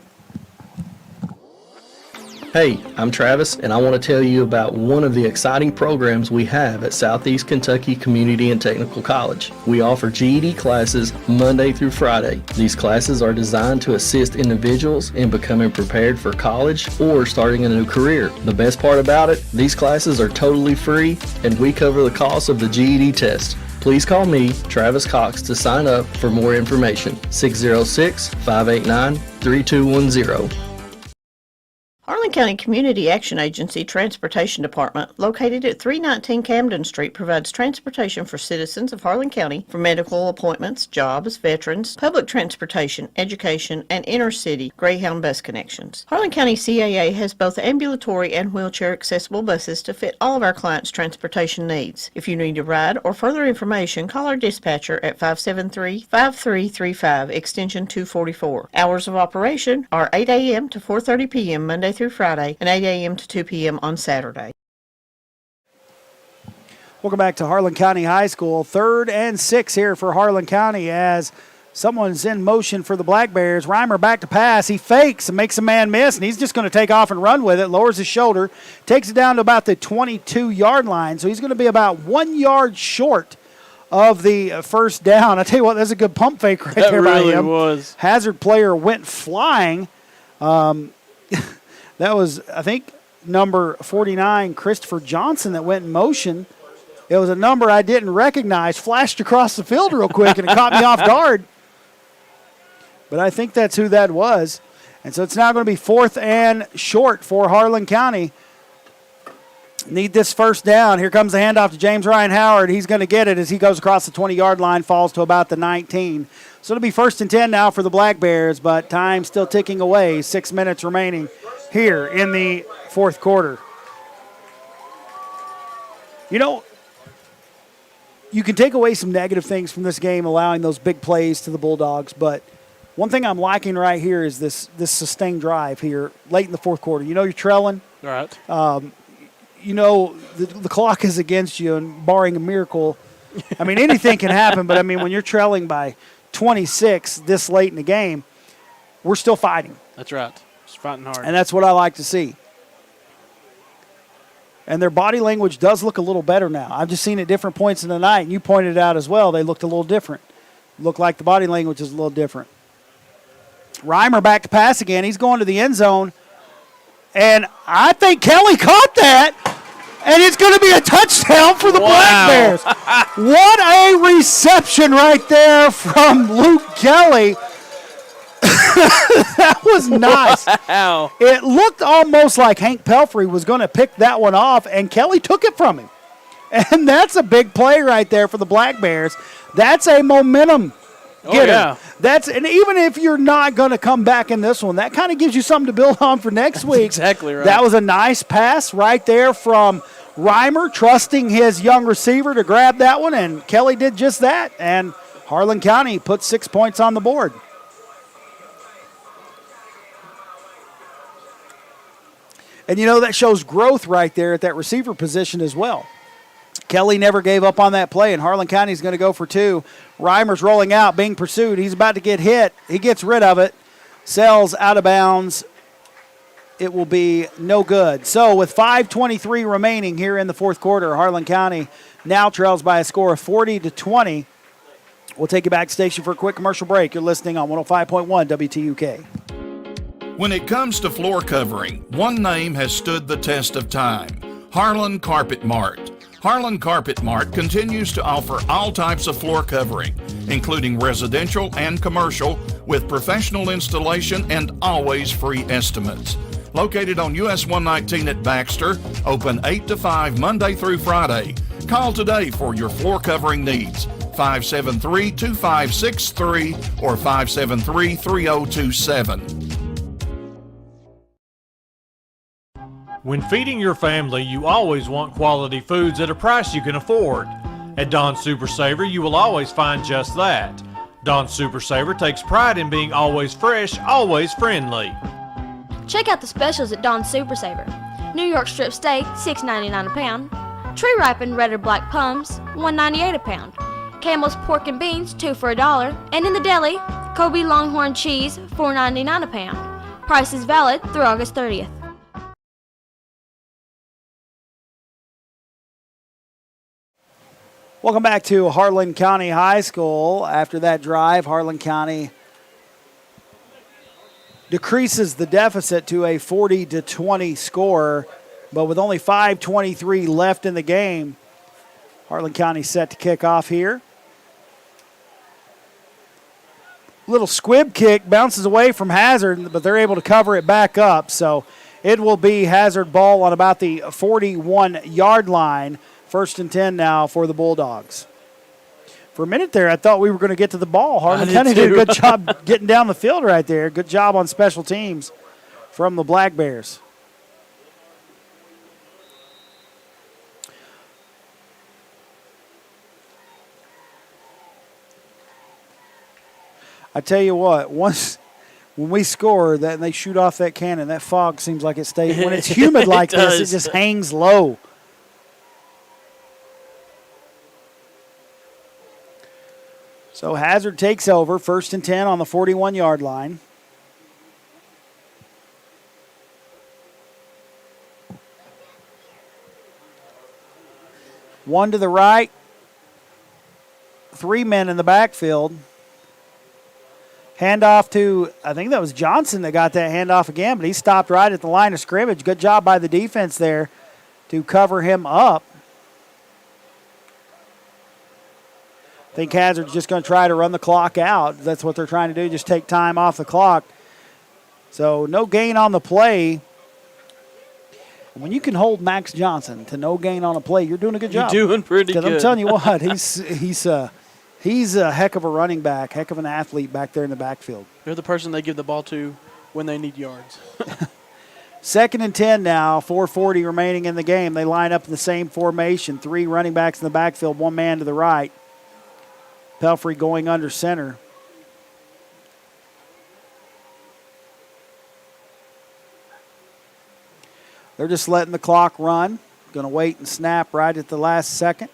Hey, I'm Travis, and I want to tell you about one of the exciting programs we have at Southeast Kentucky Community and Technical College. We offer GED classes Monday through Friday. These classes are designed to assist individuals in becoming prepared for college or starting a new career. The best part about it, these classes are totally free, and we cover the cost of the GED test. Please call me, Travis Cox, to sign up for more information. 606-589-3210. Harlan County Community Action Agency Transportation Department, located at 319 Camden Street, provides transportation for citizens of Harlan County for medical appointments, jobs, veterans, public transportation, education, and inner-city Greyhound bus connections. Harlan County CAA has both ambulatory and wheelchair-accessible buses to fit all of our clients' transportation needs. If you need a ride or further information, call our dispatcher at 573-5335, extension 244. Hours of operation are 8 a.m. to 4:30 p.m. Monday through Friday, and 8 a.m. to 2 p.m. on Saturday. Welcome back to Harlan County High School. 3rd and 6 here for Harlan County as Someone's in motion for the Black Bears. Reimer back to pass. He fakes and makes a man miss, and he's just going to take off and run with it. Lowers his shoulder, takes it down to about the 22-yard line. So he's going to be about 1 yard short of the first down. I tell you what, that's a good pump fake right there by him. That really was. Hazard player went flying. That was, I think, number 49, Christopher Johnson, that went in motion. It was a number I didn't recognize, flashed across the field real quick, and it caught me off guard. But I think that's who that was. And so it's now going to be 4th and short for Harlan County. Need this first down. Here comes the handoff to James Ryan Howard. He's going to get it as he goes across the 20-yard line, falls to about the 19. So it'll be 1st and 10 now for the Black Bears, but time still ticking away. 6 minutes remaining here in the fourth quarter. You know, you can take away some negative things from this game, allowing those big plays to the Bulldogs, but one thing I'm liking right here is this sustained drive here late in the fourth quarter. You know you're trailing. All right. You know the clock is against you, and barring a miracle, I mean, anything can happen, but, I mean, when you're trailing by 26 this late in the game, we're still fighting. That's right. Just fighting hard. And that's what I like to see. And their body language does look a little better now. I've just seen it at different points in the night, and you pointed out as well, they looked a little different. Looked like the body language is a little different. Reimer back to pass again. He's going to the end zone. And I think Kelly caught that. And it's going to be a touchdown for the Black Bears. What a reception right there from Luke Kelly. That was nice. Wow. It looked almost like Hank Pelfrey was going to pick that one off, and Kelly took it from him. And that's a big play right there for the Black Bears. That's a momentum getter. Yeah. And even if you're not going to come back in this one, that kind of gives you something to build on for next week. Exactly right. That was a nice pass right there from Reimer, trusting his young receiver to grab that one, and Kelly did just that. And Harlan County put 6 points on the board. And, you know, that shows growth right there at that receiver position as well. Kelly never gave up on that play, and Harlan County is going to go for 2. Reimer's rolling out, being pursued. He's about to get hit. He gets rid of it. Sails out of bounds. It will be no good. So with 5:23 remaining here in the fourth quarter, Harlan County now trails by a score of 40-20. We'll take you back station for a quick commercial break. You're listening on 105.1 WTUK. When it comes to floor covering, one name has stood the test of time: Harlan Carpet Mart. Harlan Carpet Mart continues to offer all types of floor covering, including residential and commercial, with professional installation and always free estimates. Located on US 119 at Baxter, open 8 to 5 Monday through Friday. Call today for your floor covering needs. 573-2563 or 573-3027. When feeding your family, you always want quality foods at a price you can afford. At Don Super Saver, you will always find just that. Don Super Saver takes pride in being always fresh, always friendly. Check out the specials at Don Super Saver. New York strip steak, $6.99 a pound. Tree ripened red or black plums, $1.98 a pound. Camel's pork and beans, 2 for $1. And in the deli, Kobe Longhorn cheese, $4.99 a pound. Price is valid through August 30th. Welcome back to Harlan County High School. After that drive, Harlan County decreases the deficit to a 40-20 score, but with only 5:23 left in the game, Harlan County set to kick off here. Little squib kick bounces away from Hazard, but they're able to cover it back up. So it will be Hazard ball on about the 41-yard line. 1st and 10 now for the Bulldogs. For a minute there, I thought we were going to get to the ball. Harlan County did a good job getting down the field right there. Good job on special teams from the Black Bears. I tell you what, when we score that and they shoot off that cannon, that fog seems like it stays. When it's humid like this, it just hangs low. So Hazard takes over, 1st and 10 on the 41-yard line. One to the right, 3 men in the backfield. Handoff to, I think that was Johnson that got that handoff again, but he stopped right at the line of scrimmage. Good job by the defense there to cover him up. I think Hazard's just going to try to run the clock out. That's what they're trying to do, just take time off the clock. So no gain on the play. When you can hold Max Johnson to no gain on a play, you're doing a good job. You're doing pretty good. Because I'm telling you what, he's a heck of a running back, heck of an athlete back there in the backfield. They're the person they give the ball to when they need yards. 2nd and 10 now, 4:40 remaining in the game. They line up in the same formation, 3 running backs in the backfield, 1 man to the right. Pelfrey going under center. They're just letting the clock run. Going to wait and snap right at the last second.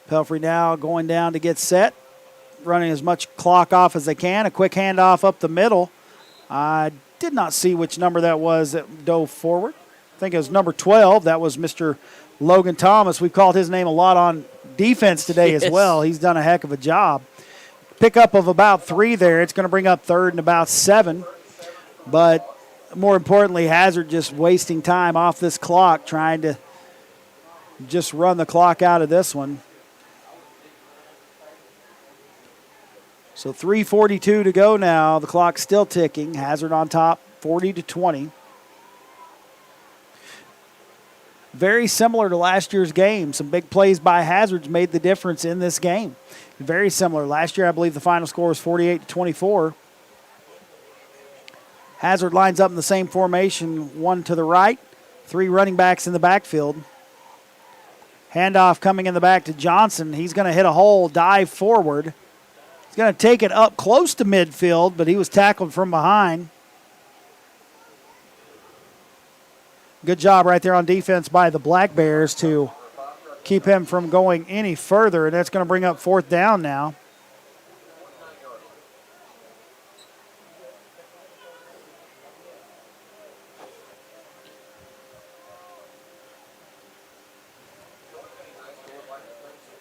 Pelfrey now going down to get set. Running as much clock off as they can. A quick handoff up the middle. I did not see which number that was that dove forward. I think it was number 12. That was Mr. Logan Thomas. We've called his name a lot on defense today as well. He's done a heck of a job. Pickup of about 3 there. It's going to bring up 3rd and about 7. But more importantly, Hazard just wasting time off this clock, trying to just run the clock out of this one. So 3:42 to go now. The clock's still ticking. Hazard on top, 40-20. Very similar to last year's game. Some big plays by Hazards made the difference in this game. Very similar. Last year, I believe the final score was 48-24. Hazard lines up in the same formation, 1 to the right, 3 running backs in the backfield. Handoff coming in the back to Johnson. He's going to hit a hole, dive forward. He's going to take it up close to midfield, but he was tackled from behind. Good job right there on defense by the Black Bears to keep him from going any further, and that's going to bring up 4th down now.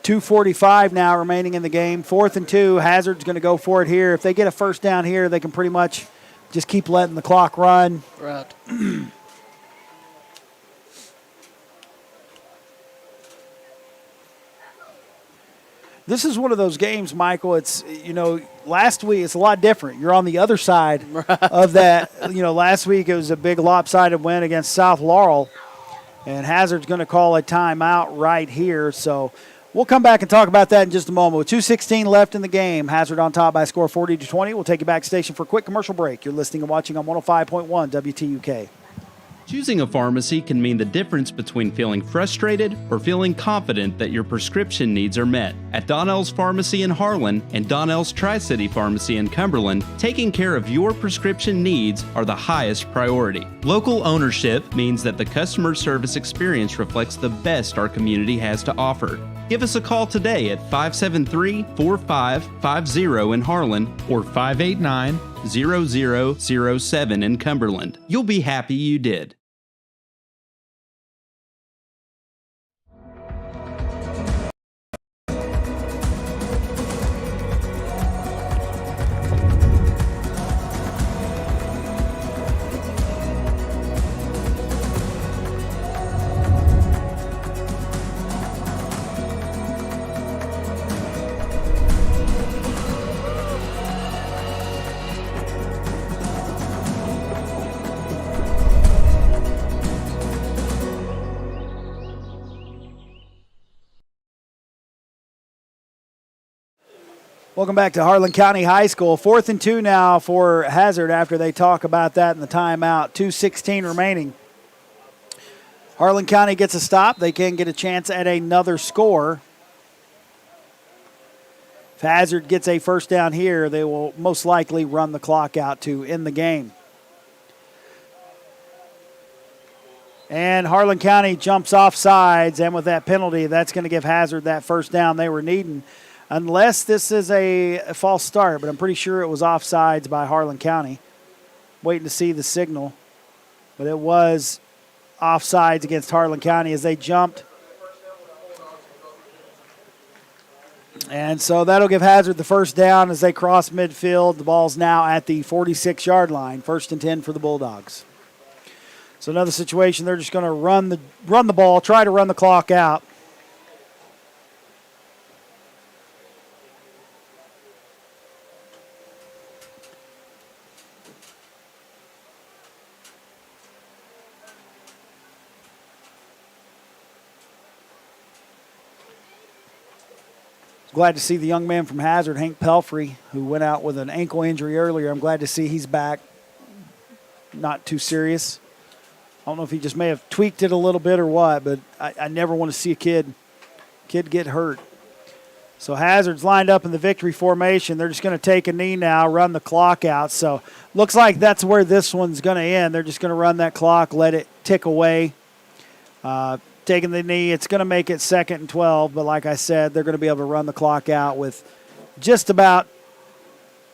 .245 now remaining in the game. 4th and 2. Hazard's going to go for it here. If they get a 1st down here, they can pretty much just keep letting the clock run. Right. This is one of those games, Michael. It's, last week it's a lot different. You're on the other side of that. Last week it was a big lopsided win against South Laurel, and Hazard's going to call a timeout right here. So we'll come back and talk about that in just a moment. With 2:16 left in the game, Hazard on top by a score 40-20. We'll take you back station for a quick commercial break. You're listening and watching on 105.1 WTUK. Choosing a pharmacy can mean the difference between feeling frustrated or feeling confident that your prescription needs are met. At Donnell's Pharmacy in Harlan and Donnell's Tri-City Pharmacy in Cumberland, taking care of your prescription needs are the highest priority. Local ownership means that the customer service experience reflects the best our community has to offer. Give us a call today at 573-4550 in Harlan or 589-0007 in Cumberland. You'll be happy you did. Welcome back to Harlan County High School. 4th and 2 now for Hazard after they talk about that in the timeout. 2:16 remaining. Harlan County gets a stop. They can get a chance at another score. If Hazard gets a 1st down here, they will most likely run the clock out to end the game. And Harlan County jumps off sides, and with that penalty, that's going to give Hazard that first down they were needing. Unless this is a false start, but I'm pretty sure it was offsides by Harlan County. Waiting to see the signal. But it was offsides against Harlan County as they jumped. And so that'll give Hazard the first down as they cross midfield. The ball's now at the 46-yard line. 1st and 10 for the Bulldogs. So another situation, they're just going to run the ball, try to run the clock out. Glad to see the young man from Hazard, Hank Pelfrey, who went out with an ankle injury earlier. I'm glad to see he's back. Not too serious. I don't know if he just may have tweaked it a little bit or what, but I never want to see a kid get hurt. So Hazard's lined up in the victory formation. They're just going to take a knee now, run the clock out. So looks like that's where this one's going to end. They're just going to run that clock, let it tick away. Taking the knee, it's going to make it 2nd and 12, but like I said, they're going to be able to run the clock out with just about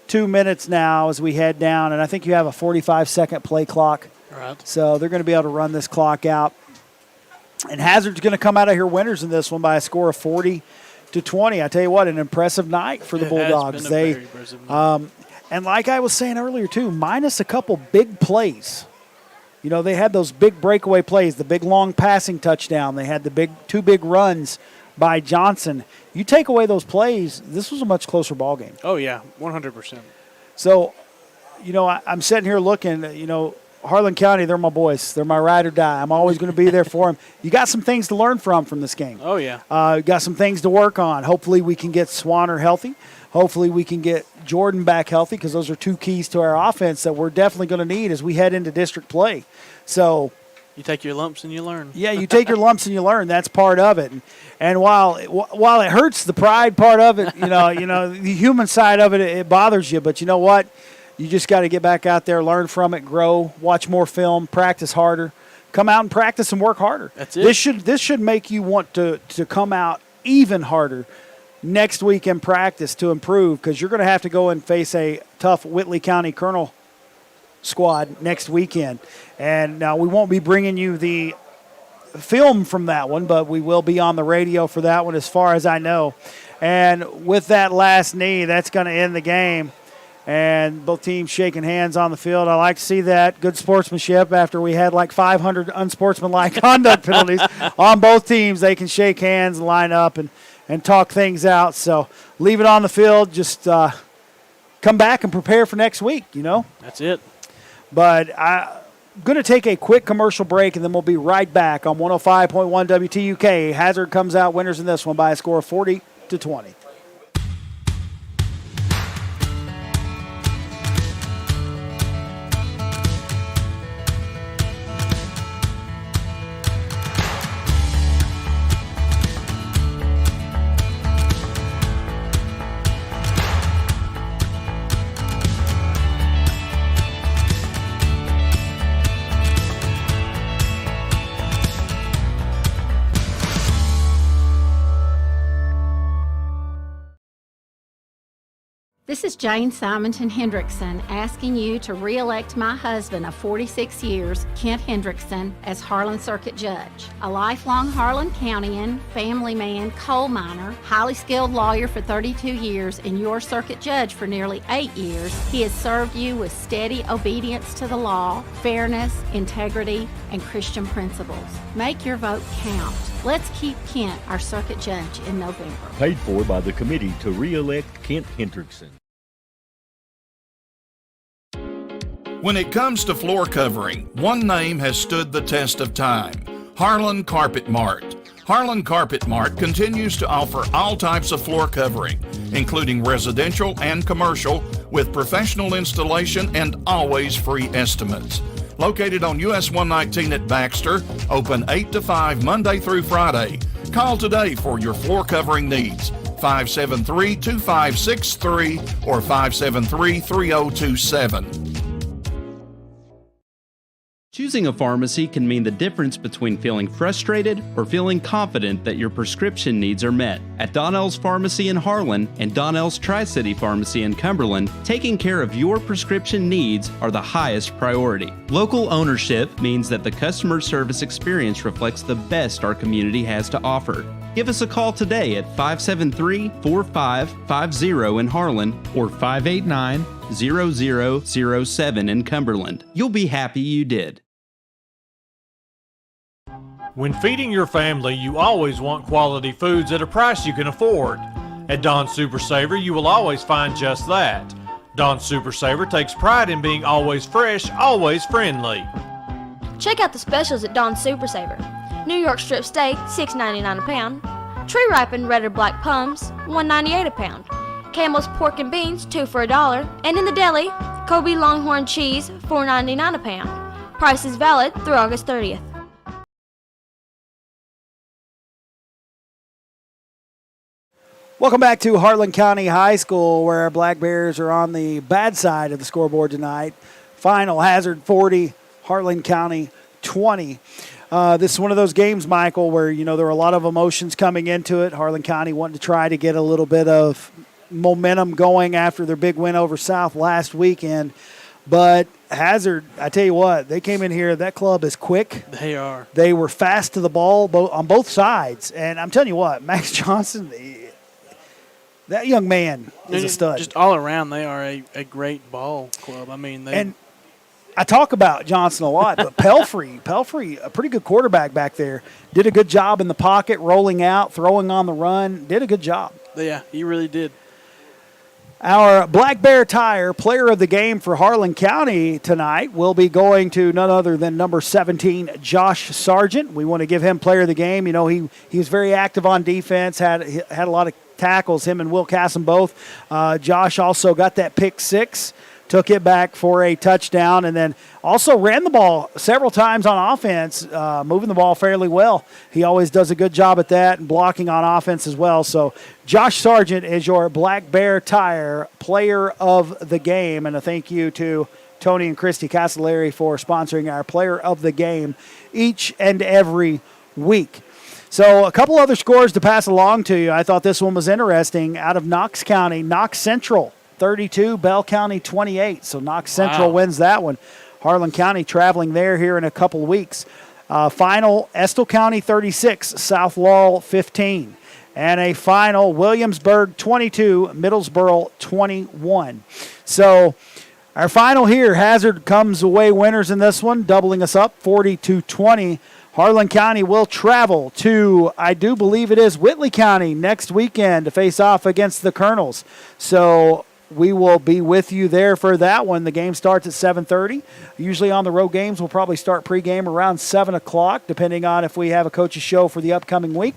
2 minutes now as we head down, and I think you have a 45-second play clock. Right. So they're going to be able to run this clock out. And Hazard's going to come out of here winners in this one by a score of 40-20. I tell you what, an impressive night for the Bulldogs. Very impressive night. And like I was saying earlier too, minus a couple big plays. You know, they had those big breakaway plays, the big long passing touchdown. They had the two big runs by Johnson. You take away those plays, this was a much closer ball game. Oh, yeah, 100%. So, you know, I'm sitting here looking, you know, Harlan County, they're my boys. They're my ride or die. I'm always going to be there for them. You got some things to learn from this game. Oh, yeah. Got some things to work on. Hopefully we can get Swanner healthy. Hopefully we can get Jordan back healthy, because those are two keys to our offense that we're definitely going to need as we head into district play. So you take your lumps and you learn. Yeah, you take your lumps and you learn. That's part of it. And while it hurts, the pride part of it, you know, the human side of it, it bothers you. But you know what? You just got to get back out there, learn from it, grow, watch more film, practice harder, come out and practice and work harder. That's it. This should make you want to come out even harder next week in practice to improve, because you're going to have to go and face a tough Whitley County Colonel squad next weekend. And now we won't be bringing you the film from that one, but we will be on the radio for that one as far as I know. And with that last knee, that's going to end the game. And both teams shaking hands on the field. I like to see that. Good sportsmanship after we had like 500 unsportsmanlike conduct penalties on both teams. They can shake hands, line up, and talk things out. So leave it on the field. Just come back and prepare for next week, you know. That's it. But I'm going to take a quick commercial break, and then we'll be right back on 105.1 WTUK. Hazard comes out winners in this one by a score of 40-20. This is Jane Simonton Hendrickson asking you to re-elect my husband of 46 years, Kent Hendrickson, as Harlan Circuit Judge. A lifelong Harlan Countyan, family man, coal miner, highly skilled lawyer for 32 years, and your circuit judge for nearly 8 years, he has served you with steady obedience to the law, fairness, integrity, and Christian principles. Make your vote count. Let's keep Kent our circuit judge in November. Paid for by the committee to re-elect Kent Hendrickson. When it comes to floor covering, one name has stood the test of time: Harlan Carpet Mart. Harlan Carpet Mart continues to offer all types of floor covering, including residential and commercial, with professional installation and always free estimates. Located on US 119 at Baxter, open 8 to 5 Monday through Friday. Call today for your floor covering needs. 573-2563 or 573-3027. Choosing a pharmacy can mean the difference between feeling frustrated or feeling confident that your prescription needs are met. At Donnell's Pharmacy in Harlan and Donnell's Tri-City Pharmacy in Cumberland, taking care of your prescription needs are the highest priority. Local ownership means that the customer service experience reflects the best our community has to offer. Give us a call today at 573-4550 in Harlan or 589-0007 in Cumberland. You'll be happy you did. When feeding your family, you always want quality foods at a price you can afford. At Don Super Saver, you will always find just that. Don Super Saver takes pride in being always fresh, always friendly. Check out the specials at Don Super Saver. New York strip steak, $6.99 a pound. Tree ripened red or black plums, $1.98 a pound. Campbell's pork and beans, 2 for $1. And in the deli, Kobe Longhorn cheese, $4.99 a pound. Price is valid through August 30th. Welcome back to Harlan County High School, where our Black Bears are on the bad side of the scoreboard tonight. Final Hazard 40, Harlan County 20. This is one of those games, Michael, where, you know, there were a lot of emotions coming into it. Harlan County wanting to try to get a little bit of momentum going after their big win over South last weekend. But Hazard, I tell you what, they came in here. That club is quick. They are. They were fast to the ball on both sides. And I'm telling you what, Max Johnson, that young man is a stud. Just all around, they are a great ball club. I mean, and I talk about Johnson a lot, but Pelfrey, a pretty good quarterback back there, did a good job in the pocket, rolling out, throwing on the run, did a good job. Yeah, he really did. Our Black Bear Tire player of the game for Harlan County tonight will be going to none other than number 17, Josh Sargent. We want to give him player of the game. You know, he was very active on defense, had a lot of tackles, him and Will Casson both. Josh also got that pick six, took it back for a touchdown, and then also ran the ball several times on offense, moving the ball fairly well. He always does a good job at that and blocking on offense as well. So Josh Sargent is your Black Bear Tire player of the game, and a thank you to Tony and Christy Castellari for sponsoring our player of the game each and every week. So a couple other scores to pass along to you. I thought this one was interesting. Out of Knox County, Knox Central 32, Bell County 28. So Knox Central wins that one. Harlan County traveling there here in a couple of weeks. Final, Estill County 36, South Laurel 15. And a final, Williamsburg 22, Middlesboro 21. So our final here, Hazard comes away winners in this one, doubling us up 40-20. Harlan County will travel to, I do believe it is, Whitley County next weekend to face off against the Colonels. So we will be with you there for that one. The game starts at 7:30. Usually on the road games, we'll probably start pregame around 7 o'clock, depending on if we have a coach's show for the upcoming week.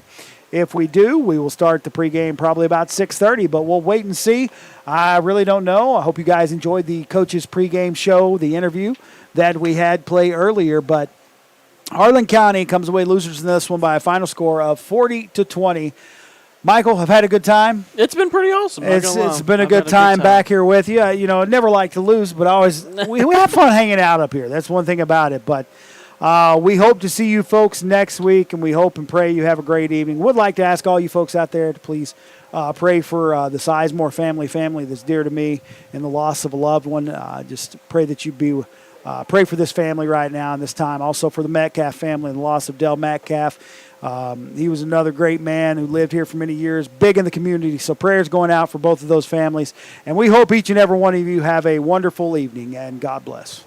If we do, we will start the pregame probably about 6:30, but we'll wait and see. I really don't know. I hope you guys enjoyed the coach's pregame show, the interview that we had play earlier, but Harlan County comes away losers in this one by a final score of 40-20. Michael, have had a good time. It's been pretty awesome. It's been a good time back here with you. You know, I never like to lose, but always we have fun hanging out up here. That's one thing about it. But we hope to see you folks next week, and we hope and pray you have a great evening. Would like to ask all you folks out there to please pray for the Sizemore family that's dear to me, and the loss of a loved one. Just pray that you be. Pray for this family right now in this time. Also for the Metcalf family and the loss of Del Metcalf. He was another great man who lived here for many years, big in the community. So prayers going out for both of those families. And we hope each and every one of you have a wonderful evening, and God bless.